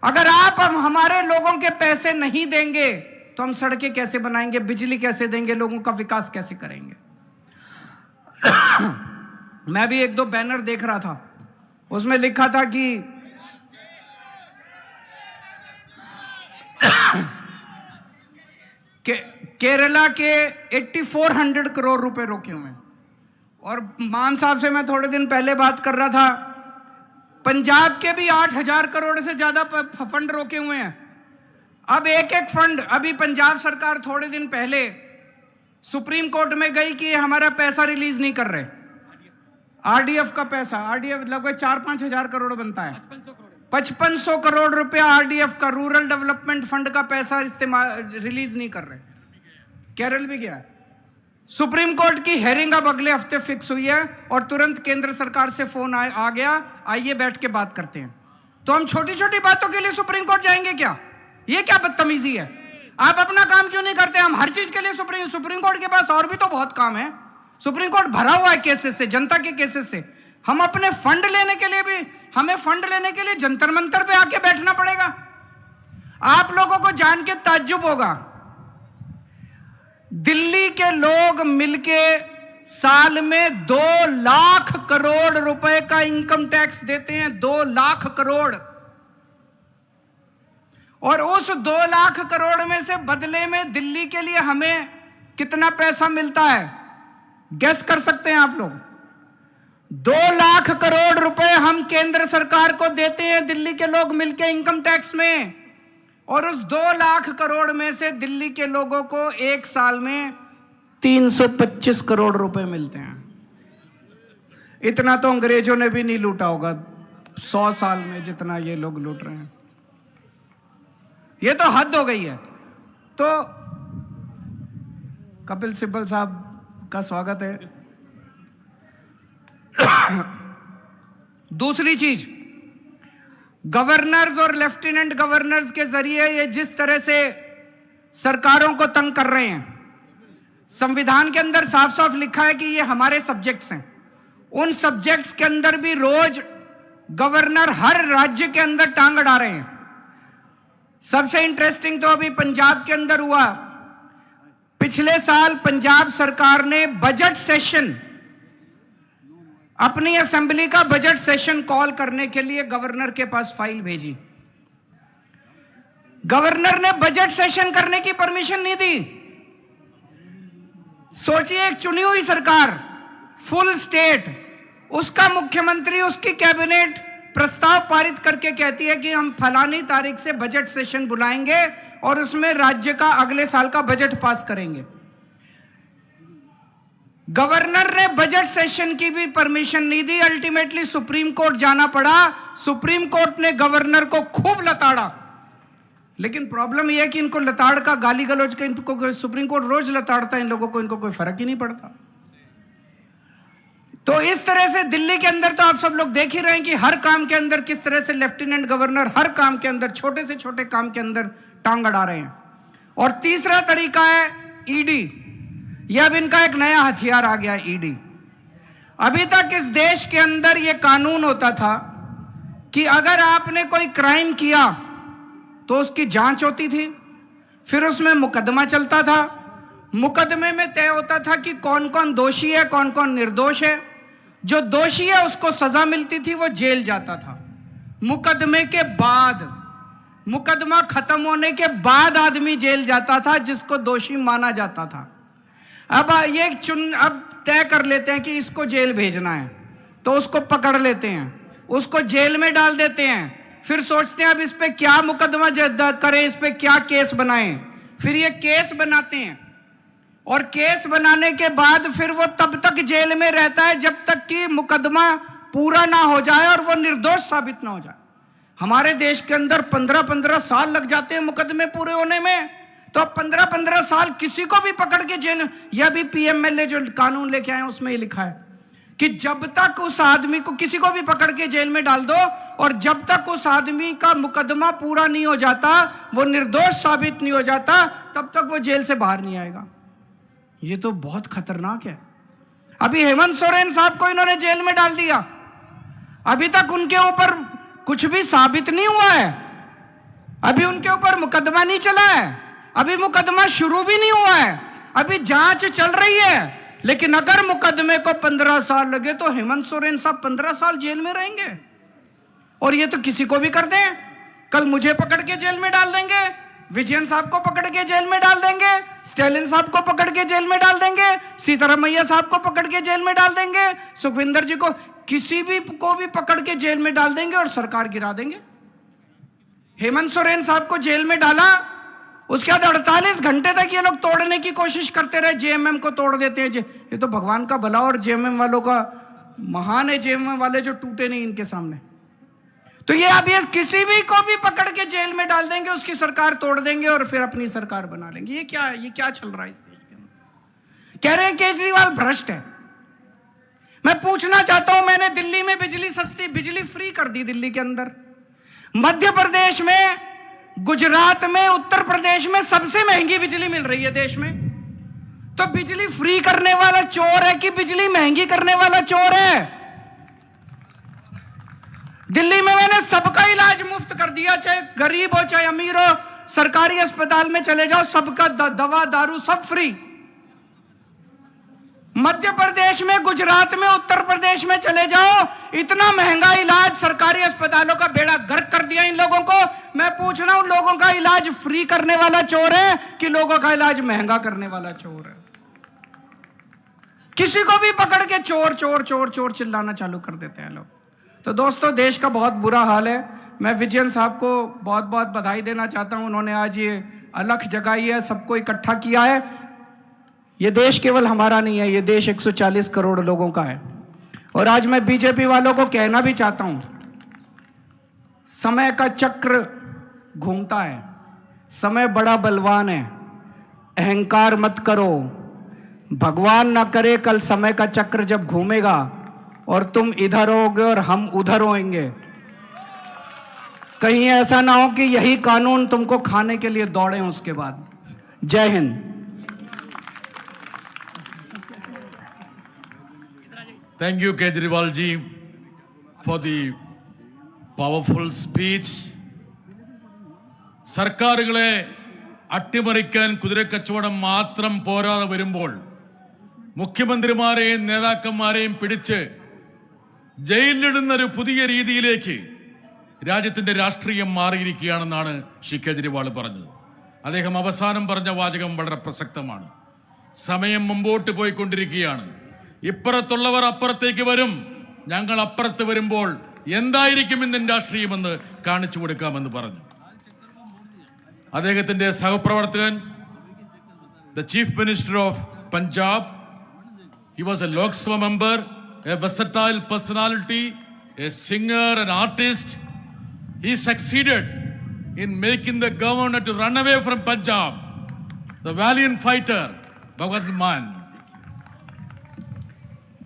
अगर आप हमारे लोगों के पैसे नहीं देंगे तो हम सड़कें कैसे बनाएंगे, बिजली कैसे देंगे, लोगों का विकास कैसे करेंगे? मैं भी 1-2 बैनर देख रहा था, उसमें लिखा था कि केरला के 8400 करोड़ रुपए रोके हुए हैं। और मान साहब से मैं थोड़े दिन पहले बात कर रहा था, पंजाब के भी 8000 करोड़ से ज्यादा फंड रोके हुए हैं। अब एक फंड, अभी पंजाब सरकार थोड़े दिन पहले सुप्रीम कोर्ट में गई कि हमारा पैसा रिलीज नहीं कर रहे। आरडीएफ का पैसा, आरडीएफ लगभग 4-5 हजार करोड़ बनता है, 5500 करोड़ रुपया आरडीएफ का, रूरल डेवलपमेंट फंड का पैसा इस्तेमाल रिलीज नहीं कर रहे। केरल भी गया, सुप्रीम कोर्ट की हेयरिंग अब अगले हफ्ते फिक्स हुई है और तुरंत केंद्र सरकार से फोन आ गया, आइए बैठ के बात करते हैं। तो हम छोटी छोटी बातों के लिए सुप्रीम कोर्ट जाएंगे क्या? ये क्या बदतमीजी है? आप अपना काम क्यों नहीं करते? हम हर चीज के लिए सुप्रीम कोर्ट के पास और भी तो बहुत काम है। सुप्रीम कोर्ट भरा हुआ है केसेस से, जनता के केसेस से। हम अपने फंड लेने के लिए भी, हमें फंड लेने के लिए जंतर मंतर पे आके बैठना पड़ेगा। आप लोगों को जान के ताज्जुब होगा, दिल्ली के लोग मिलके साल में 2 लाख करोड़ रुपए का इनकम टैक्स देते हैं, 2 लाख करोड़। और उस 2 लाख करोड़ में से बदले में दिल्ली के लिए हमें कितना पैसा मिलता है, गेस कर सकते हैं आप लोग? 2 लाख करोड़ रुपए हम केंद्र सरकार को देते हैं दिल्ली के लोग मिलके इनकम टैक्स में, और उस 2 लाख करोड़ में से दिल्ली के लोगों को एक साल में 325 करोड़ रुपए मिलते हैं। इतना तो अंग्रेजों ने भी नहीं लूटा होगा 100 साल में जितना ये लोग लूट रहे हैं। ये तो हद हो गई है। तो कपिल सिब्बल साहब का स्वागत है। दूसरी चीज, गवर्नर्स और लेफ्टिनेंट गवर्नर्स के जरिए ये जिस तरह से सरकारों को तंग कर रहे हैं, संविधान के अंदर साफ साफ लिखा है कि ये हमारे सब्जेक्ट्स हैं। उन सब्जेक्ट्स के अंदर भी रोज गवर्नर हर राज्य के अंदर टांग अड़ा रहे हैं। सबसे इंटरेस्टिंग तो अभी पंजाब के अंदर हुआ। पिछले साल पंजाब सरकार ने बजट सेशन, अपनी असेंबली का बजट सेशन कॉल करने के लिए गवर्नर के पास फाइल भेजी। गवर्नर ने बजट सेशन करने की परमिशन नहीं दी। सोचिए, एक चुनी हुई सरकार, फुल स्टेट, उसका मुख्यमंत्री, उसकी कैबिनेट प्रस्ताव पारित करके कहती है कि हम फलानी तारीख से बजट सेशन बुलाएंगे और उसमें राज्य का अगले साल का बजट पास करेंगे। गवर्नर ने बजट सेशन की भी परमिशन नहीं दी। अल्टीमेटली सुप्रीम कोर्ट जाना पड़ा। सुप्रीम कोर्ट ने गवर्नर को खूब लताड़ा। लेकिन प्रॉब्लम यह है कि इनको लताड़ का, गाली गलौज का, इनको सुप्रीम कोर्ट रोज लताड़ता है, इन लोगों को, इनको कोई फर्क ही नहीं पड़ता। तो इस तरह से दिल्ली के अंदर तो आप सब लोग देख ही रहे हैं कि हर काम के अंदर किस तरह से लेफ्टिनेंट गवर्नर हर काम के अंदर, छोटे से छोटे काम के अंदर टांग अड़ा रहे हैं। और तीसरा तरीका है ईडी। यह अब इनका एक नया हथियार आ गया, ईडी। अभी तक इस देश के अंदर यह कानून होता था कि अगर आपने कोई क्राइम किया तो उसकी जांच होती थी, फिर उसमें मुकदमा चलता था। मुकदमे में तय होता था कि कौन कौन दोषी है, कौन कौन निर्दोष है। जो दोषी है उसको सजा मिलती थी, वो जेल जाता था। मुकदमे के बाद, मुकदमा खत्म होने के बाद आदमी जेल जाता था जिसको दोषी माना जाता था। अब अब तय कर लेते हैं कि इसको जेल भेजना है, तो उसको पकड़ लेते हैं, उसको जेल में डाल देते हैं। फिर सोचते हैं अब इस पे क्या मुकदमा करें, इस पे क्या केस बनाएं। फिर ये केस बनाते हैं, और केस बनाने के बाद फिर वो तब तक जेल में रहता है जब तक कि मुकदमा पूरा ना हो जाए और वो निर्दोष साबित ना हो जाए। हमारे देश के अंदर 15-15 साल लग जाते हैं मुकदमे पूरे होने में। तो अब 15-15 साल किसी को भी पकड़ के जेल, यह भी पीएमएलए जो कानून लेके आए उसमें ये लिखा है कि जब तक उस आदमी को, किसी को भी पकड़ के जेल में डाल दो, और जब तक उस आदमी का मुकदमा पूरा नहीं हो जाता, वो निर्दोष साबित नहीं हो जाता, तब तक वो जेल से बाहर नहीं आएगा। ये तो बहुत खतरनाक है। अभी हेमंत सोरेन साहब को इन्होंने जेल में डाल दिया। अभी तक उनके ऊपर कुछ भी साबित नहीं हुआ है, अभी उनके ऊपर मुकदमा नहीं चला है, अभी मुकदमा शुरू भी नहीं हुआ है, अभी जांच चल रही है। लेकिन अगर मुकदमे को 15 साल लगे तो हेमंत सोरेन साहब 15 साल जेल में रहेंगे। और ये तो किसी को भी कर दें, कल मुझे पकड़ के जेल में डाल देंगे, विजयन साहब को पकड़ के जेल में डाल देंगे, स्टालिन साहब को पकड़ के जेल में डाल देंगे, सीतारमैया साहब को पकड़ के जेल में डाल देंगे, सुखविंदर जी को, किसी भी को भी पकड़ के जेल में डाल देंगे और सरकार गिरा देंगे। हेमंत सोरेन साहब को जेल में डाला, उसके बाद 48 घंटे तक ये लोग तोड़ने की कोशिश करते रहे, जेएमएम को तोड़ देते हैं। ये तो भगवान का भला, और जेएमएम वालों का महान है, जेएमएम वाले जो टूटे नहीं इनके सामने। तो ये अब ये किसी भी को भी पकड़ के जेल में डाल देंगे, उसकी सरकार तोड़ देंगे और फिर अपनी सरकार बना लेंगे। ये क्या है? ये क्या चल रहा है इस देश के अंदर? कह रहे हैं केजरीवाल भ्रष्ट है। मैं पूछना चाहता हूं, मैंने दिल्ली में बिजली सस्ती, बिजली फ्री कर दी दिल्ली के अंदर। मध्य प्रदेश में गुजरात में, उत्तर प्रदेश में सबसे महंगी बिजली मिल रही है देश में। तो बिजली फ्री करने वाला चोर है कि बिजली महंगी करने वाला चोर है? दिल्ली में मैंने सबका इलाज मुफ्त कर दिया, चाहे गरीब हो चाहे अमीर हो, सरकारी अस्पताल में चले जाओ, सबका दवा दारू सब फ्री। मध्य प्रदेश में, गुजरात में, उत्तर प्रदेश में चले जाओ, इतना महंगा इलाज, सरकारी अस्पतालों का बेड़ा गर्क कर दिया इन लोगों को। मैं पूछ रहा हूं, लोगों का इलाज फ्री करने वाला चोर है कि लोगों का इलाज महंगा करने वाला चोर है? किसी को भी पकड़ के चोर चोर चोर चोर चिल्लाना चालू कर देते हैं लोग। तो दोस्तों, देश का बहुत बुरा हाल है। मैं विजयन साहब को बहुत बहुत बधाई देना चाहता हूं, उन्होंने आज ये अलख जगाई है, सबको इकट्ठा किया है। ये देश केवल हमारा नहीं है, ये देश 140 करोड़ लोगों का है। और आज मैं बीजेपी वालों को कहना भी चाहता हूं, समय का चक्र घूमता है, समय बड़ा बलवान है, अहंकार मत करो। भगवान ना करे कल समय का चक्र जब घूमेगा और तुम इधर होगे और हम उधर होंगे, कहीं ऐसा ना हो कि यही कानून तुमको खाने के लिए दौड़े उसके बाद। जय Hind. Thank you, Kejriwal ji, for the powerful speech. സർക്കാരുകളെ അട്ടിമറിക്കാൻ കുതിരക്കച്ചവടം മാത്രം പോരാതെ വരുമ്പോൾ മുഖ്യമന്ത്രിമാരെയും നേതാക്കന്മാരെയും പിടിച്ച് ജയിലിലിടുന്നൊരു പുതിയ രീതിയിലേക്ക് രാജ്യത്തിൻ്റെ രാഷ്ട്രീയം മാറിയിരിക്കുകയാണെന്നാണ് ശ്രീ കേജ്രിവാൾ പറഞ്ഞത്. അദ്ദേഹം അവസാനം പറഞ്ഞ വാചകം വളരെ പ്രസക്തമാണ്. സമയം മുമ്പോട്ട് പോയിക്കൊണ്ടിരിക്കുകയാണ്. ഇപ്പുറത്തുള്ളവർ അപ്പുറത്തേക്ക് വരും, ഞങ്ങൾ അപ്പുറത്ത് വരുമ്പോൾ എന്തായിരിക്കും ഇന്ത്യൻ രാഷ്ട്രീയമെന്ന് കാണിച്ചു കൊടുക്കാമെന്ന് പറഞ്ഞു. അദ്ദേഹത്തിൻ്റെ സഹപ്രവർത്തകൻ, the chief minister of Punjab, he was a Lok Sabha member, a versatile personality, a singer, an artist. He succeeded in making the governor to run away from Punjab. The valiant fighter, Bhagwant Mann.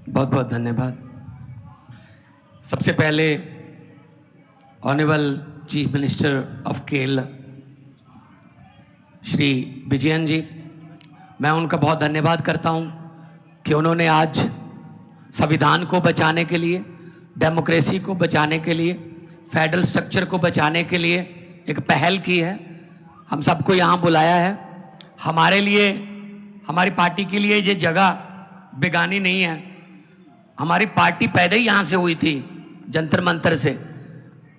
बहुत बहुत धन्यवाद। सबसे पहले honourable chief minister of Kerala Shri Vijayan ji, मैं उनका बहुत धन्यवाद करता हूं कि उन्होंने आज संविधान को बचाने के लिए, डेमोक्रेसी को बचाने के लिए, फेडरल स्ट्रक्चर को बचाने के लिए एक पहल की है। हम सबको यहाँ बुलाया है। हमारे लिए, हमारी पार्टी के लिए ये जगह बेगानी नहीं है। हमारी पार्टी पैदा ही यहाँ से हुई थी, जंतर मंतर से।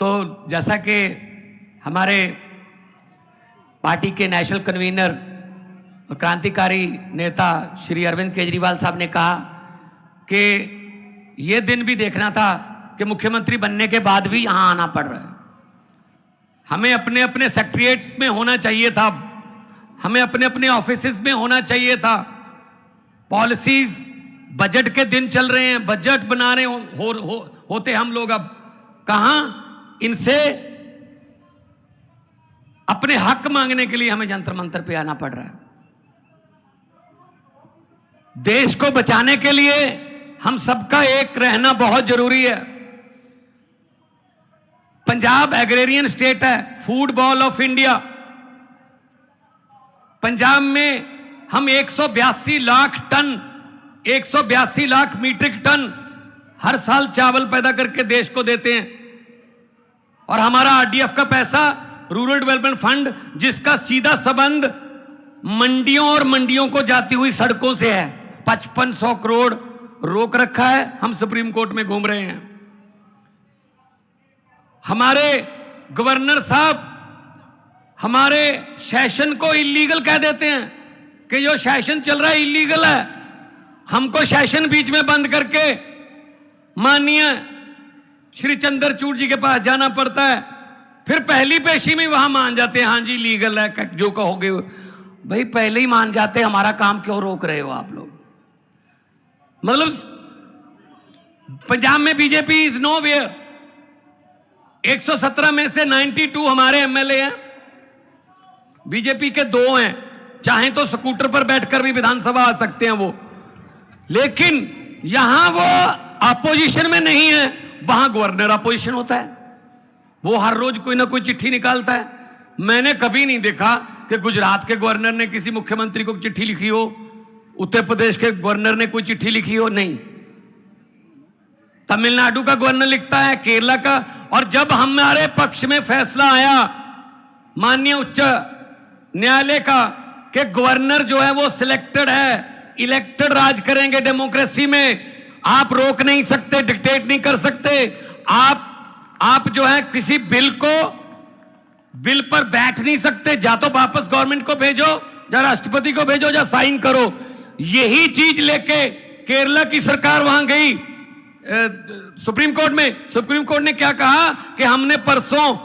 तो जैसा कि हमारे पार्टी के नेशनल कन्वीनर और क्रांतिकारी नेता श्री अरविंद केजरीवाल साहब ने कहा कि ये दिन भी देखना था कि मुख्यमंत्री बनने के बाद भी यहाँ आना पड़ रहा है। हमें अपने अपने सेक्रेटरीट में होना चाहिए था, हमें अपने अपने ऑफिसेज में होना चाहिए था। पॉलिसीज, बजट के दिन चल रहे हैं, बजट बना रहे होते हम लोग, अब कहां इनसे अपने हक मांगने के लिए हमें जंतर मंतर पे आना पड़ रहा है। देश को बचाने के लिए हम सबका एक रहना बहुत जरूरी है। पंजाब एग्रेरियन स्टेट है, food ball of India. Punjab में हम 182 लाख मीट्रिक टन हर साल चावल पैदा करके देश को देते हैं। और हमारा आरडीएफ का पैसा, रूरल डेवलपमेंट फंड, जिसका सीधा संबंध मंडियों और मंडियों को जाती हुई सड़कों से है, 5500 करोड़ रोक रखा है। हम सुप्रीम कोर्ट में घूम रहे हैं। हमारे गवर्नर साहब हमारे सेशन को इलीगल कह देते हैं कि जो सेशन चल रहा है इलीगल है। हमको सेशन बीच में बंद करके माननीय श्री चंद्रचूड़ जी के पास जाना पड़ता है, फिर पहली पेशी में वहां मान जाते हैं हाँ जी लीगल है, जो कहोगे। भाई पहले ही मान जाते, हमारा काम क्यों रोक रहे हो आप लोग? मतलब पंजाब में बीजेपी इज नो वेयर। 117 में से 92 हमारे एमएलए हैं, बीजेपी के 2 हैं। चाहें तो स्कूटर पर बैठकर भी विधानसभा आ सकते हैं वो, लेकिन यहां वो अपोजिशन में नहीं है। वहां गवर्नर अपोजिशन होता है, वो हर रोज कोई ना कोई चिट्ठी निकालता है। मैंने कभी नहीं देखा कि गुजरात के गवर्नर ने किसी मुख्यमंत्री को चिट्ठी लिखी हो, उत्तर प्रदेश के गवर्नर ने कोई चिट्ठी लिखी हो, नहीं। तमिलनाडु का गवर्नर लिखता है, केरला का। और जब हमारे पक्ष में फैसला आया माननीय उच्च न्यायालय का कि गवर्नर जो है वो सिलेक्टेड है, इलेक्टेड राज करेंगे डेमोक्रेसी में, आप रोक नहीं सकते, डिक्टेट नहीं कर सकते, आप जो है किसी बिल पर बैठ नहीं सकते, जा तो वापस गवर्नमेंट को भेजो, या राष्ट्रपति को भेजो, या साइन करो। यही चीज लेके केरला की सरकार वहां गई सुप्रीम कोर्ट में। सुप्रीम कोर्ट ने क्या कहा कि हमने परसों,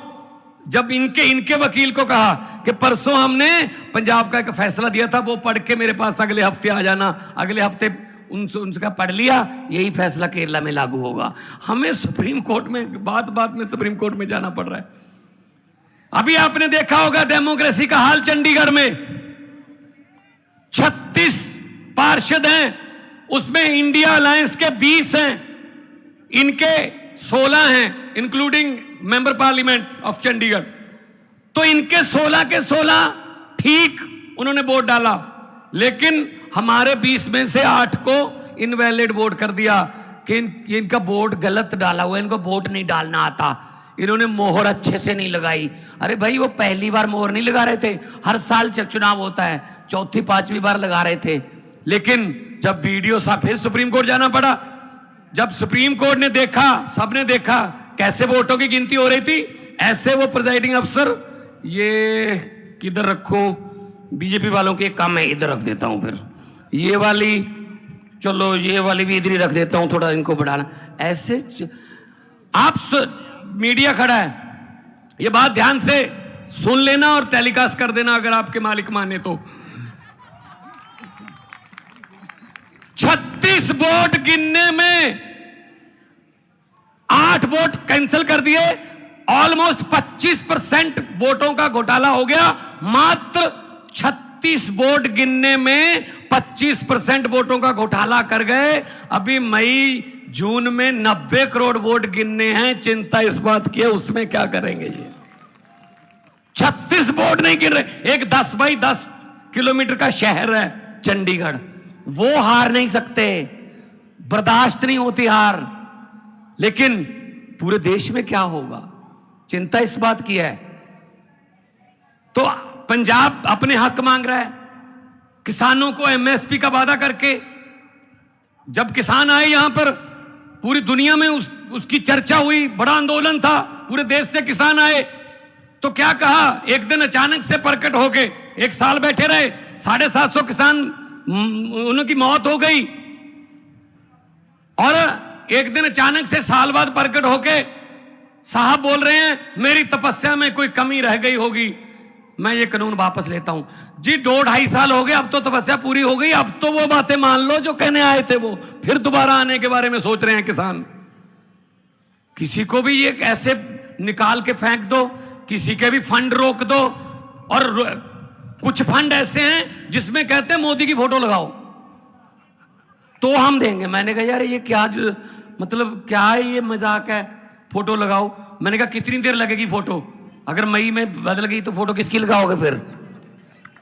जब इनके वकील को कहा कि परसों हमने पंजाब का एक फैसला दिया था, वो पढ़ के मेरे पास अगले हफ्ते आ जाना, अगले हफ्ते उनका पढ़ लिया, यही फैसला केरला में लागू होगा। हमें सुप्रीम कोर्ट में बात में सुप्रीम कोर्ट में जाना पड़ रहा है। अभी आपने देखा होगा डेमोक्रेसी का हाल चंडीगढ़ में, 36 पार्षद हैं, उसमें इंडिया अलायंस के 20 हैं, इनके 16 हैं, including member parliament of Chandigarh. तो इनके 16 के 16 ठीक उन्होंने वोट डाला, लेकिन हमारे 20 में से 8 को इनवैलिड वोट कर दिया कि इनका वोट गलत डाला हुआ, इनको वोट नहीं डालना आता, इन्होंने मोहर अच्छे से नहीं लगाई। अरे भाई, वो पहली बार मोहर नहीं लगा रहे थे, हर साल चुनाव होता है, चौथी पांचवी बार लगा रहे थे। लेकिन जब वीडियो सा फिर सुप्रीम कोर्ट जाना पड़ा, जब सुप्रीम कोर्ट ने देखा, सबने देखा कैसे वोटों की गिनती हो रही थी, ऐसे वो प्रिजाइडिंग अफसर, ये किधर रखो, बीजेपी वालों के काम है, इधर रख देता हूं, फिर ये वाली, चलो ये वाली भी इधर ही रख देता हूं, थोड़ा इनको बढ़ाना, ऐसे आप मीडिया खड़ा है, ये बात ध्यान से सुन लेना और टेलीकास्ट कर देना अगर आपके मालिक माने तो। 36 वोट गिनने में 8 वोट कैंसिल कर दिए, ऑलमोस्ट 25% वोटों का घोटाला हो गया। मात्र 36 वोट गिनने में 25% वोटों का घोटाला कर गए। अभी मई जून में 90 करोड़ वोट गिनने हैं, चिंता इस बात की है उसमें क्या करेंगे ये। 36 वोट नहीं गिन रहे। एक 10 बाई 10 किलोमीटर का शहर है चंडीगढ़, वो हार नहीं सकते, बर्दाश्त नहीं होती हार। लेकिन पूरे देश में क्या होगा, चिंता इस बात की है। तो पंजाब अपने हक मांग रहा है, किसानों को एमएसपी का वादा करके। जब किसान आए यहां पर, पूरी दुनिया में उसकी चर्चा हुई, बड़ा आंदोलन था, पूरे देश से किसान आए, तो क्या कहा, एक दिन अचानक से प्रकट होके, एक साल बैठे रहे, 750 किसान उनकी मौत हो गई, और एक दिन अचानक से साल बाद प्रकट होके साहब बोल रहे हैं मेरी तपस्या में कोई कमी रह गई होगी, मैं ये कानून वापस लेता हूं। जी 2-2.5 साल हो गए, अब तो तपस्या पूरी हो गई, अब तो वो बातें मान लो जो कहने आए थे, वो फिर दोबारा आने के बारे में सोच रहे हैं किसान। किसी को भी ये ऐसे निकाल के फेंक दो, किसी के भी फंड रोक दो, और कुछ फंड ऐसे हैं जिसमें कहते हैं मोदी की फोटो लगाओ तो हम देंगे। मैंने कहा यार ये क्या, मतलब क्या है ये, मजाक है, फोटो लगाओ। मैंने कहा कितनी देर लगेगी फोटो, अगर मई में बदल गई तो फोटो किसकी लगाओगे फिर।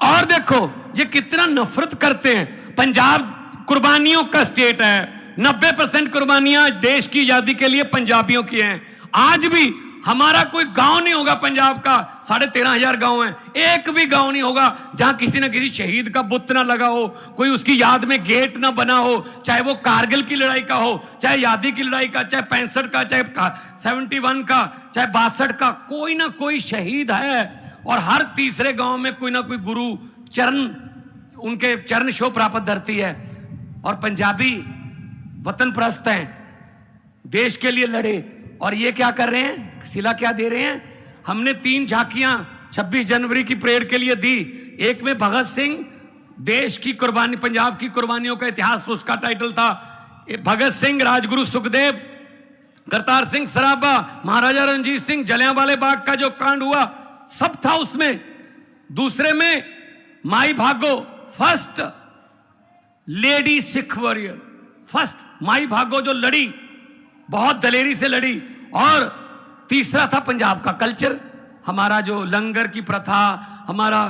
और देखो ये कितना नफरत करते हैं। पंजाब कुर्बानियों का स्टेट है, 90% कुर्बानियां देश की आजादी के लिए पंजाबियों की हैं। आज भी हमारा कोई गांव नहीं होगा पंजाब का, 13,500 गांव हैं, एक भी गांव नहीं होगा जहां किसी न किसी शहीद का बुत ना लगा हो, कोई उसकी याद में गेट ना बना हो, चाहे वो कारगिल की लड़ाई का हो, चाहे आजादी की लड़ाई का, चाहे 65 का, चाहे 71 का, चाहे 62 का, कोई ना कोई शहीद है। और हर तीसरे गांव में कोई ना कोई गुरु चरण, उनके चरण शो प्राप्त धरती है। और पंजाबी वतन परस्त हैं, देश के लिए लड़े। और ये क्या कर रहे हैं, सिला क्या दे रहे हैं। हमने 3 झांकियां 26 जनवरी की परेड के लिए दी। एक में भगत सिंह, देश की कुर्बानी, पंजाब की कुर्बानियों का इतिहास, उसका टाइटल था। भगत सिंह, राजगुरु सुखदेव, करतार सिंह सराबा, महाराजा रणजीत सिंह, जलियांवाले बाग का जो कांड हुआ सब था उसमें। दूसरे में माई भागो, first lady Sikh warrior, first my भागो जो लड़ी, बहुत दलेरी से लड़ी। और तीसरा था पंजाब का कल्चर, हमारा जो लंगर की प्रथा, हमारा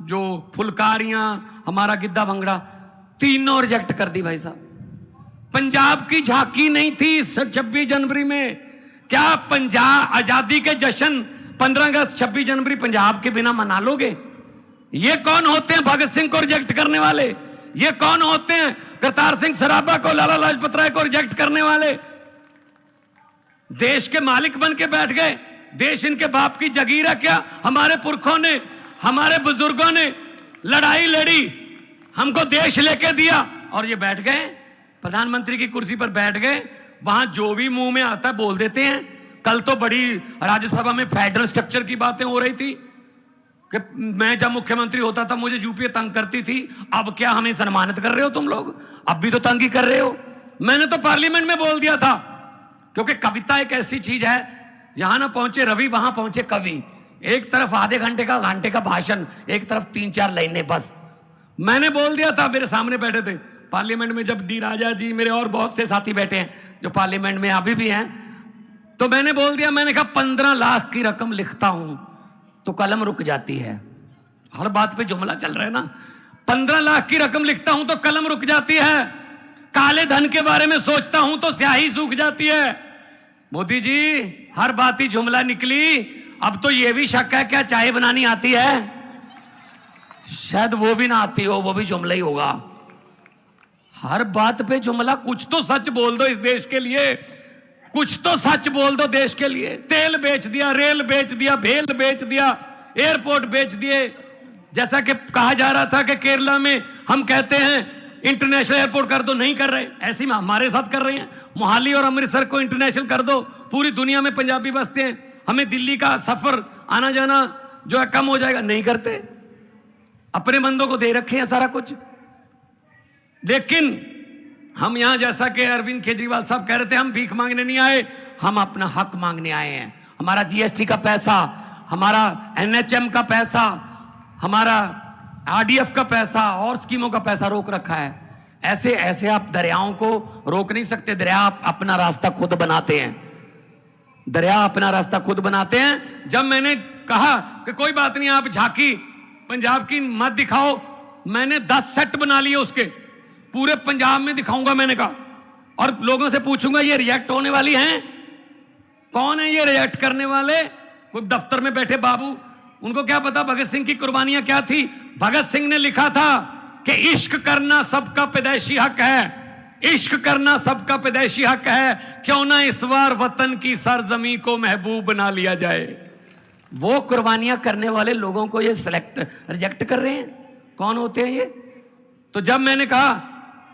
जो फुलकारियां, हमारा गिद्दा भंगड़ा, तीनों रिजेक्ट कर दी भाई साहब। पंजाब की झांकी नहीं थी 26 जनवरी में। क्या पंजाब आजादी के जश्न 15 अगस्त 26 जनवरी पंजाब के बिना मना लोगे? ये कौन होते हैं भगत सिंह को रिजेक्ट करने वाले? ये कौन होते हैं करतार सिंह सराभा को, लाला लाजपत राय को रिजेक्ट करने वाले? देश के मालिक बन के बैठ गए। देश इनके बाप की जगीर है क्या? हमारे पुरखों ने, हमारे बुजुर्गों ने लड़ाई लड़ी, हमको देश लेके दिया, और ये बैठ गए प्रधानमंत्री की कुर्सी पर बैठ गए। वहां जो भी मुंह में आता है बोल देते हैं। कल तो बड़ी राज्यसभा में फेडरल स्ट्रक्चर की बातें हो रही थी कि मैं जब मुख्यमंत्री होता था मुझे यूपीए तंग करती थी, अब क्या हमें सम्मानित कर रहे हो तुम लोग? अब भी तो तंग ही कर रहे हो। मैंने तो पार्लियामेंट में बोल दिया था, क्योंकि कविता एक ऐसी चीज है, जहां ना पहुंचे रवि वहां पहुंचे कवि। एक तरफ आधे घंटे का भाषण, एक तरफ 3-4 लाइनें बस। मैंने बोल दिया था, मेरे सामने बैठे थे पार्लियामेंट में, जब डी राजा जी, मेरे और बहुत से साथी बैठे हैं जो पार्लियामेंट में अभी भी हैं, तो मैंने बोल दिया, मैंने कहा 15 लाख की रकम लिखता हूं तो कलम रुक जाती है। हर बात पे जुमला चल रहा है ना। 15 लाख की रकम लिखता हूं तो कलम रुक जाती है। काले धन के बारे में सोचता हूं तो स्याही सूख जाती है। मोदी जी, हर बात ही जुमला निकली। अब तो यह भी शक है क्या चाय बनानी आती है? शायद वो भी ना आती हो, वो भी जुमला ही होगा। हर बात पे जुमला। कुछ तो सच बोल दो इस देश के लिए, कुछ तो सच बोल दो देश के लिए। तेल बेच दिया, रेल बेच दिया, भेल बेच दिया, एयरपोर्ट बेच दिए। जैसा कि कहा जा रहा था कि केरला में हम कहते हैं इंटरनेशनल एयरपोर्ट कर दो, नहीं कर रहे, ऐसे में हमारे साथ कर रहे हैं। मोहाली और अमृतसर को इंटरनेशनल कर दो, पूरी दुनिया में पंजाबी बसते हैं, हमें दिल्ली का सफर आना जाना जो है कम हो जाएगा, नहीं करते। अपने बंदों को दे रखे हैं सारा कुछ। लेकिन हम यहां, जैसा कि अरविंद केजरीवाल साहब कह रहे थे, हम भीख मांगने नहीं आए, हम अपना हक मांगने आए हैं। हमारा जीएसटी का पैसा, हमारा एनएचएम का पैसा, हमारा आरडीएफ का पैसा और स्कीमों का पैसा रोक रखा है। ऐसे ऐसे आप दरियाओं को रोक नहीं सकते। दरिया अपना रास्ता खुद बनाते हैं, दरिया अपना रास्ता खुद बनाते हैं। जब मैंने कहा कि कोई बात नहीं, आप झांकी पंजाब की मत दिखाओ, मैंने 10 सेट बना लिए उसके, पूरे पंजाब में दिखाऊंगा मैंने कहा, और लोगों से पूछूंगा ये रिएक्ट होने वाली हैं? कौन है ये रिएक्ट करने वाले? कोई दफ्तर में बैठे बाबू, उनको क्या पता भगत सिंह की कुर्बानियां क्या थी? भगत सिंह ने लिखा था कि इश्क करना सबका पैदाइशी हक है, इश्क करना सबका पैदाइशी हक है, क्यों ना इस बार वतन की सरजमी को महबूब बना लिया जाए। वो कुर्बानियां करने वाले लोगों को ये रिजेक्ट कर रहे हैं। कौन होते हैं ये? तो जब मैंने कहा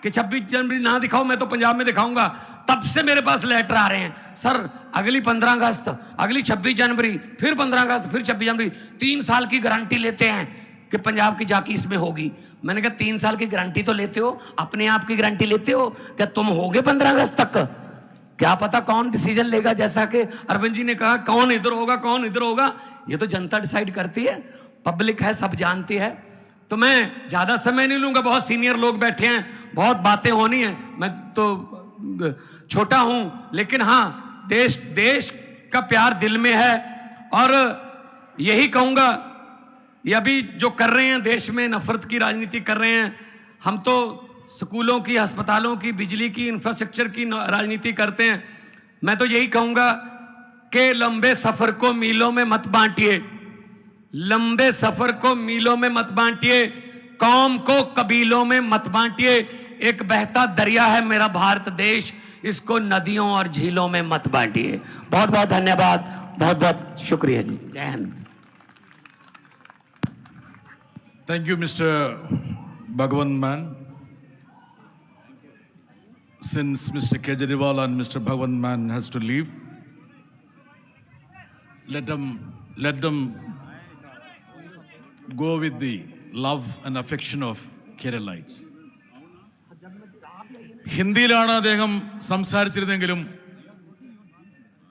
कि 26 जनवरी ना दिखाओ, मैं तो पंजाब में दिखाऊंगा, तब से मेरे पास लेटर आ रहे हैं, सर अगली 15 अगस्त, अगली 26 जनवरी, फिर 15 अगस्त, फिर 26 जनवरी, 3 साल की गारंटी लेते हैं कि पंजाब की झांकी इसमें होगी। मैंने कहा 3 साल की गारंटी तो लेते हो, अपने आप की गारंटी लेते हो क्या? तुम होगे 15 अगस्त तक? क्या पता कौन डिसीजन लेगा? जैसा कि अरविंद जी ने कहा, कौन इधर होगा, कौन इधर होगा, ये तो जनता डिसाइड करती है, पब्लिक है, सब जानती है। तो मैं ज्यादा समय नहीं लूंगा, बहुत सीनियर लोग बैठे हैं, बहुत बातें होनी है, मैं तो छोटा हूं, लेकिन हां, देश का प्यार दिल में है। और यही कहूंगा, ये अभी जो कर रहे हैं देश में, नफरत की राजनीति कर रहे हैं। हम तो स्कूलों की, अस्पतालों की, बिजली की, इंफ्रास्ट्रक्चर की राजनीति करते हैं। मैं तो यही कहूंगा कि लंबे सफर को मीलों में मत बांटिए, लंबे सफर को मीलों में मत बांटिए, कौम को कबीलों में मत बांटिए। एक बहता दरिया है मेरा भारत देश, इसको नदियों और झीलों में मत बांटिए। बहुत बहुत धन्यवाद, बहुत बहुत शुक्रिया जी। जय Hind. Thank you, Mr. Bhagwan Man. Since Mr. Kejriwal and Mr. Bhagwan Man has to leave, let them go with the love and affection of Keralites. ഹിന്ദിയിലാണ് അദ്ദേഹം സംസാരിച്ചിരുന്നെങ്കിലും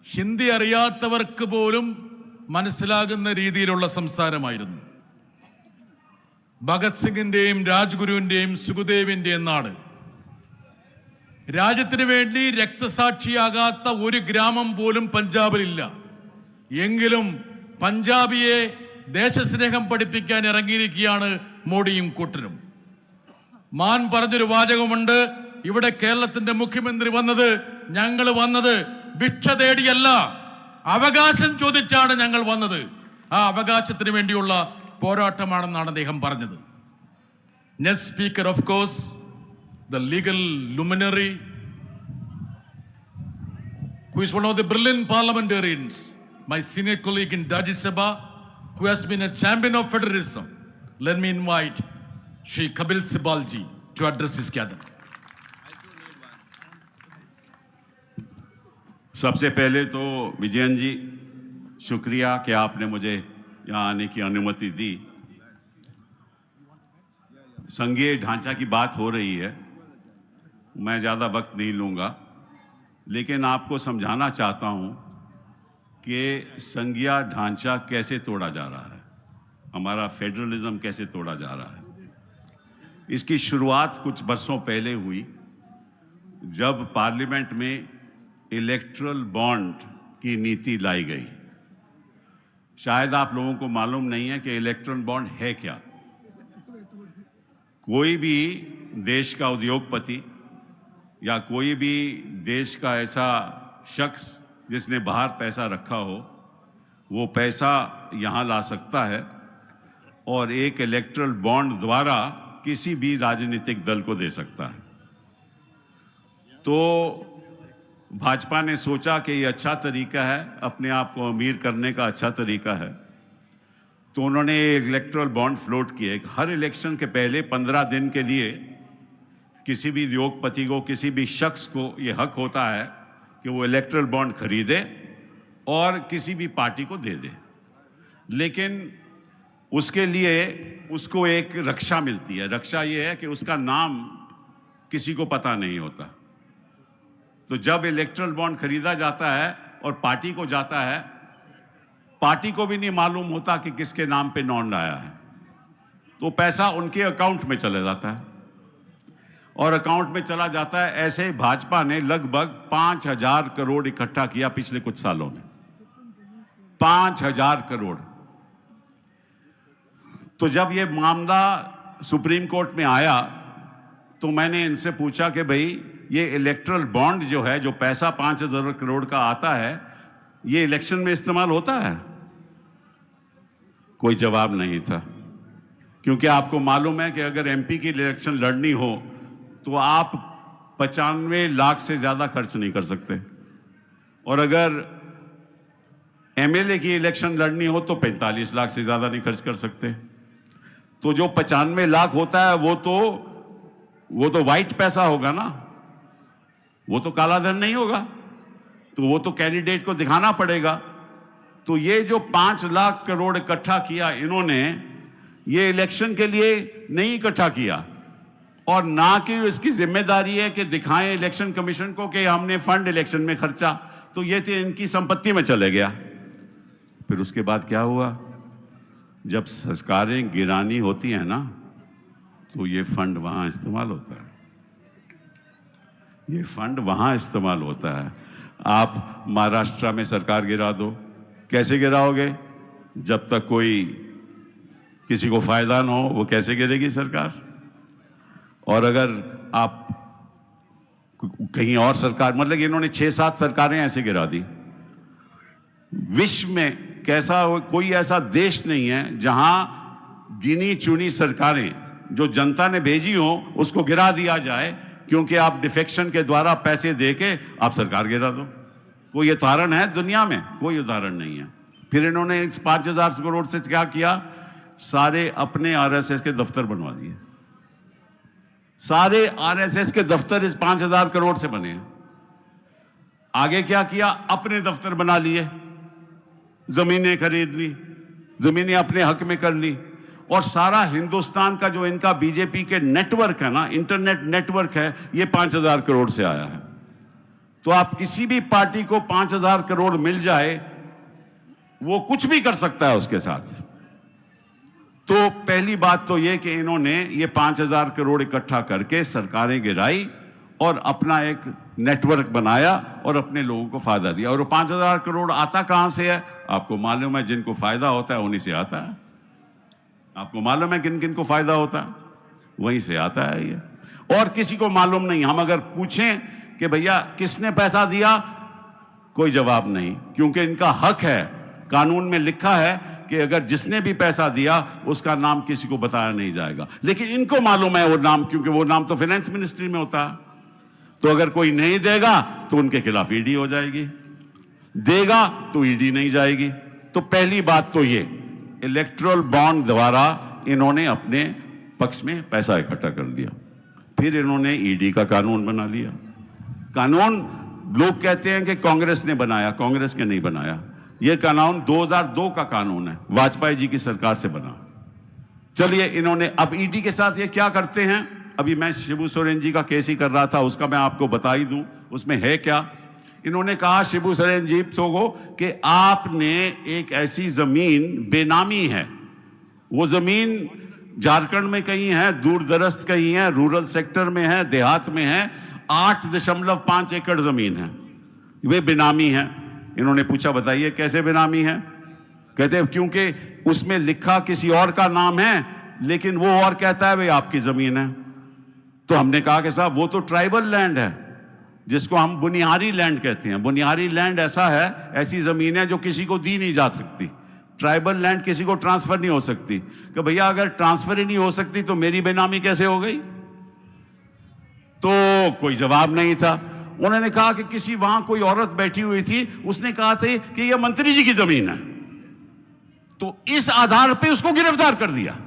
ഹിന്ദി അറിയാത്തവർക്ക് പോലും മനസ്സിലാകുന്ന രീതിയിലുള്ള സംസാരമായിരുന്നു. ഭഗത് സിംഗിന്റെയും രാജ്ഗുരുവിന്റെയും സുഖദേവിന്റെയും നാട്. രാജ്യത്തിന് വേണ്ടി രക്തസാക്ഷിയാകാത്ത ഒരു ഗ്രാമം പോലും പഞ്ചാബിലില്ല. എങ്കിലും പഞ്ചാബിയെ ദേശസ്നേഹം പഠിപ്പിക്കാൻ ഇറങ്ങിയിരിക്കുകയാണ് മോഡിയും കൂട്ടരും. മാൻ പറഞ്ഞൊരു വാചകമുണ്ട്, ഇവിടെ കേരളത്തിന്റെ മുഖ്യമന്ത്രി വന്നത്, ഞങ്ങൾ വന്നത് ഭിക്ഷ തേടിയല്ല, അവകാശം ചോദിച്ചാണ് ഞങ്ങൾ വന്നത്. ആ അവകാശത്തിന് വേണ്ടിയുള്ള പോരാട്ടമാണെന്നാണ് അദ്ദേഹം പറഞ്ഞത്. Next speaker, of course, the legal luminary, who is one of the brilliant parliamentarians, my senior colleague in Rajya Sabha, who has been a champion of federalism. Let me invite Shri Kapil Sibal ji to address this gathering. सबसे पहले तो विजयन जी शुक्रिया कि आपने मुझे यहाँ आने की अनुमति दी. संघीय ढांचा की बात हो रही है, मैं ज़्यादा वक्त नहीं लूँगा, लेकिन आपको समझाना चाहता हूँ कि संघीय ढांचा कैसे तोड़ा जा रहा है, हमारा फेडरलिज्म कैसे तोड़ा जा रहा है. इसकी शुरुआत कुछ बरसों पहले हुई जब पार्लियामेंट में इलेक्टरल बॉन्ड की नीति लाई गई. शायद आप लोगों को मालूम नहीं है कि इलेक्टरल बॉन्ड है क्या. कोई भी देश का उद्योगपति या कोई भी देश का ऐसा शख्स जिसने बाहर पैसा रखा हो, वो पैसा यहाँ ला सकता है और एक इलेक्टरल बॉन्ड द्वारा किसी भी राजनीतिक दल को दे सकता है. तो भाजपा ने सोचा कि ये अच्छा तरीका है, अपने आप को अमीर करने का अच्छा तरीका है, तो उन्होंने इलेक्टरल बॉन्ड फ्लोट किए. हर इलेक्शन के पहले 15 दिन के लिए किसी भी उद्योगपति को, किसी भी शख्स को ये हक होता है कि वो इलेक्टरल बॉन्ड खरीदे और किसी भी पार्टी को दे दे. लेकिन उसके लिए उसको एक रक्षा मिलती है. रक्षा ये है कि उसका नाम किसी को पता नहीं होता. तो जब इलेक्टरल बॉन्ड खरीदा जाता है और पार्टी को जाता है, पार्टी को भी नहीं मालूम होता कि किसके नाम पे बॉन्ड आया है, तो पैसा उनके अकाउंट में चला जाता है और अकाउंट में चला जाता है. ऐसे ही भाजपा ने लगभग 5,000 करोड़ इकट्ठा किया पिछले कुछ सालों में. 5,000 करोड़. तो जब ये मामला सुप्रीम कोर्ट में आया तो मैंने इनसे पूछा कि भाई ये इलेक्टरल बॉन्ड जो है, जो पैसा 5,000 करोड़ का आता है, ये इलेक्शन में इस्तेमाल होता है? कोई जवाब नहीं था, क्योंकि आपको मालूम है कि अगर एमपी की इलेक्शन लड़नी हो तो आप 95 लाख से ज़्यादा खर्च नहीं कर सकते, और अगर एमएलए की इलेक्शन लड़नी हो तो 45 लाख से ज़्यादा नहीं खर्च कर सकते. तो जो 95 लाख होता है वो तो वाइट पैसा होगा ना, वो तो काला धन नहीं होगा, तो वो तो कैंडिडेट को दिखाना पड़ेगा. तो ये जो 5 लाख करोड़ इकट्ठा किया इन्होंने, ये इलेक्शन के लिए नहीं इकट्ठा किया, और ना कि इसकी जिम्मेदारी है कि दिखाएं इलेक्शन कमीशन को कि हमने फंड इलेक्शन में खर्चा. तो ये तो इनकी संपत्ति में चले गया. फिर उसके बाद क्या हुआ, जब सरकारें गिरानी होती हैं ना, तो ये फंड वहाँ इस्तेमाल होता है. ये फंड वहाँ इस्तेमाल होता है. आप महाराष्ट्र में सरकार गिरा दो, कैसे गिराओगे? जब तक कोई किसी को फायदा ना हो, वो कैसे गिरेगी सरकार? और अगर आप कहीं और सरकार, मतलब कि इन्होंने 6-7 सरकारें ऐसे गिरा दी. विश्व में कैसा कोई ऐसा देश नहीं है जहां गिनी चुनी सरकारें जो जनता ने भेजी हो उसको गिरा दिया जाए, क्योंकि आप डिफेक्शन के द्वारा पैसे देके आप सरकार गिरा दो. कोई उदाहरण है दुनिया में? कोई उदाहरण नहीं है. फिर इन्होंने 5,000 करोड़ से क्या किया, सारे अपने आरएसएस के दफ्तर बनवा दिए. सारे आरएसएस के दफ्तर इस 5,000 करोड़ से बने हैं. आगे क्या किया, अपने दफ्तर बना लिए, जमीनें खरीद ली, जमीनें अपने हक में कर ली, और सारा हिंदुस्तान का जो इनका बीजेपी के नेटवर्क है ना, इंटरनेट नेटवर्क है, ये 5,000 करोड़ से आया है. तो आप किसी भी पार्टी को 5,000 करोड़ मिल जाए, वो कुछ भी कर सकता है उसके साथ. तो पहली बात तो ये कि इन्होंने ये 5,000 करोड़ इकट्ठा करके सरकारें गिराई और अपना एक नेटवर्क बनाया और अपने लोगों को फायदा दिया. और 5,000 करोड़ आता कहां से है? आपको मालूम है जिनको फायदा होता है उन्हीं से आता है। आपको मालूम है किन किन को फायदा होता है, वहीं से आता है ये, और किसी को मालूम नहीं। हम अगर पूछें कि भैया किसने पैसा दिया, कोई जवाब नहीं, क्योंकि इनका हक है, कानून में लिखा है कि अगर जिसने भी पैसा दिया उसका नाम किसी को बताया नहीं जाएगा। लेकिन इनको मालूम है वो नाम, क्योंकि वो नाम तो फाइनेंस मिनिस्ट्री में होता है। तो अगर कोई नहीं देगा तो उनके खिलाफ ईडी हो जाएगी, देगा तो ईडी नहीं जाएगी। तो पहली बात तो ये, इलेक्टोरल बॉन्ड द्वारा इन्होंने अपने पक्ष में पैसा इकट्ठा कर लिया। फिर इन्होंने ईडी का कानून बना लिया। कानून लोग कहते हैं कि कांग्रेस ने बनाया, कांग्रेस ने नहीं बनाया। यह कानून 2002 का कानून है, वाजपेयी जी की सरकार से बना। चलिए, इन्होंने अब ईडी के साथ ये क्या करते हैं। अभी मैं शिबू सोरेन जी का केस ही कर रहा था, उसका मैं आपको बता ही दूं उसमें है क्या। इन्होंने कहा शिबू सोरेन जी को कि आपने एक ऐसी जमीन बेनामी है, वो जमीन झारखंड में कहीं है, दूर दराज कहीं है, रूरल सेक्टर में है, देहात में है, 8.5 एकड़ जमीन है, वे बेनामी है। इन्होंने पूछा बताइए कैसे बेनामी है। कहते हैं क्योंकि उसमें लिखा किसी और का नाम है, लेकिन वो और कहता है वे आपकी जमीन है। तो हमने कहा कि साहब वो तो ट्राइबल लैंड है, जिसको हम बुनियादी लैंड कहते हैं। बुनियादी लैंड ऐसा है, ऐसी जमीन है जो किसी को दी नहीं जा सकती। ट्राइबल लैंड किसी को ट्रांसफर नहीं हो सकती। कि भैया अगर ट्रांसफर ही नहीं हो सकती तो मेरी बेनामी कैसे हो गई। तो कोई जवाब नहीं था। उन्होंने कहा कि किसी वहां कोई औरत बैठी हुई थी, उसने कहा था कि यह मंत्री जी की जमीन है, तो इस आधार पे उसको गिरफ्तार कर दिया।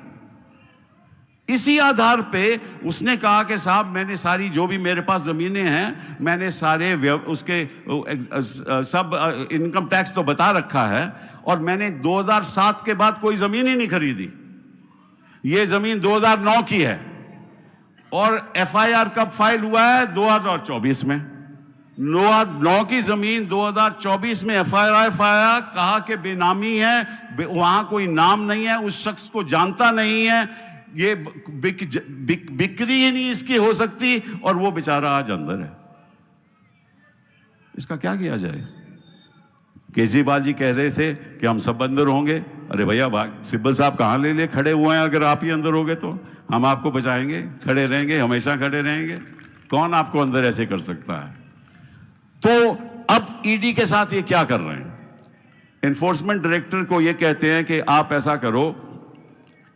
इसी आधार पे उसने कहा कि साहब मैंने सारी जो भी मेरे पास जमीनें हैं, मैंने सारे उसके सब इनकम टैक्स तो बता रखा है, और मैंने 2007 के बाद कोई जमीन ही नहीं खरीदी। ये जमीन 2009 की है, और एफआईआर कब फाइल हुआ है 2024 में। 9 की जमीन 2024 में एफआईआर फाया, कहा कि बेनामी है, वहां कोई नाम नहीं है, उस शख्स को जानता नहीं है, ये बिक्री ही नहीं इसकी हो सकती, और वो बेचारा आज अंदर है। इसका क्या किया जाए। केजरीवाल जी कह रहे थे कि हम सब अंदर होंगे। अरे भैया सिब्बल साहब कहां ले खड़े हुए हैं। अगर आप ही अंदर होगे तो हम आपको बचाएंगे, खड़े रहेंगे, हमेशा खड़े रहेंगे। कौन आपको अंदर ऐसे कर सकता है। तो अब ईडी के साथ ये क्या कर रहे हैं, एनफोर्समेंट डायरेक्टर को ये कहते हैं कि आप ऐसा करो,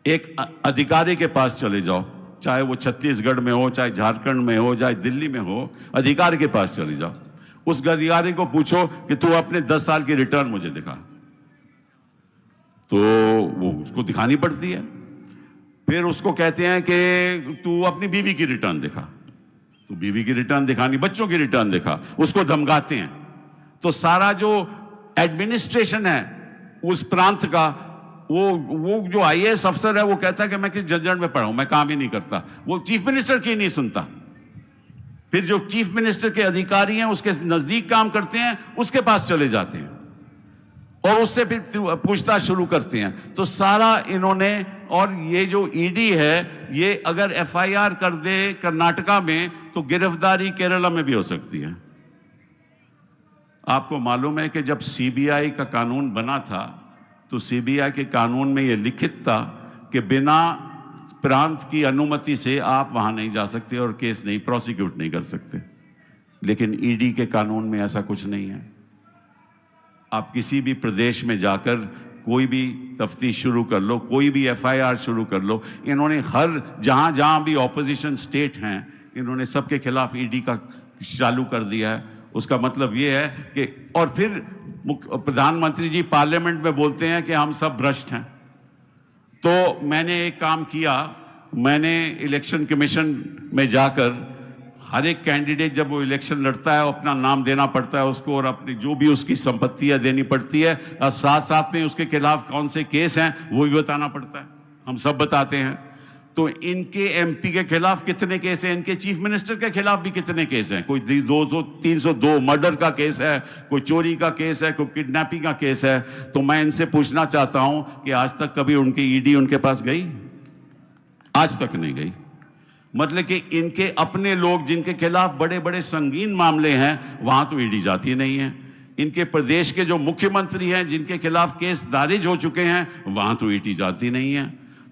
एक अधिकारी के पास चले जाओ, चाहे वो छत्तीसगढ़ में हो, चाहे झारखंड में हो, चाहे दिल्ली में हो, अधिकारी के पास चले जाओ। उस अधिकारी को पूछो कि तू अपने 10 साल की रिटर्न मुझे दिखा। तो वो उसको दिखानी पड़ती है। फिर उसको कहते हैं कि तू अपनी बीवी की रिटर्न दिखा, तो बीवी की रिटर्न दिखानी, बच्चों की रिटर्न दिखा, उसको धमकाते हैं। तो सारा जो एडमिनिस्ट्रेशन है उस प्रांत का, वो जो आईएएस अफसर है वो कहता है कि मैं किस झंझट में पड़ा हूं, मैं काम ही नहीं करता। वो चीफ मिनिस्टर की नहीं सुनता। फिर जो चीफ मिनिस्टर के अधिकारी हैं उसके नजदीक काम करते हैं, उसके पास चले जाते हैं और उससे फिर पूछताछ शुरू करते हैं। तो सारा इन्होंने, और ये जो ईडी है ये अगर एफआईआर कर दे कर्नाटका में तो गिरफ्तारी केरला में भी हो सकती है। आपको मालूम है कि जब सीबीआई का कानून बना था तो सीबीआई के कानून में ये लिखित था कि बिना प्रांत की अनुमति से आप वहां नहीं जा सकते और केस नहीं प्रोसिक्यूट नहीं कर सकते। लेकिन ईडी के कानून में ऐसा कुछ नहीं है। आप किसी भी प्रदेश में जाकर कोई भी तफ्तीश शुरू कर लो, कोई भी एफआईआर शुरू कर लो। इन्होंने हर जहां जहां भी ऑपोजिशन स्टेट हैं, इन्होंने सबके खिलाफ ईडी का चालू कर दिया है। उसका मतलब ये है कि, और फिर प्रधानमंत्री जी पार्लियामेंट में बोलते हैं कि हम सब भ्रष्ट हैं। तो मैंने एक काम किया, मैंने इलेक्शन कमीशन में जाकर हर एक कैंडिडेट जब वो इलेक्शन लड़ता है अपना नाम देना पड़ता है उसको, और अपनी जो भी उसकी संपत्तियां देनी पड़ती है, और साथ साथ में उसके खिलाफ कौन से केस हैं वो भी बताना पड़ता है। हम सब बताते हैं। तो इनके एमपी के खिलाफ कितने केस हैं, इनके चीफ मिनिस्टर के खिलाफ भी कितने केस हैं। कोई 302 मर्डर का केस है, कोई चोरी का केस है, कोई किडनैपिंग का केस है। तो मैं इनसे पूछना चाहता हूं कि आज तक कभी उनकी ईडी उनके पास गई? आज तक नहीं गई। मतलब कि इनके अपने लोग जिनके खिलाफ बड़े बड़े संगीन मामले हैं वहां तो ईडी जाती नहीं है। इनके प्रदेश के जो मुख्यमंत्री हैं जिनके खिलाफ केस दर्ज हो चुके हैं, वहां तो ईडी जाती नहीं है।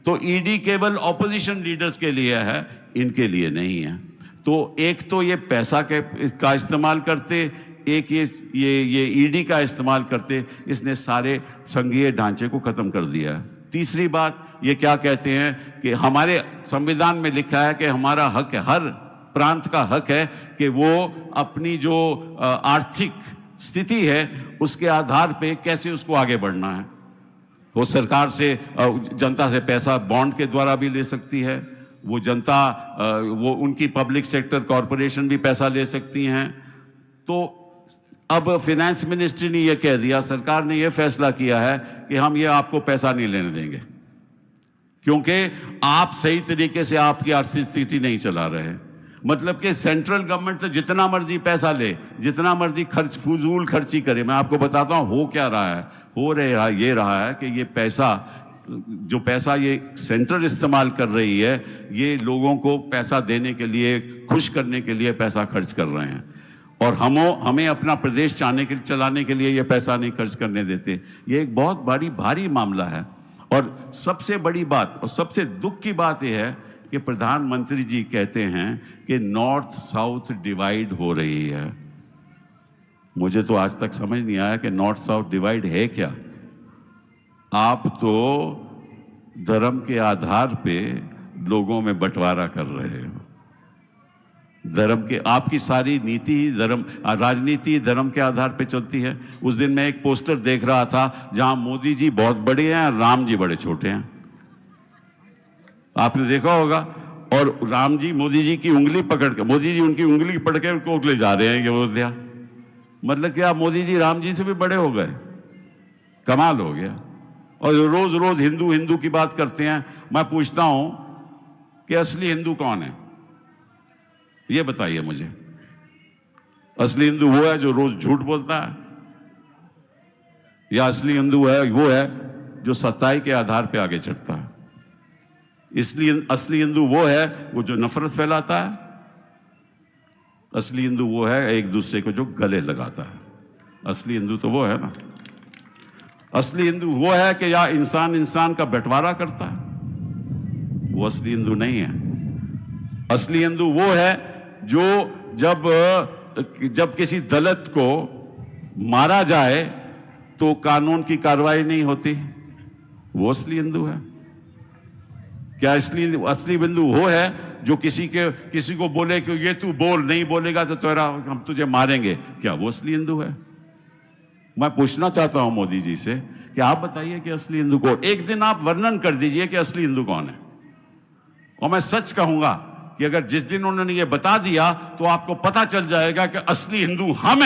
तो ईडी केवल ऑपोजिशन लीडर्स के लिए है, इनके लिए नहीं है। तो एक तो ये पैसा का इस्तेमाल करते, एक ये ईडी का इस्तेमाल करते, इसने सारे संघीय ढांचे को खत्म कर दिया है। तीसरी बात ये क्या कहते हैं कि हमारे संविधान में लिखा है कि हमारा हक है, हर प्रांत का हक है कि वो अपनी जो आर्थिक स्थिति है उसके आधार पे कैसे उसको आगे बढ़ना है। वो सरकार से, जनता से पैसा बॉन्ड के द्वारा भी ले सकती है, वो जनता, वो उनकी पब्लिक सेक्टर कॉरपोरेशन भी पैसा ले सकती हैं। तो अब फाइनेंस मिनिस्ट्री ने यह कह दिया, सरकार ने यह फैसला किया है कि हम ये आपको पैसा नहीं लेने देंगे, क्योंकि आप सही तरीके से आपकी आर्थिक स्थिति नहीं चला रहे। मतलब कि सेंट्रल गवर्नमेंट तो जितना मर्जी पैसा ले, जितना मर्जी फजूल खर्ची करे। मैं आपको बताता हूं हो क्या रहा है, ये रहा है कि ये पैसा ये सेंट्रल इस्तेमाल कर रही है, ये लोगों को पैसा देने के लिए, खुश करने के लिए पैसा खर्च कर रहे हैं, और हमें अपना प्रदेश चलाने के लिए ये पैसा नहीं खर्च करने देते। ये एक बहुत भारी मामला है। और सबसे बड़ी बात और सबसे दुख की बात यह है कि प्रधानमंत्री जी कहते हैं कि नॉर्थ साउथ डिवाइड हो रही है। मुझे तो आज तक समझ नहीं आया कि नॉर्थ साउथ डिवाइड है क्या। आप तो धर्म के आधार पे लोगों में बंटवारा कर रहे हो। धर्म के, आपकी सारी नीति ही राजनीति धर्म के आधार पे चलती है। उस दिन मैं एक पोस्टर देख रहा था जहां मोदी जी बहुत बड़े हैं, राम जी बड़े छोटे हैं। आपने देखा होगा। और राम जी मोदी जी की उंगली पकड़ के, मोदी जी उनकी उंगली पकड़ के उनको ले जा रहे हैं कि अयोध्या। मतलब क्या मोदी जी राम जी से भी बड़े हो गए? कमाल हो गया। और रोज रोज हिंदू की बात करते हैं। मैं पूछता हूं कि असली हिंदू कौन है, ये बताइए मुझे। असली हिंदू वो है जो रोज झूठ बोलता है, या असली हिंदू है वो है जो सच्चाई के आधार पे आगे चढ़ता है? इसलिए असली हिंदू वो है वो जो नफरत फैलाता है। असली हिंदू वो है एक दूसरे को जो गले लगाता है। असली हिंदू तो वो है ना। असली हिंदू वो है कि या इंसान का बंटवारा करता है, वो असली हिंदू नहीं है। असली हिंदू वो है जो जब किसी दलित को मारा जाए तो कानून की कार्रवाई नहीं होती, वो असली हिंदू है। क्या असली हिंदू वो है जो किसी को बोले कि ये तू बोल, नहीं बोलेगा तो हम तुझे मारेंगे? क्या वो असली हिंदू है? मैं पूछना चाहता हूं मोदी जी से कि आप बताइए कि असली हिंदू कौन। एक दिन आप वर्णन कर दीजिए कि असली हिंदू कौन है। और मैं सच कहूंगा कि अगर जिस दिन उन्होंने ये बता दिया तो आपको पता चल जाएगा कि असली हिंदू हम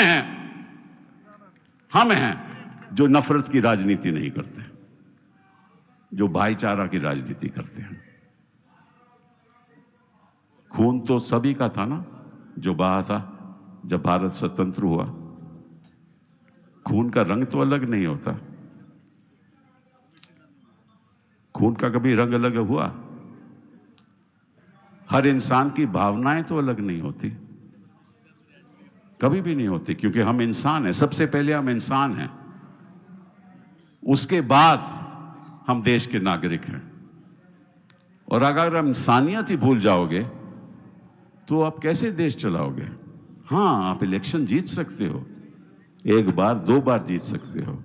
हैं जो नफरत की राजनीति नहीं करते, जो भाईचारा की राजनीति करते हैं। खून तो सभी का था ना जो बहा था जब भारत स्वतंत्र हुआ। खून का रंग तो अलग नहीं होता। खून का कभी रंग अलग हुआ? हर इंसान की भावनाएं तो अलग नहीं होती, कभी भी नहीं होती, क्योंकि हम इंसान हैं। सबसे पहले हम इंसान हैं, उसके बाद हम देश के नागरिक हैं। और अगर हम इंसानियत ही भूल जाओगे तो आप कैसे देश चलाओगे? हाँ, आप इलेक्शन जीत सकते हो, एक बार 2 बार जीत सकते हो,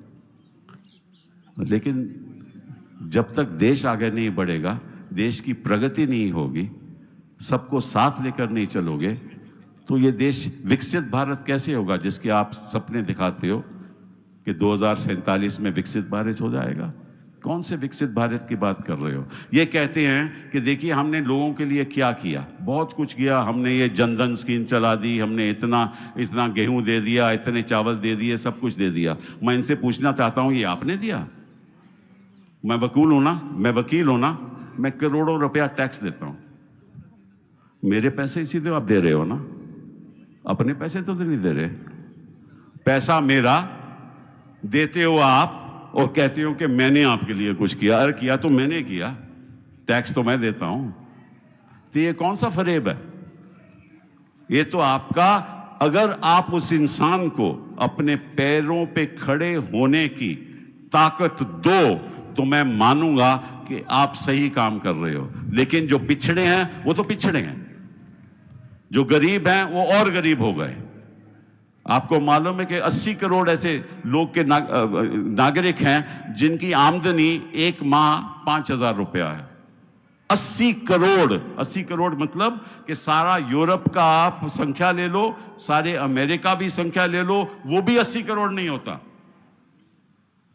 लेकिन जब तक देश आगे नहीं बढ़ेगा, देश की प्रगति नहीं होगी, सबको साथ लेकर नहीं चलोगे, तो ये देश विकसित भारत कैसे होगा जिसके आप सपने दिखाते हो कि 2047 में विकसित भारत हो जाएगा? कौन से विकसित भारत की बात कर रहे हो? ये कहते हैं कि देखिए हमने लोगों के लिए क्या किया, बहुत कुछ किया हमने, ये जनधन स्कीम चला दी हमने, इतना गेहूं दे दिया, इतने चावल दे दिए, सब कुछ दे दिया। मैं इनसे पूछना चाहता हूं, ये आपने दिया? मैं वकील हूं ना, मैं करोड़ों रुपया टैक्स देता हूं, मेरे पैसे इसी तो आप दे रहे हो ना, अपने पैसे तो नहीं दे रहे। पैसा मेरा देते हो आप और कहते हो कि मैंने आपके लिए कुछ किया। अरे किया तो मैंने किया, टैक्स तो मैं देता हूं। तो ये कौन सा फरेब है? ये तो आपका, अगर आप उस इंसान को अपने पैरों पे खड़े होने की ताकत दो तो मैं मानूंगा कि आप सही काम कर रहे हो। लेकिन जो पिछड़े हैं वो तो पिछड़े हैं, जो गरीब हैं वो और गरीब हो गए। आपको मालूम है कि 80 करोड़ ऐसे लोग के नागरिक हैं जिनकी आमदनी एक माह 5,000 रुपया है। 80 करोड़ मतलब कि सारा यूरोप का आप संख्या ले लो, सारे अमेरिका भी संख्या ले लो, वो भी 80 करोड़ नहीं होता।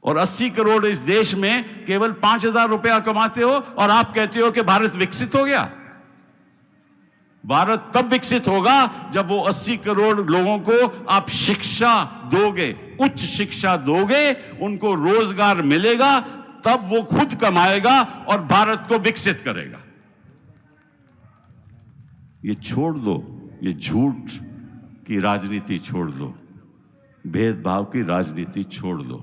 और 80 करोड़ इस देश में केवल 5,000 रुपया कमाते हो और आप कहते हो कि भारत विकसित हो गया। भारत तब विकसित होगा जब वो 80 करोड़ लोगों को आप शिक्षा दोगे, उच्च शिक्षा दोगे, उनको रोजगार मिलेगा, तब वो खुद कमाएगा और भारत को विकसित करेगा। ये छोड़ दो, ये झूठ की राजनीति छोड़ दो, भेदभाव की राजनीति छोड़ दो,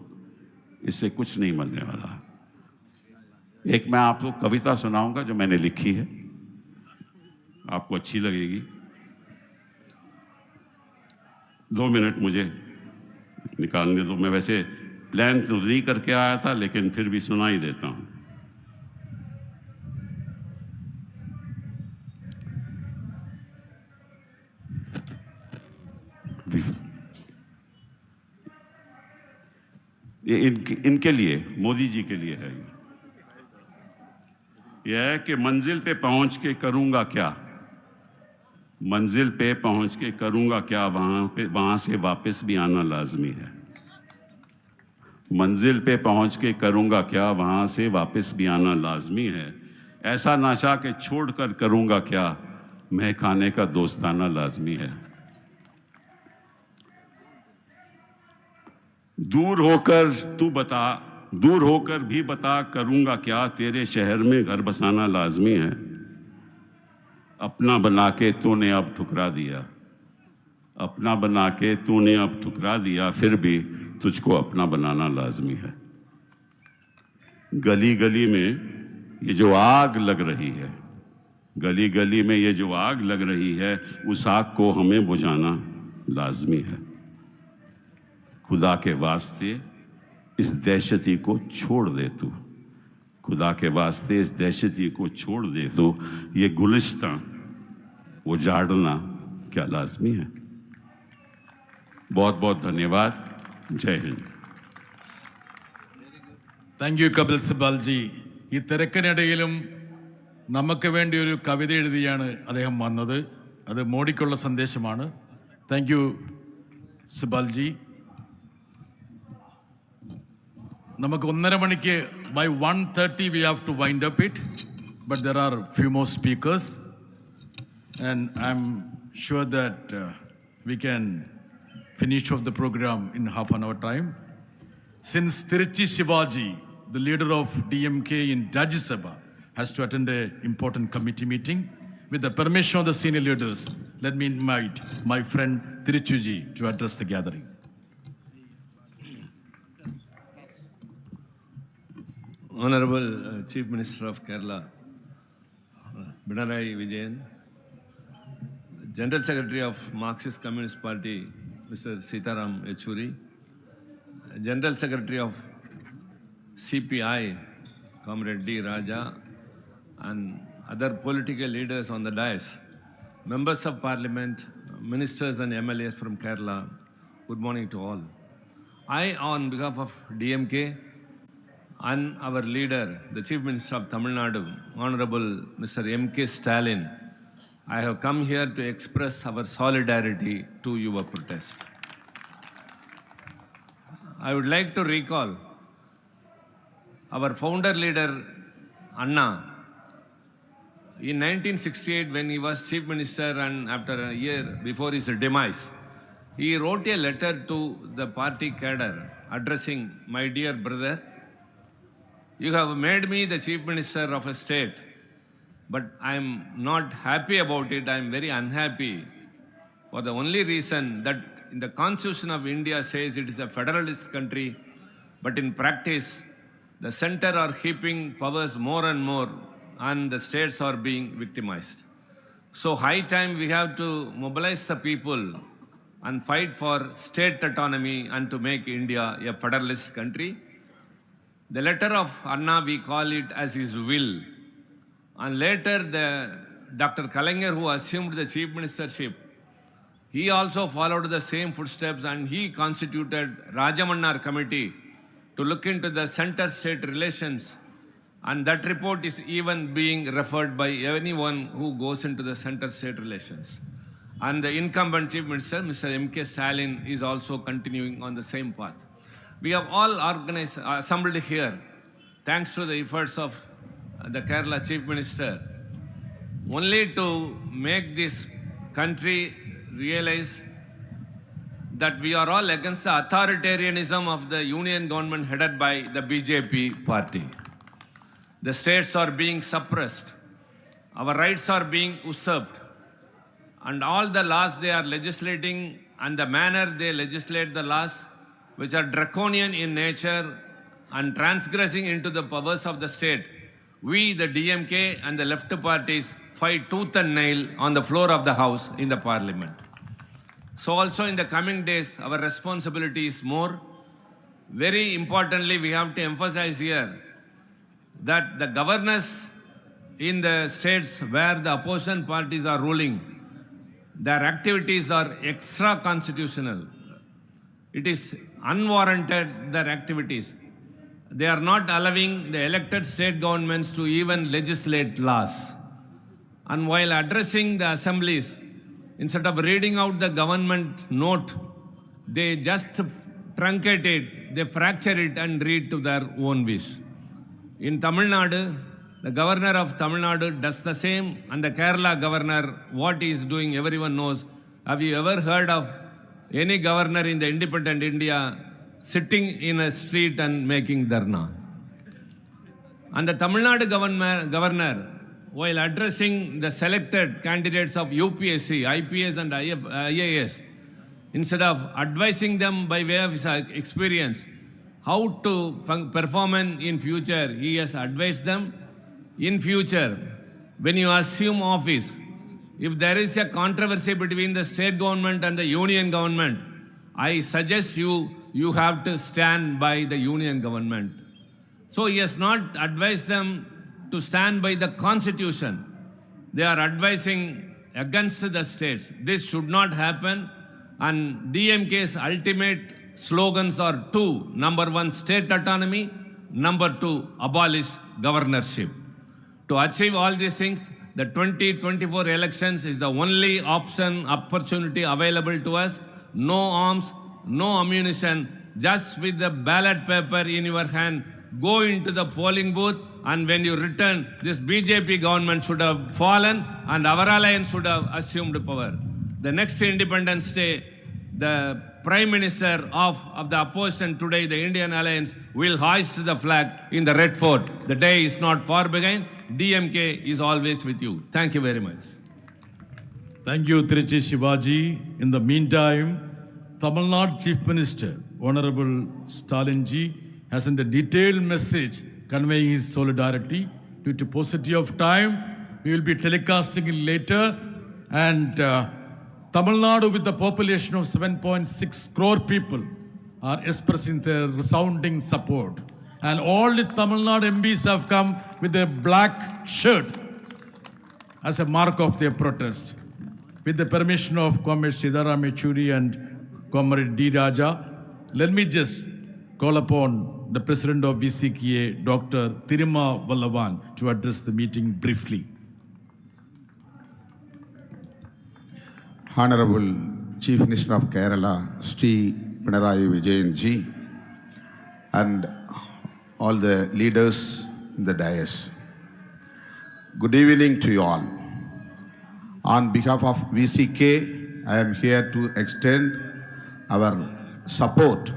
इससे कुछ नहीं बनने वाला। एक मैं आपको कविता सुनाऊंगा जो मैंने लिखी है, आपको अच्छी लगेगी। 2 मिनट मुझे निकालने दो। मैं वैसे प्लान तो नहीं करके आया था, लेकिन फिर भी सुना ही देता हूं। ये इनके लिए, मोदी जी के लिए है। यह है कि मंजिल पे पहुंच के करूंगा क्या, मंजिल पे पहुंच के करूंगा क्या, वहां से वापस भी आना लाजमी है। मंजिल पे पहुंच के करूंगा क्या, वहां से वापस भी आना लाजमी है। ऐसा नशा के छोड़कर करूंगा क्या, मैं खाने का दोस्ताना लाजमी है। दूर होकर भी बता करूंगा क्या, तेरे शहर में घर बसाना लाजमी है। अपना बना के तूने अब ठुकरा दिया, अपना बना के तूने अब ठुकरा दिया, फिर भी तुझको अपना बनाना लाजमी है। गली गली में ये जो आग लग रही है, गली गली में ये जो आग लग रही है, उस आग को हमें बुझाना लाजमी है। खुदा के वास्ते इस दहशती को छोड़ दे तू, खुदा के वास्ते इस दहशती को छोड़ दे तू, ये गुलिस्तां उजाड़ना क्या लाजमी है। बहुत बहुत धन्यवाद। जय हिंद। Thank you Kapil Sibal ji. ഈ തിരക്കിനിടയിലും നമുക്ക് വേണ്ടി ഒരു കവിത എഴുതിയാണ് അദ്ദേഹം വന്നത്. അത് മോഡിക്കുള്ള സന്ദേശമാണ്. Thank you Sibal ji. നമുക്ക് 1:30 മണിക്ക് by 1:30 we have to wind up it, but there are few more speakers and I'm sure that we can finish off the program in half an hour time. Since Tiruchi Shivaji, the leader of DMK in Rajya Sabha, has to attend an important committee meeting, with the permission of the senior leaders, let me invite my friend Tiruchi ji to address the gathering. Honorable Chief Minister of Kerala, Pinarayi Vijayan, General Secretary of Marxist Communist Party, Mr. Sitaram Yechury, General Secretary of CPI, Comrade D. Raja, and other political leaders on the dais, members of Parliament, ministers and MLAs from Kerala, good morning to all. I, on behalf of DMK, and our leader, the Chief Minister of Tamil Nadu, Honorable Mr. M.K. Stalin, I have come here to express our solidarity to your protest. I would like to recall our founder leader, Anna. In 1968, when he was Chief Minister and after a year before his demise, he wrote a letter to the party cadre addressing, "My dear brother, you have made me the Chief Minister of a state, but I am not happy about it. I am very unhappy for the only reason that in the Constitution of India says it is a federalist country, but in practice, the center are heaping powers more and more and the states are being victimized. So high time we have to mobilize the people and fight for state autonomy and to make India a federalist country. The letter of Anna, we call it as his will. And later, Dr. Kalaignar, who assumed the chief ministership, he also followed the same footsteps and he constituted Rajamannar Committee to look into the center-state relations. And that report is even being referred by anyone who goes into the center-state relations. And the incumbent chief minister, Mr. M.K. Stalin, is also continuing on the same path. We have all assembled here, thanks to the efforts of the Kerala chief minister, only to make this country realize that we are all against the authoritarianism of the union government headed by the BJP party. The states are being suppressed. Our rights are being usurped. And all the laws they are legislating and the manner they legislate the laws, which are draconian in nature and transgressing into the powers of the state, we, the DMK and the left parties, fight tooth and nail on the floor of the house in the parliament. So also in the coming days, our responsibility is more. Very importantly, we have to emphasize here that the governors in the states where the opposition parties are ruling, their activities are extra-constitutional. It is unwarranted, their activities. They are not allowing the elected state governments to even legislate laws. And while addressing the assemblies, instead of reading out the government note, they just truncate it, they fracture it and read to their own wish. In Tamil Nadu, the governor of Tamil Nadu does the same, and the Kerala governor, what he is doing, everyone knows. Have you ever heard of any governor in the independent India sitting in a street and making dharna? And the Tamil Nadu governor, while addressing the selected candidates of UPSC, IPS and IAS, instead of advising them by way of his experience how to perform in future, he has advised them, in future, when you assume office, if there is a controversy between the state government and the union government, I suggest you have to stand by the union government. So he has not advised them to stand by the constitution. They are advising against the states. This should not happen. And DMK's ultimate slogans are two. Number one, state autonomy. Number two, abolish governorship. To achieve all these things, the 2024 elections is the only opportunity available to us. No arms, no ammunition, just with the ballot paper in your hand, go into the polling booth, and when you return, this BJP government should have fallen and our alliance should have assumed power. The next Independence Day, the Prime Minister of the opposition today, the Indian Alliance, will hoist the flag in the Red Fort. The day is not far behind. DMK is always with you. Thank you very much. Thank you, Tiruchi Shivaji. In the meantime, Tamil Nadu Chief Minister, Honorable Stalinji, has sent a detailed message conveying his solidarity. Due to paucity of time, we will be telecasting it later. And Tamil Nadu, with the population of 7.6 crore people, are expressing their resounding support. And all the Tamil Nadu MPs have come with a black shirt as a mark of their protest. With the permission of Comrade Sidaram Yechury and Comrade D. Raja, let me just call upon the President of VCKA, Dr. Thiruma Vallavan, to address the meeting briefly. Honorable Chief Minister of Kerala, Sri Pinarayi Vijayan ji, and all the leaders in the dais. Good evening to you all. On behalf of VCK, I am here to extend our support,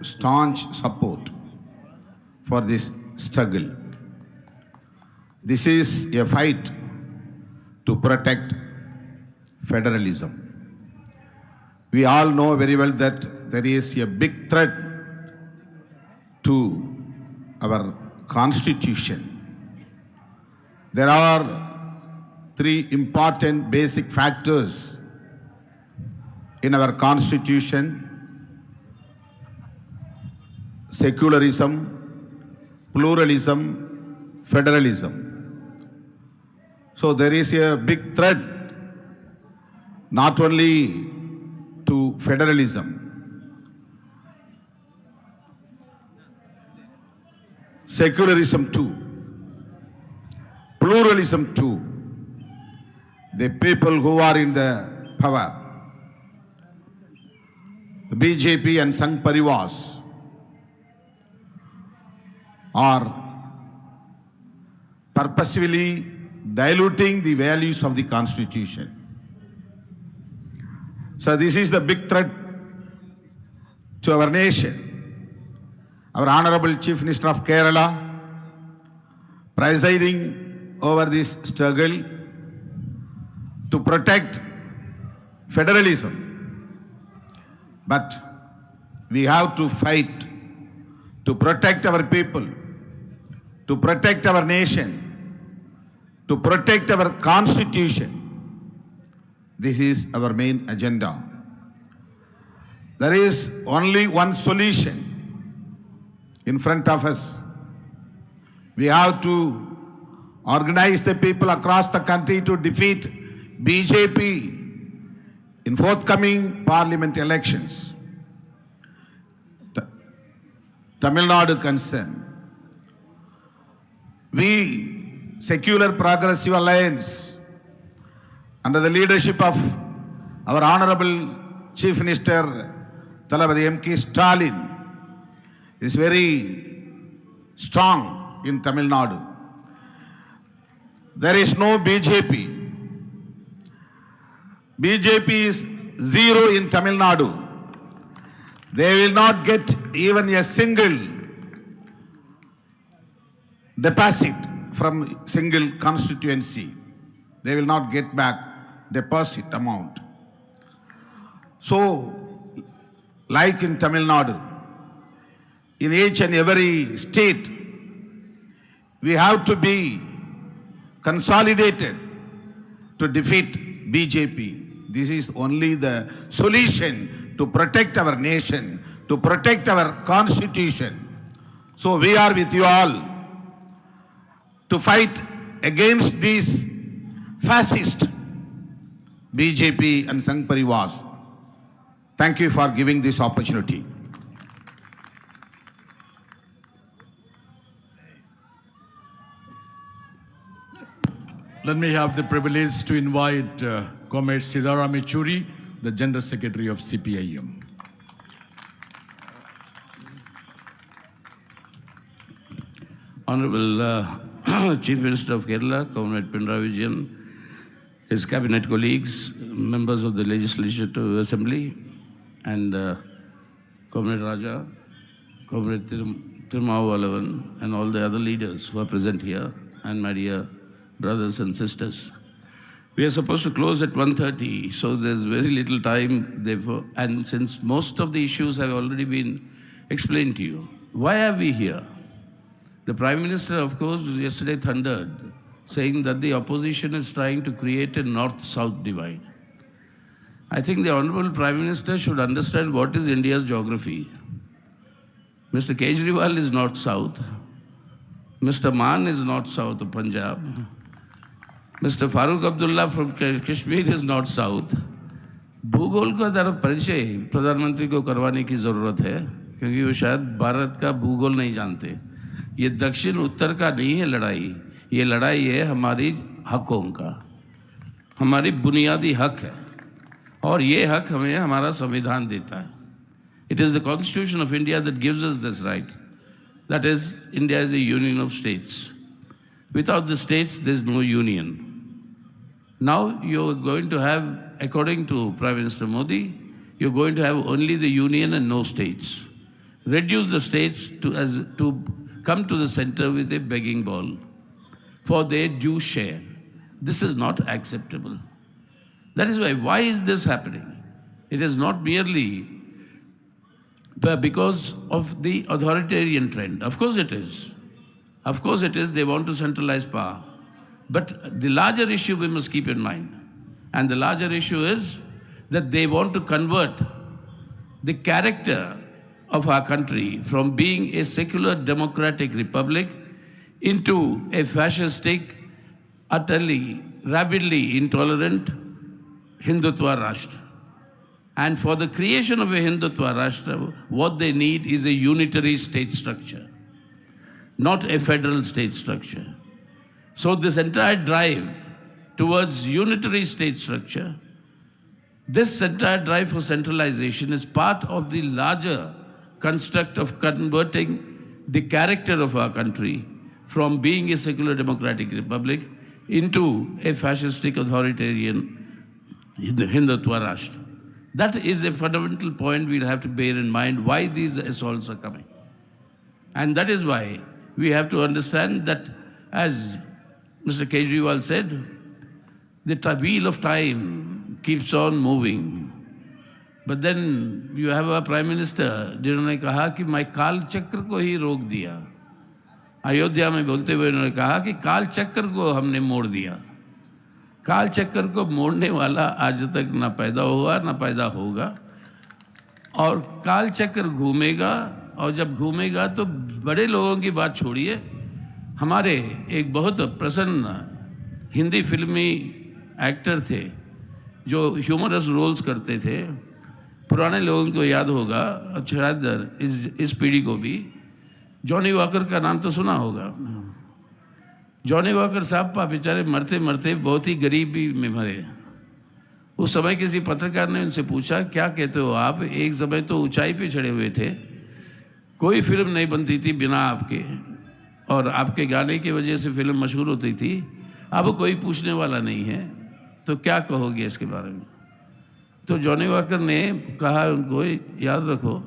staunch support for this struggle. This is a fight to protect federalism. We all know very well that there is a big threat to our constitution. There are three important basic factors in our constitution, secularism, pluralism, federalism. So there is a big threat not only to federalism, secularism too, pluralism too. The people who are in the power, the BJP and Sangh Parivars, are purposefully diluting the values of the Constitution. So this is the big threat to our nation. Our Honorable Chief Minister of Kerala, presiding over this struggle to protect federalism. But we have to fight to protect our people, to protect our nation, to protect our constitution. This is our main agenda. There is only one solution in front of us. We have to organize the people across the country to defeat BJP in forthcoming parliament elections. Tamil Nadu concern. We, Secular Progressive Alliance, under the leadership of our Honorable Chief Minister Thalapathy M.K. Stalin, is very strong in Tamil Nadu. There is no BJP. BJP is zero in Tamil Nadu. They will not get even a single deposit from single constituency. They will not get back deposit amount. So, like in Tamil Nadu, in each and every state, we have to be consolidated to defeat BJP. This is only the solution to protect our nation, to protect our constitution. So we are with you all to fight against these fascist BJP and Sangh Parivars. Thank you for giving this opportunity. Let me have the privilege to invite Comrade Sidaram Yechury, the General Secretary of CPIM. Honorable Chief Minister of Kerala, Comrade Pinarayi Vijayan, his cabinet colleagues, members of the Legislative Assembly, and Comrade Raja, Comrade Tirumavalavan, and all the other leaders who are present here, and my dear brothers and sisters. We are supposed to close at 1:30, so there's very little time, therefore, and since most of the issues have already been explained to you, why are we here? The Prime Minister, of course, yesterday thundered, saying that the opposition is trying to create a north-south divide. I think the Honorable Prime Minister should understand what is India's geography. Mr. Kejriwal is north-south. Mr. Maan is north-south of Punjab. Mr. Farooq Abdullah from Kashmir is north-south. भूगोल का जरा परिचय प्रधानमंत्री को करवाने की ज़रूरत है, क्योंकि वो शायद भारत का भूगोल नहीं जानते. ये दक्षिण उत्तर का नहीं है लड़ाई, ये लड़ाई है हमारी हकों का, हमारी बुनियादी हक है, और ये हक हमें हमारा संविधान देता है. It is the Constitution of India that gives us this right. That is, India is a union of states. Without the states, there is no union. Now you are going to have, according to Prime Minister Modi, you are going to have only the union and no states. Reduce the states to come to the center with a begging bowl for their due share. This is not acceptable. That is why is this happening? It is not merely because of the authoritarian trend. Of course it is. Of course it is. They want to centralize power. But the larger issue we must keep in mind. And the larger issue is that they want to convert the character of our country from being a secular democratic republic into a fascistic, utterly, rabidly intolerant Hindutva Rashtra. And for the creation of a Hindutva Rashtra, what they need is a unitary state structure, not a federal state structure. So this entire drive towards unitary state structure, this entire drive for centralization is part of the larger construct of converting the character of our country from being a secular democratic republic into a fascistic authoritarian Hindutva Rashtra. That is a fundamental point we'll have to bear in mind why these assaults are coming. And that is why we have to understand that, as Mr. Kejriwal said, the wheel of time keeps on moving. But then you have a Prime Minister जिन्होंने कहा कि मैं काल चक्र को ही रोक दिया. अयोध्या में बोलते हुए उन्होंने कहा कि काल चक्र को हमने मोड़ दिया. काल चक्र को मोड़ने वाला आज तक ना पैदा हुआ ना पैदा होगा, और काल चक्र घूमेगा, और जब घूमेगा तो बड़े लोगों की बात छोड़िए, हमारे एक बहुत प्रसन्न हिंदी फिल्मी एक्टर थे जो ह्यूमरस रोल्स करते थे, पुराने लोगों को याद होगा, शायद इस पीढ़ी को भी, जॉनी वॉकर का नाम तो सुना होगा. जॉनी वॉकर साहब बेचारे मरते मरते बहुत ही गरीबी में मरे. उस समय किसी पत्रकार ने उनसे पूछा, क्या कहते हो आप, एक समय तो ऊंचाई पे चढ़े हुए थे, कोई फिल्म नहीं बनती थी बिना आपके, और आपके गाने की वजह से फिल्म मशहूर होती थी, अब कोई पूछने वाला नहीं है, तो क्या कहोगे इसके बारे में. तो जॉनी वॉकर ने कहा उनको, याद रखो,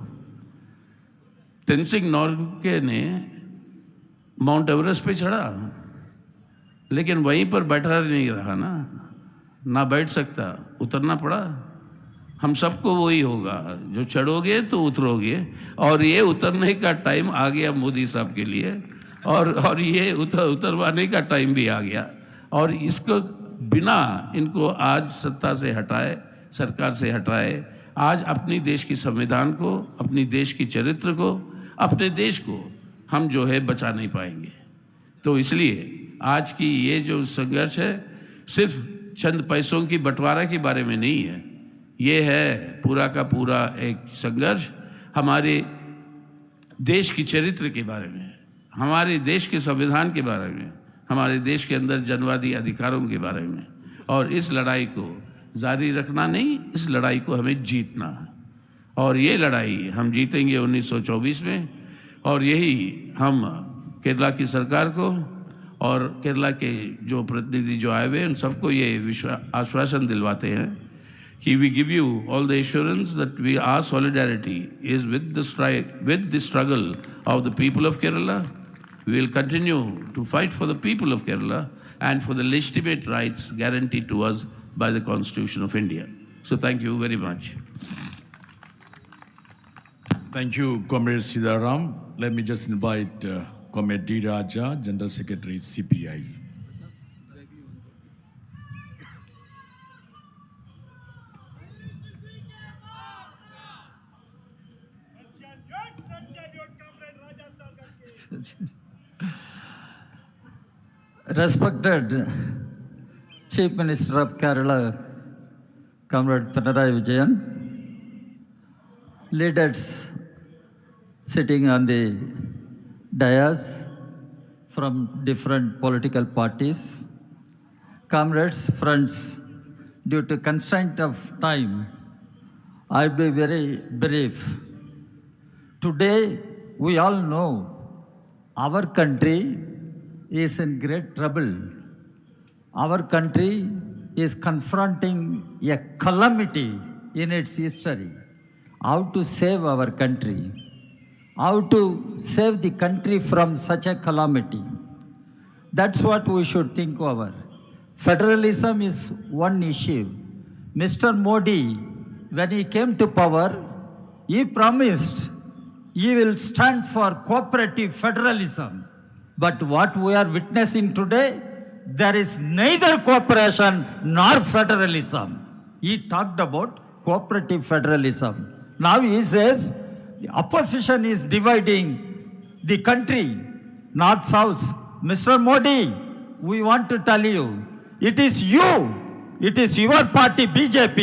तेनसिंग नोरगे ने माउंट एवरेस्ट पे चढ़ा, लेकिन वहीं पर बैठा नहीं रहा ना बैठ सकता, उतरना पड़ा. हम सबको वही होगा, जो चढ़ोगे तो उतरोगे, और ये उतरने का टाइम आ गया मोदी साहब के लिए, और ये उतरवाने का टाइम भी आ गया. और इसको बिना इनको आज सत्ता से हटाए, सरकार से हटाए, आज अपनी देश की संविधान को, अपनी देश की चरित्र को, अपने देश को हम जो है बचा नहीं पाएंगे. तो इसलिए आज की ये जो संघर्ष है सिर्फ चंद पैसों की बंटवारा के बारे में नहीं है, ये है पूरा का पूरा एक संघर्ष हमारे देश की चरित्र के बारे में, हमारे देश के संविधान के बारे में, हमारे देश के अंदर जनवादी अधिकारों के बारे में. और इस लड़ाई को जारी रखना नहीं, इस लड़ाई को हमें जीतना है. और ये लड़ाई हम जीतेंगे 1924 में. और यही हम केरला की सरकार को और केरला के जो प्रतिनिधि जो आए हुए उन सबको ये आश्वासन दिलवाते हैं कि we give you all the assurance that we are solidarity is with the struggle of the people of Kerala. We will continue to fight for the people of Kerala and for the legitimate rights guaranteed to us by the Constitution of India. So thank you very much. Thank you, Comrade Sidaram. Let me just invite Comrade D. Raja, General Secretary, CPI. Respected Chief Minister of Kerala, Comrade Pinarayi Vijayan, leaders sitting on the dais from different political parties, comrades, friends, due to constraint of time, I'll be very brief. Today, we all know our country is in great trouble. Our country is confronting a calamity in its history. How to save our country? How to save the country from such a calamity? That's what we should think over. Federalism is one issue. Mr. Modi, when he came to power, he promised he will stand for cooperative federalism. But what we are witnessing today, there is neither cooperation nor federalism. He talked about cooperative federalism. Now he says the opposition is dividing the country, north-south. Mr. Modi, we want to tell you, it is you, it is your party BJP,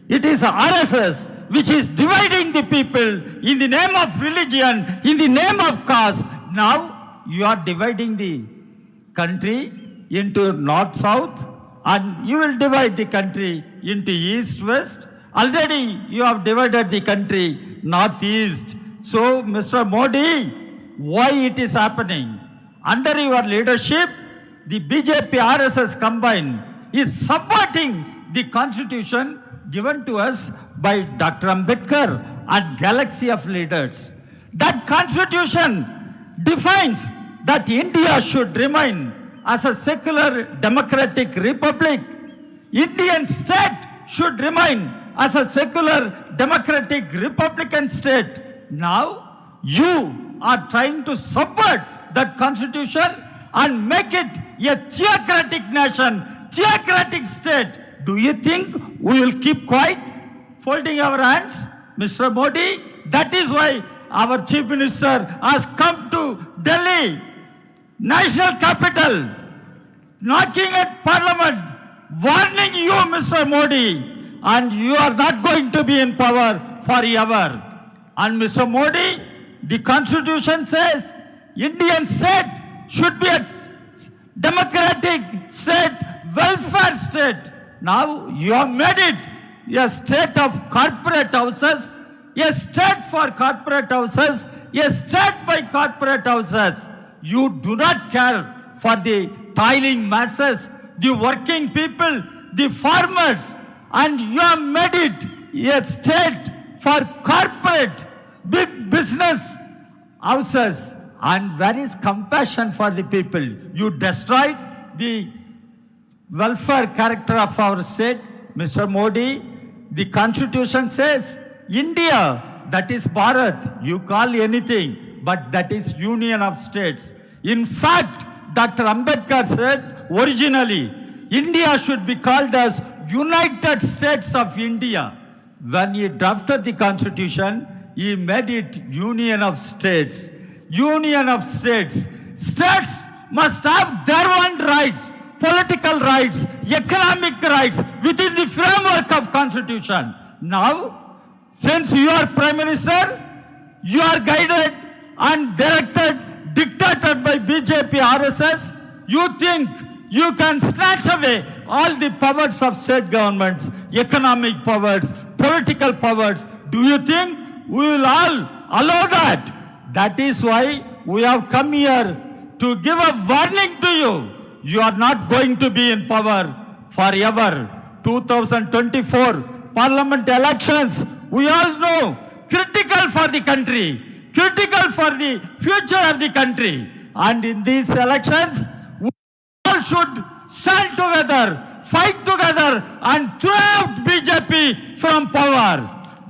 it is RSS which is dividing the people in the name of religion, in the name of caste. Now you are dividing the country into north-south, and you will divide the country into east-west. Already you have divided the country north-east. So, Mr. Modi, why it is happening? Under your leadership, the BJP RSS combined is subverting the constitution given to us by Dr. Ambedkar and galaxy of leaders. That constitution defines that India should remain as a secular democratic republic. Indian state should remain as a secular democratic republican state. Now you are trying to subvert that constitution and make it a theocratic nation, theocratic state. Do you think we will keep quiet, folding our hands? Mr. Modi, that is why our Chief Minister has come to Delhi, national capital, knocking at Parliament, warning you, Mr. Modi, and you are not going to be in power forever. And Mr. Modi, the Constitution says Indian state should be a democratic state, welfare state. Now you have made it a state of corporate houses, a state for corporate houses, a state by corporate houses. You do not care for the toiling masses, the working people, the farmers, and you have made it a state for corporate, big business houses. And where is compassion for the people? You destroyed the welfare character of our state. Mr. Modi, the Constitution says India, that is Bharat. You call anything, but that is union of states. In fact, Dr. Ambedkar said originally, India should be called as United States of India. When he drafted the Constitution, he made it Union of States. Union of States. States must have their own rights, political rights, economic rights within the framework of Constitution. Now, since you are Prime Minister, you are guided and directed, dictated by BJP RSS. You think you can snatch away all the powers of state governments, economic powers, political powers. Do you think we will all allow that? That is why we have come here to give a warning to you. You are not going to be in power forever. 2024 Parliament elections, we all know, critical for the country, critical for the future of the country. And in these elections, we all should stand together, fight together, and throw out BJP from power.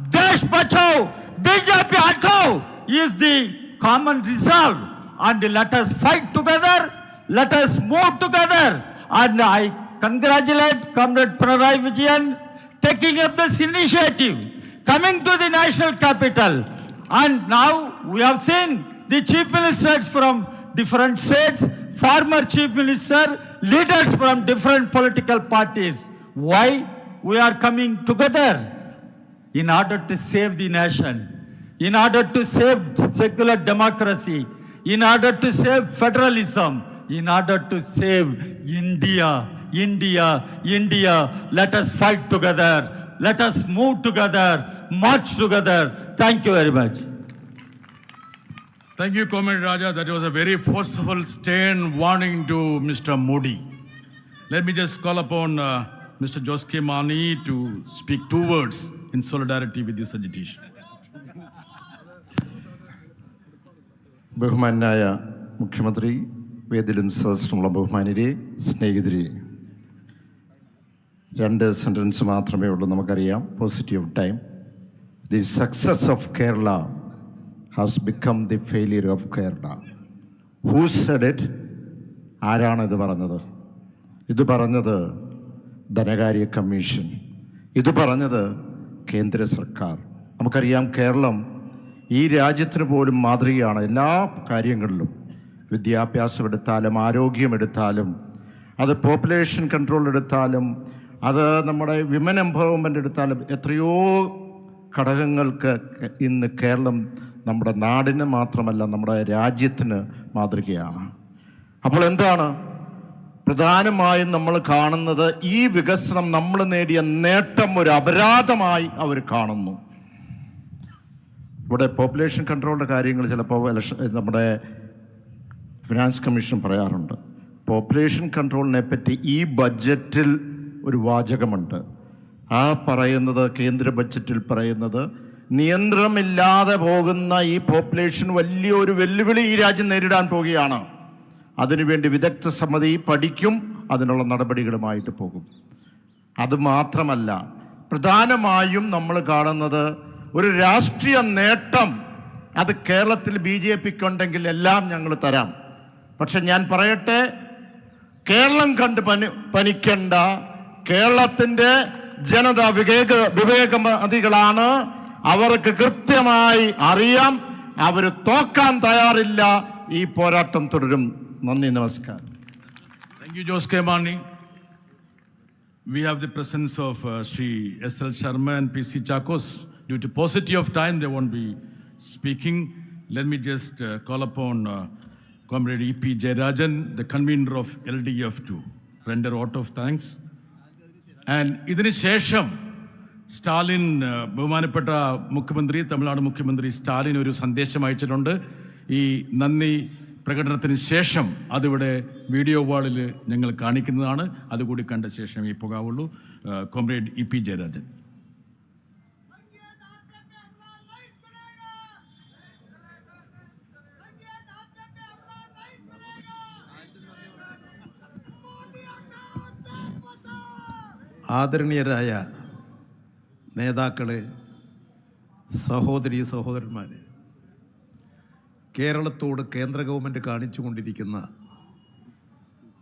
Desh Bachao, BJP Hatao is the common resolve. And let us fight together, let us move together. And I congratulate Comrade Pinarayi Vijayan taking up this initiative, coming to the national capital. And now we have seen the chief ministers from different states, former chief minister, leaders from different political parties. Why we are coming together? In order to save the nation, in order to save secular democracy, in order to save federalism, in order to save India. India, India, let us fight together, let us move together, march together. Thank you very much. Thank you, Comrade Raja. That was a very forceful, stern warning to Mr. Modi. Let me just call upon Mr. Joske Mani to speak 2 words in solidarity with this agitation. ബഹുമാനായ മുഖ്യമന്ത്രി, വേദിയിലും സദസ്സിലുമുള്ള ബഹുമാന്യരെ, സ്നേഹിതരെ, 2 sentence മാത്രമേ ഉള്ളൂ. നമുക്കറിയാം, positive time. The success of Kerala has become the failure of Kerala. Who said it? ആരാണിത് പറഞ്ഞത്? ഇത് പറഞ്ഞത് ധനകാര്യ കമ്മീഷൻ. ഇത് പറഞ്ഞത് കേന്ദ്ര സർക്കാർ. നമുക്കറിയാം കേരളം ഈ രാജ്യത്തിന് പോലും മാതൃകയാണ് എല്ലാ കാര്യങ്ങളിലും. വിദ്യാഭ്യാസം എടുത്താലും ആരോഗ്യമെടുത്താലും അത് പോപ്പുലേഷൻ കൺട്രോൾ എടുത്താലും അത് നമ്മുടെ വിമൻ എംപവർമെൻ്റ് എടുത്താലും എത്രയോ ഘടകങ്ങൾക്ക് ഇന്ന് കേരളം നമ്മുടെ നാടിന് മാത്രമല്ല നമ്മുടെ രാജ്യത്തിന് മാതൃകയാണ്. അപ്പോൾ എന്താണ് പ്രധാനമായും നമ്മൾ കാണുന്നത്? ഈ വികസനം നമ്മൾ നേടിയ നേട്ടം ഒരു അപരാധമായി അവർ കാണുന്നു. ഇവിടെ പോപ്പുലേഷൻ കൺട്രോളിൻ്റെ കാര്യങ്ങൾ ചിലപ്പോൾ നമ്മുടെ ഫിനാൻസ് കമ്മീഷൻ പറയാറുണ്ട്. പോപ്പുലേഷൻ കൺട്രോളിനെ പറ്റി ഈ ബഡ്ജറ്റിൽ ഒരു വാചകമുണ്ട്. ആ പറയുന്നത്, കേന്ദ്ര ബഡ്ജറ്റിൽ പറയുന്നത്, നിയന്ത്രണമില്ലാതെ പോകുന്ന ഈ പോപ്പുലേഷൻ വലിയൊരു വെല്ലുവിളി ഈ രാജ്യം നേരിടാൻ പോവുകയാണ്. അതിനുവേണ്ടി വിദഗ്ധ സമിതി പഠിക്കും, അതിനുള്ള നടപടികളുമായിട്ട് പോകും. അതുമാത്രമല്ല, പ്രധാനമായും നമ്മൾ കാണുന്നത് ഒരു രാഷ്ട്രീയ നേട്ടം അത് കേരളത്തിൽ BJPക്ക് ഉണ്ടെങ്കിൽ എല്ലാം ഞങ്ങൾ തരാം. പക്ഷെ ഞാൻ പറയട്ടെ, കേരളം കണ്ട് പനിക്കേണ്ട. കേരളത്തിൻ്റെ ജനത വിവേകമതികളാണ്. അവർക്ക് കൃത്യമായി അറിയാം, അവർ തോക്കാൻ തയ്യാറില്ല. ഈ പോരാട്ടം തുടരും. നന്ദി, നമസ്കാരം. Thank you, Jose K. Mani. We have the presence of Sri S.L. Sharma and P.C. Chakos. Due to paucity of time, they won't be speaking. Let me just call upon Comrade E.P. Jayarajan, the convener of LDF, to render vote of thanks. And ഇതിന് ശേഷം സ്റ്റാലിൻ, ബഹുമാനപ്പെട്ട മുഖ്യമന്ത്രി, തമിഴ്നാട് മുഖ്യമന്ത്രി സ്റ്റാലിൻ ഒരു സന്ദേശം അയച്ചിട്ടുണ്ട്. ഈ നന്ദി പ്രകടനത്തിന് ശേഷം അതിവിടെ വീഡിയോ വാളിൽ ഞങ്ങൾ കാണിക്കുന്നതാണ്. അതുകൂടി കണ്ട ശേഷം ഈ പോകാവുള്ളൂ. Comrade E.P. ജയരാജൻ. ആദരണീയരായ നേതാക്കളെ, സഹോദരീ സഹോദരന്മാരെ, കേരളത്തോട് കേന്ദ്ര ഗവൺമെൻറ് കാണിച്ചുകൊണ്ടിരിക്കുന്ന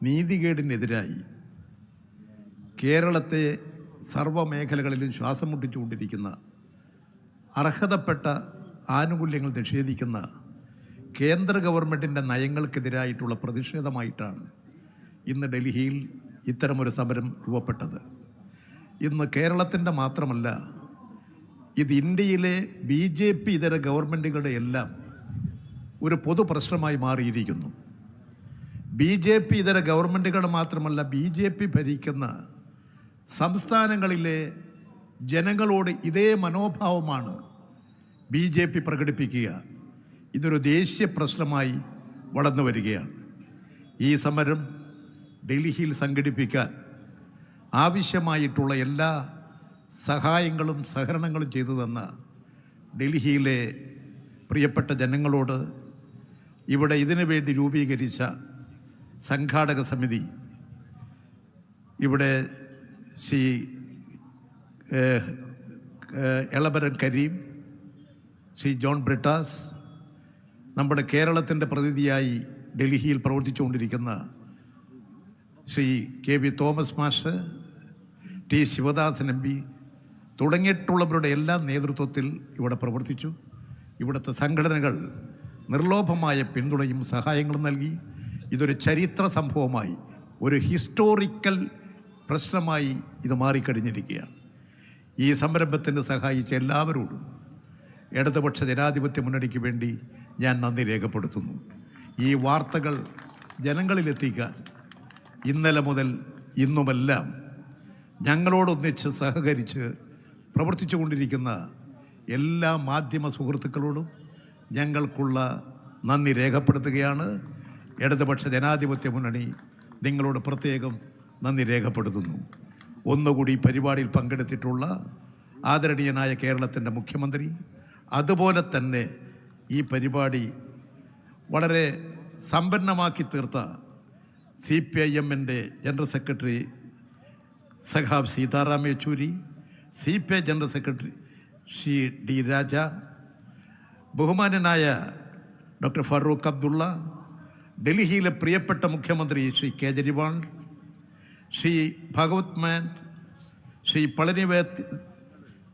നീതികേടിനെതിരായി കേരളത്തെ സർവ്വമേഖലകളിലും ശ്വാസം മുട്ടിച്ചുകൊണ്ടിരിക്കുന്ന, അർഹതപ്പെട്ട ആനുകൂല്യങ്ങൾ നിഷേധിക്കുന്ന കേന്ദ്ര ഗവൺമെൻറ്റിൻ്റെ നയങ്ങൾക്കെതിരായിട്ടുള്ള പ്രതിഷേധമായിട്ടാണ് ഇന്ന് ഡൽഹിയിൽ ഇത്തരമൊരു സമരം രൂപപ്പെട്ടത്. ഇന്ന് കേരളത്തിൻ്റെ മാത്രമല്ല, ഇത് ഇന്ത്യയിലെ BJP ഇതര ഗവൺമെൻറ്റുകളുടെ എല്ലാം ഒരു പൊതു പ്രശ്നമായി മാറിയിരിക്കുന്നു. BJP ഇതര ഗവൺമെൻറ്റുകൾ മാത്രമല്ല, BJP ഭരിക്കുന്ന സംസ്ഥാനങ്ങളിലെ ജനങ്ങളോട് ഇതേ മനോഭാവമാണ് BJP പ്രകടിപ്പിക്കുക. ഇതൊരു ദേശീയ പ്രശ്നമായി വളർന്നു വരികയാണ്. ഈ സമരം ഡൽഹിയിൽ സംഘടിപ്പിക്കാൻ ആവശ്യമായിട്ടുള്ള എല്ലാ സഹായങ്ങളും സഹകരണങ്ങളും ചെയ്തു തന്ന ഡൽഹിയിലെ പ്രിയപ്പെട്ട ജനങ്ങളോട് ഇവിടെ ഇതിനു വേണ്ടി രൂപീകരിച്ച സംഘാടക സമിതി, ഇവിടെ ശ്രീ എളമരം കരീം, ശ്രീ ജോൺ ബ്രിട്ടാസ്, നമ്മുടെ കേരളത്തിൻ്റെ പ്രതിനിധിയായി ഡൽഹിയിൽ പ്രവർത്തിച്ചുകൊണ്ടിരിക്കുന്ന Shri KV Thomas master, T. Sivadasan MP തുടങ്ങിയിട്ടുള്ളവരുടെ എല്ലാ നേതൃത്വത്തിൽ ഇവിടെ പ്രവർത്തിച്ചു. ഇവിടുത്തെ സംഘടനകൾ നിർലോഭമായ പിന്തുണയും സഹായങ്ങളും നൽകി. ഇതൊരു ചരിത്ര സംഭവമായി, ഒരു ഹിസ്റ്റോറിക്കൽ പ്രശ്നമായി ഇത് മാറിക്കഴിഞ്ഞിരിക്കുകയാണ്. ഈ സംരംഭത്തിന് സഹായിച്ച എല്ലാവരോടും ഇടതുപക്ഷ ജനാധിപത്യ മുന്നണിക്ക് വേണ്ടി ഞാൻ നന്ദി രേഖപ്പെടുത്തുന്നു. ഈ വാർത്തകൾ ജനങ്ങളിലെത്തിക്കാൻ ഇന്നലെ മുതൽ ഇന്നുമെല്ലാം ഞങ്ങളോടൊന്നിച്ച് സഹകരിച്ച് പ്രവർത്തിച്ചു കൊണ്ടിരിക്കുന്ന എല്ലാ മാധ്യമ സുഹൃത്തുക്കളോടും ഞങ്ങൾക്കുള്ള നന്ദി രേഖപ്പെടുത്തുകയാണ്. ഇടതുപക്ഷ ജനാധിപത്യ മുന്നണി നിങ്ങളോട് പ്രത്യേകം നന്ദി രേഖപ്പെടുത്തുന്നു. ഒന്നുകൂടി പരിപാടിയിൽ പങ്കെടുത്തിട്ടുള്ള ആദരണീയനായ കേരളത്തിൻ്റെ മുഖ്യമന്ത്രി, അതുപോലെ തന്നെ ഈ പരിപാടി വളരെ സമ്പന്നമാക്കി തീർത്ത CPIM-ൻ്റെ ജനറൽ സെക്രട്ടറി സഖാബ് Sitaram Yechury, CPI general secretary Shri D. Raja, ബഹുമാനനായ ഡോക്ടർ ഫറൂഖ് അബ്ദുള്ള, ഡൽഹിയിലെ പ്രിയപ്പെട്ട മുഖ്യമന്ത്രി ശ്രീ കേജ്രിവാൾ, ശ്രീ ഭഗവത് മാൻ, ശ്രീ പളനിവേത്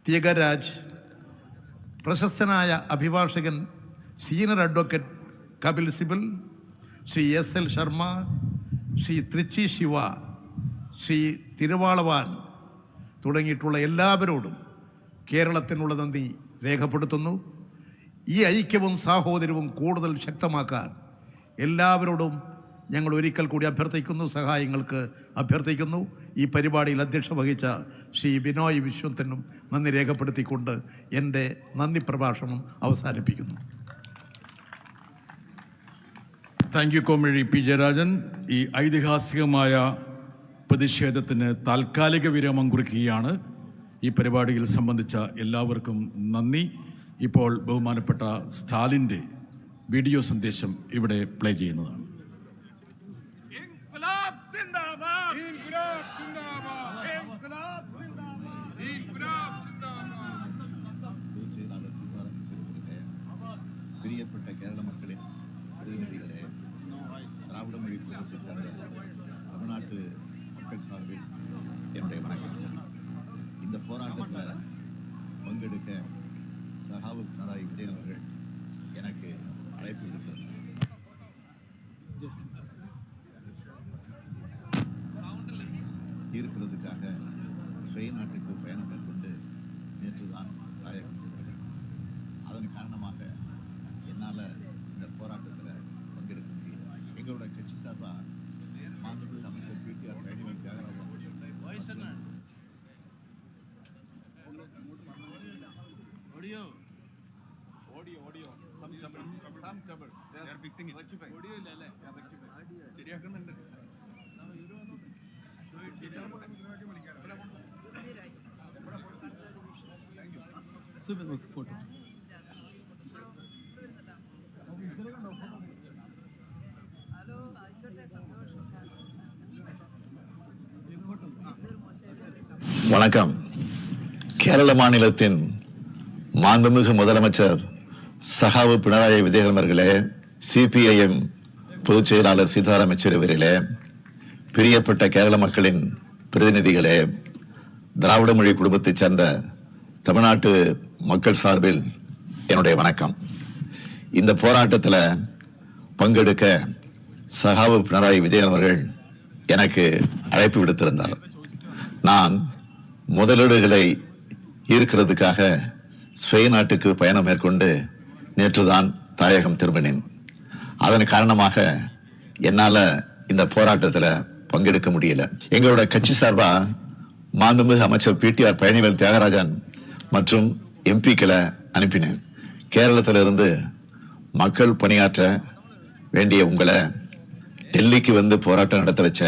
ത്യഗരാജ്, പ്രശസ്തനായ അഭിഭാഷകൻ senior advocate Kapil Sibal, Shri SL Sharma, Shri Trichy Siva, Shri Thirumavalavan തുടങ്ങിയിട്ടുള്ള എല്ലാവരോടും കേരളത്തിനുള്ള നന്ദി രേഖപ്പെടുത്തുന്നു. ഈ ഐക്യവും സാഹോദര്യവും കൂടുതൽ ശക്തമാക്കാൻ എല്ലാവരോടും ഞങ്ങൾ ഒരിക്കൽ കൂടി സഹായങ്ങൾക്ക് അഭ്യർത്ഥിക്കുന്നു. ഈ പരിപാടിയിൽ അധ്യക്ഷത വഹിച്ച ശ്രീ ബിനോയ് വിശ്വത്തിനും നന്ദി രേഖപ്പെടുത്തിക്കൊണ്ട് എൻ്റെ നന്ദി പ്രഭാഷണം അവസാനിപ്പിക്കുന്നു. താങ്ക് യു കോമഴി പി ജയരാജൻ. ഈ ഐതിഹാസികമായ പ്രതിഷേധത്തിന് താൽക്കാലിക വിരാമം കുറിക്കുകയാണ്. ഈ പരിപാടിയിൽ സംബന്ധിച്ച എല്ലാവർക്കും നന്ദി. ഇപ്പോൾ ബഹുമാനപ്പെട്ട സ്റ്റാലിൻ്റെ വീഡിയോ സന്ദേശം ഇവിടെ പ്ലേ ചെയ്യുന്നതാണ്. പ്രിയപ്പെട്ട കേരള മക്കളെ, പ്രതിനിധികളെ, திராவிட மொழி குழுமத்தை சேர்ந்த தமிழ்நாட்டு மக்கள் சார்பில் என்னுடைய வணக்கம். இந்த போராட்டத்தில் பங்கெடுக்க சகாவு பினராயி விஜயன் அவர்கள் எனக்கு அழைப்பு விடுத்தார். இருக்கிறதுக்காக ஸ்பெயின் நாட்டுக்கு பயணம் மேற்கொண்டு நேற்று தான் தாயகம் சென்றேன். அதன் காரணமாக என்னால் இந்த போராட்டத்தில் பங்கெடுக்க முடியல. எங்களோட கட்சி சார்பாக மாண்புமிகு அமைச்சர் PTR பழனிவேல் தியாகராஜன் வணக்கம். கேரள மாநிலத்தின் மாண்புமிகு முதலமைச்சர் சகாவு பினராயி விஜயன் அவர்களே, CPIM பொதுச் செயலாளர் சீதாராம் யெச்சூரி அவர்களே, பிரியப்பட்ட கேரள மக்களின் பிரதிநிதிகளே, திராவிட மொழி குடும்பத்தைச் சேர்ந்த தமிழ்நாட்டு மக்கள் சார்பில் என்னுடைய வணக்கம். இந்த போராட்டத்தில் பங்கெடுக்க சகாவு பினராயி விஜயன் அவர்கள் எனக்கு அழைப்பு விடுத்திருந்தார். நான் முதலீடுகளை ஈர்க்கிறதுக்காக ஸ்பெயின் நாட்டுக்கு பயணம் மேற்கொண்டு நேற்றுதான் தாயகம் திரும்பினேன். அதன் காரணமாக என்னால் இந்த போராட்டத்தில் பங்கெடுக்க முடியல. எங்களோட கட்சி சார்பாக மாண்புமிகு அமைச்சர் PTR பழனிவேல் தியாகராஜன் மற்றும் MPக்களை அனுப்பினேன். கேரளத்திலிருந்து மக்கள் பணியாற்ற வேண்டிய உங்களை டெல்லிக்கு வந்து போராட்டம் நடத்த வச்ச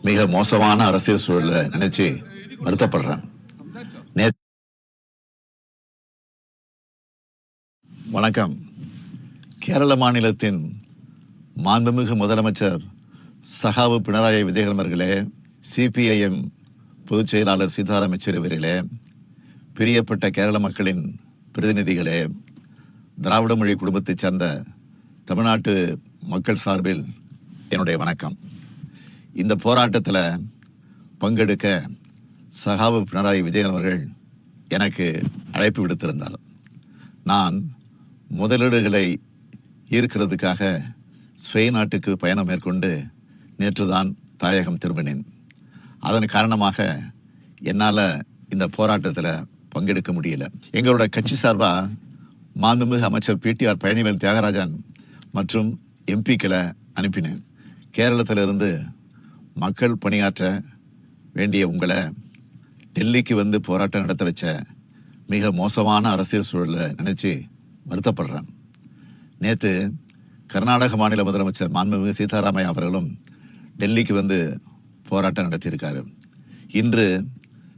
மிக மோசமான அரசியல் சூழலை நினைச்சு வருத்தப்படுறேன். வணக்கம். கேரள மாநிலத்தின் மாண்புமிகு முதலமைச்சர் சகாவு பினராயி விஜயன் அவர்களே, CPIM பொதுச் செயலாளர் சீதாராம் யெச்சூரி அவர்களே, பிரியப்பட்ட கேரள மக்களின் பிரதிநிதிகளே, திராவிட மொழி குடும்பத்தைச் சேர்ந்த தமிழ்நாட்டு மக்கள் சார்பில் என்னுடைய வணக்கம். இந்த போராட்டத்தில் பங்கெடுக்க சகாவு பினராயி விஜயன் அவர்கள் எனக்கு அழைப்பு விடுத்திருந்தார். நான் முதலீடுகளை ஈர்க்கிறதுக்காக ஸ்பெயின் நாட்டுக்கு பயணம் மேற்கொண்டு நேற்றுதான் தாயகம் திரும்பினேன். அதன் காரணமாக என்னால் இந்த போராட்டத்தில் பங்கெடுக்க முடியல. எங்களோட கட்சி சார்பாக மாண்புமிகு அமைச்சர் PTR பழனிவேல் தியாகராஜன் மற்றும் MPக்களை அனுப்பினேன். கேரளத்திலிருந்து மக்கள் பணியாற்ற வேண்டிய உங்களை டெல்லிக்கு வந்து போராட்டம் நடத்த வச்ச மிக மோசமான அரசியல் சூழலை நினைச்சு வருத்தப்படுறேன். நேற்று கர்நாடக மாநில முதலமைச்சர் மாண்புமிகு சீதாராமையா அவர்களும் டெல்லிக்கு வந்து போராட்டம் நடத்தியிருக்காரு. இன்று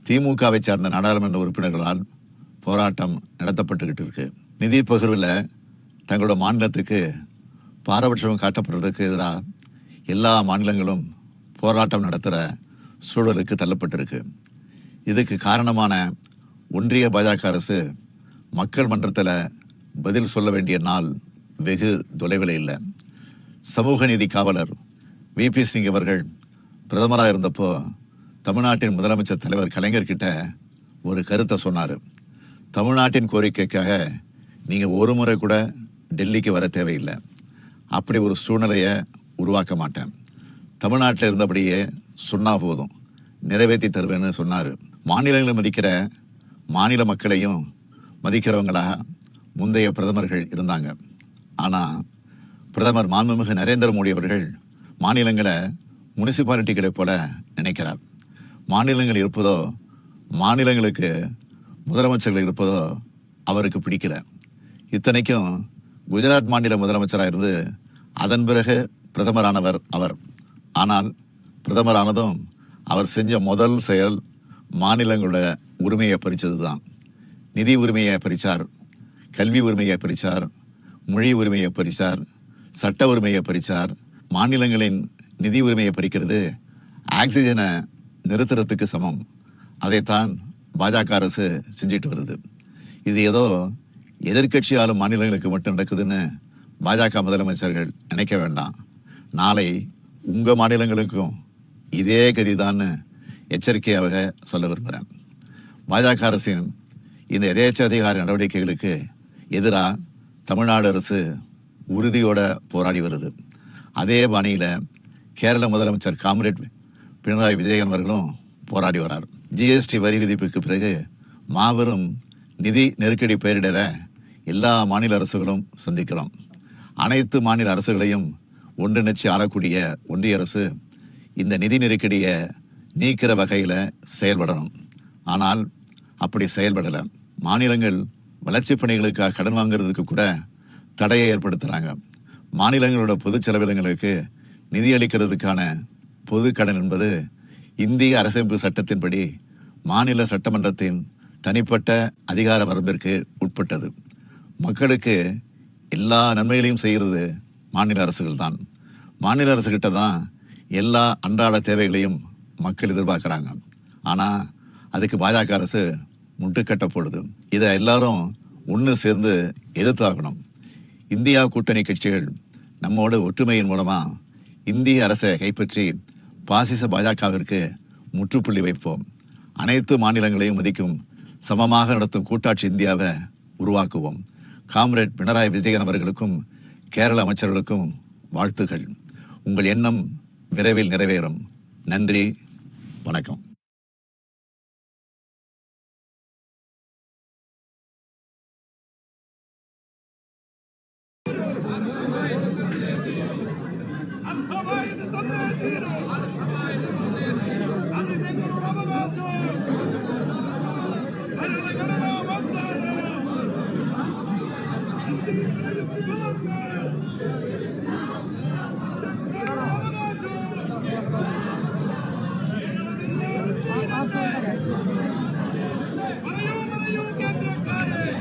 திமுகவை சார்ந்த நாடாளுமன்ற உறுப்பினர்களால் போராட்டம் நடத்தப்பட்டுக்கிட்டு இருக்கு. நிதி பகிர்வில் தங்களோட மாநிலத்துக்கு பாரபட்சம் காட்டப்படுறதுக்கு எதிராக எல்லா மாநிலங்களும் போராட்டம் நடத்துகிற சூழலுக்கு தள்ளப்பட்டிருக்கு. இதுக்கு காரணமான ஒன்றிய பாஜக அரசு மக்கள் மன்றத்தில் பதில் சொல்ல வேண்டிய நாள் வெகு தொலைவில் இல்லை. சமூக நீதி காவலர் VP சிங் அவர்கள் பிரதமராக இருந்தப்போ தமிழ்நாட்டின் முதலமைச்சர் தலைவர் கலைஞர்கிட்ட ஒரு கருத்தை சொன்னார். தமிழ்நாட்டின் கோரிக்கைக்காக நீங்கள் ஒரு முறை கூட டெல்லிக்கு வர தேவையில்லை, அப்படி ஒரு சூழ்நிலையை உருவாக்க மாட்டேன், தமிழ்நாட்டில் இருந்தபடியே சொன்னால் போதும், நிறைவேற்றி தருவேன்னு சொன்னார். மாநிலங்களை மதிக்கிற மாநில மக்களையும் மதிக்கிறவங்களாக முந்தைய பிரதமர்கள் இருந்தாங்க. ஆனால் பிரதமர் மாண்புமிகு நரேந்திர மோடி அவர்கள் மாநிலங்களை முனிசிபாலிட்டிகளைப் போல நினைக்கிறார். மாநிலங்கள் இருப்பதோ, மாநிலங்களுக்கு முதலமைச்சர்கள் இருப்பதோ அவருக்கு பிடிக்கல. இத்தனைக்கும் குஜராத் மாநில முதலமைச்சராக இருந்து அதன் பிறகு பிரதமரானவர் அவர். ஆனால் பிரதமரானதும் அவர் செஞ்ச முதல் செயல் மாநிலங்களோட உரிமையை பறித்தது தான். நிதி உரிமையை பறித்தார், கல்வி உரிமையை பறித்தார், மொழி உரிமையை பறித்தார், சட்ட உரிமையை பறித்தார். மாநிலங்களின் நிதி உரிமையை பறிக்கிறது ஆக்சிஜனை நிறுத்துறதுக்கு சமம். அதைத்தான் பாஜக அரசு செஞ்சிட்டு வருது. இது ஏதோ எதிர்க்கட்சி ஆளும் மாநிலங்களுக்கு மட்டும் நடக்குதுன்னு பாஜக முதலமைச்சர்கள் நினைக்க வேண்டாம். நாளை உங்கள் மாநிலங்களுக்கும் இதே கதிதான்னு எச்சரிக்கையாக சொல்ல விரும்புகிறேன். பாஜக அரசின் இந்த எதேச்சதிகார நடவடிக்கைகளுக்கு எதிராக தமிழ்நாடு அரசு உறுதியோடு போராடி வருது. அதே பாணியில் கேரள முதலமைச்சர் காம்ரேட் பினராயி விஜயன் அவர்களும் போராடி வரார். ஜிஎஸ்டி வரி விதிப்புக்கு பிறகு மாபெரும் நிதி நெருக்கடி பெயரிடர எல்லா மாநில அரசுகளும் சந்திக்கிறோம். அனைத்து மாநில அரசுகளையும் ஒன்றிணைச்சு ஆளக்கூடிய ஒன்றிய அரசு இந்த நிதி நெருக்கடியை நீக்கிற வகையில் செயல்படணும். ஆனால் அப்படி செயல்படலை. மாநிலங்கள் வளர்ச்சி பணிகளுக்காக கடன் வாங்குறதுக்கு கூட தடையை ஏற்படுத்துகிறாங்க. மாநிலங்களோட பொது செலவினங்களுக்கு நிதி அளிக்கிறதுக்கான பொது கடன் என்பது இந்திய அரசமைப்பு சட்டத்தின்படி மாநில சட்டமன்றத்தின் தனிப்பட்ட அதிகார வரம்பிற்கு உட்பட்டது. மக்களுக்கு எல்லா நன்மைகளையும் செய்கிறது மாநில அரசுகள் தான். மாநில அரசுகிட்ட தான் எல்லா அன்றாட தேவைகளையும் மக்கள் எதிர்பார்க்குறாங்க. ஆனால் அதுக்கு பாஜக அரசு முட்டுக்கட்ட போடுது. இதை எல்லாரும் ஒன்று சேர்ந்து எதிர்த்தாகணும். இந்தியா கூட்டணி கட்சிகள் நம்மோட ஒற்றுமையின் மூலமாக இந்திய அரசை கைப்பற்றி பாசிச பாஜகவிற்கு முற்றுப்புள்ளி வைப்போம். அனைத்து மாநிலங்களையும் மதிக்கும் சமமாக நடத்தும் கூட்டாட்சி இந்தியாவை உருவாக்குவோம். காம்ரேட் பினராயி விஜயன் அவர்களுக்கும் கேரள அமைச்சர்களுக்கும் வாழ்த்துகள். உங்கள் எண்ணம் விரைவில் நிறைவேறும். நன்றி, வணக்கம். Kendi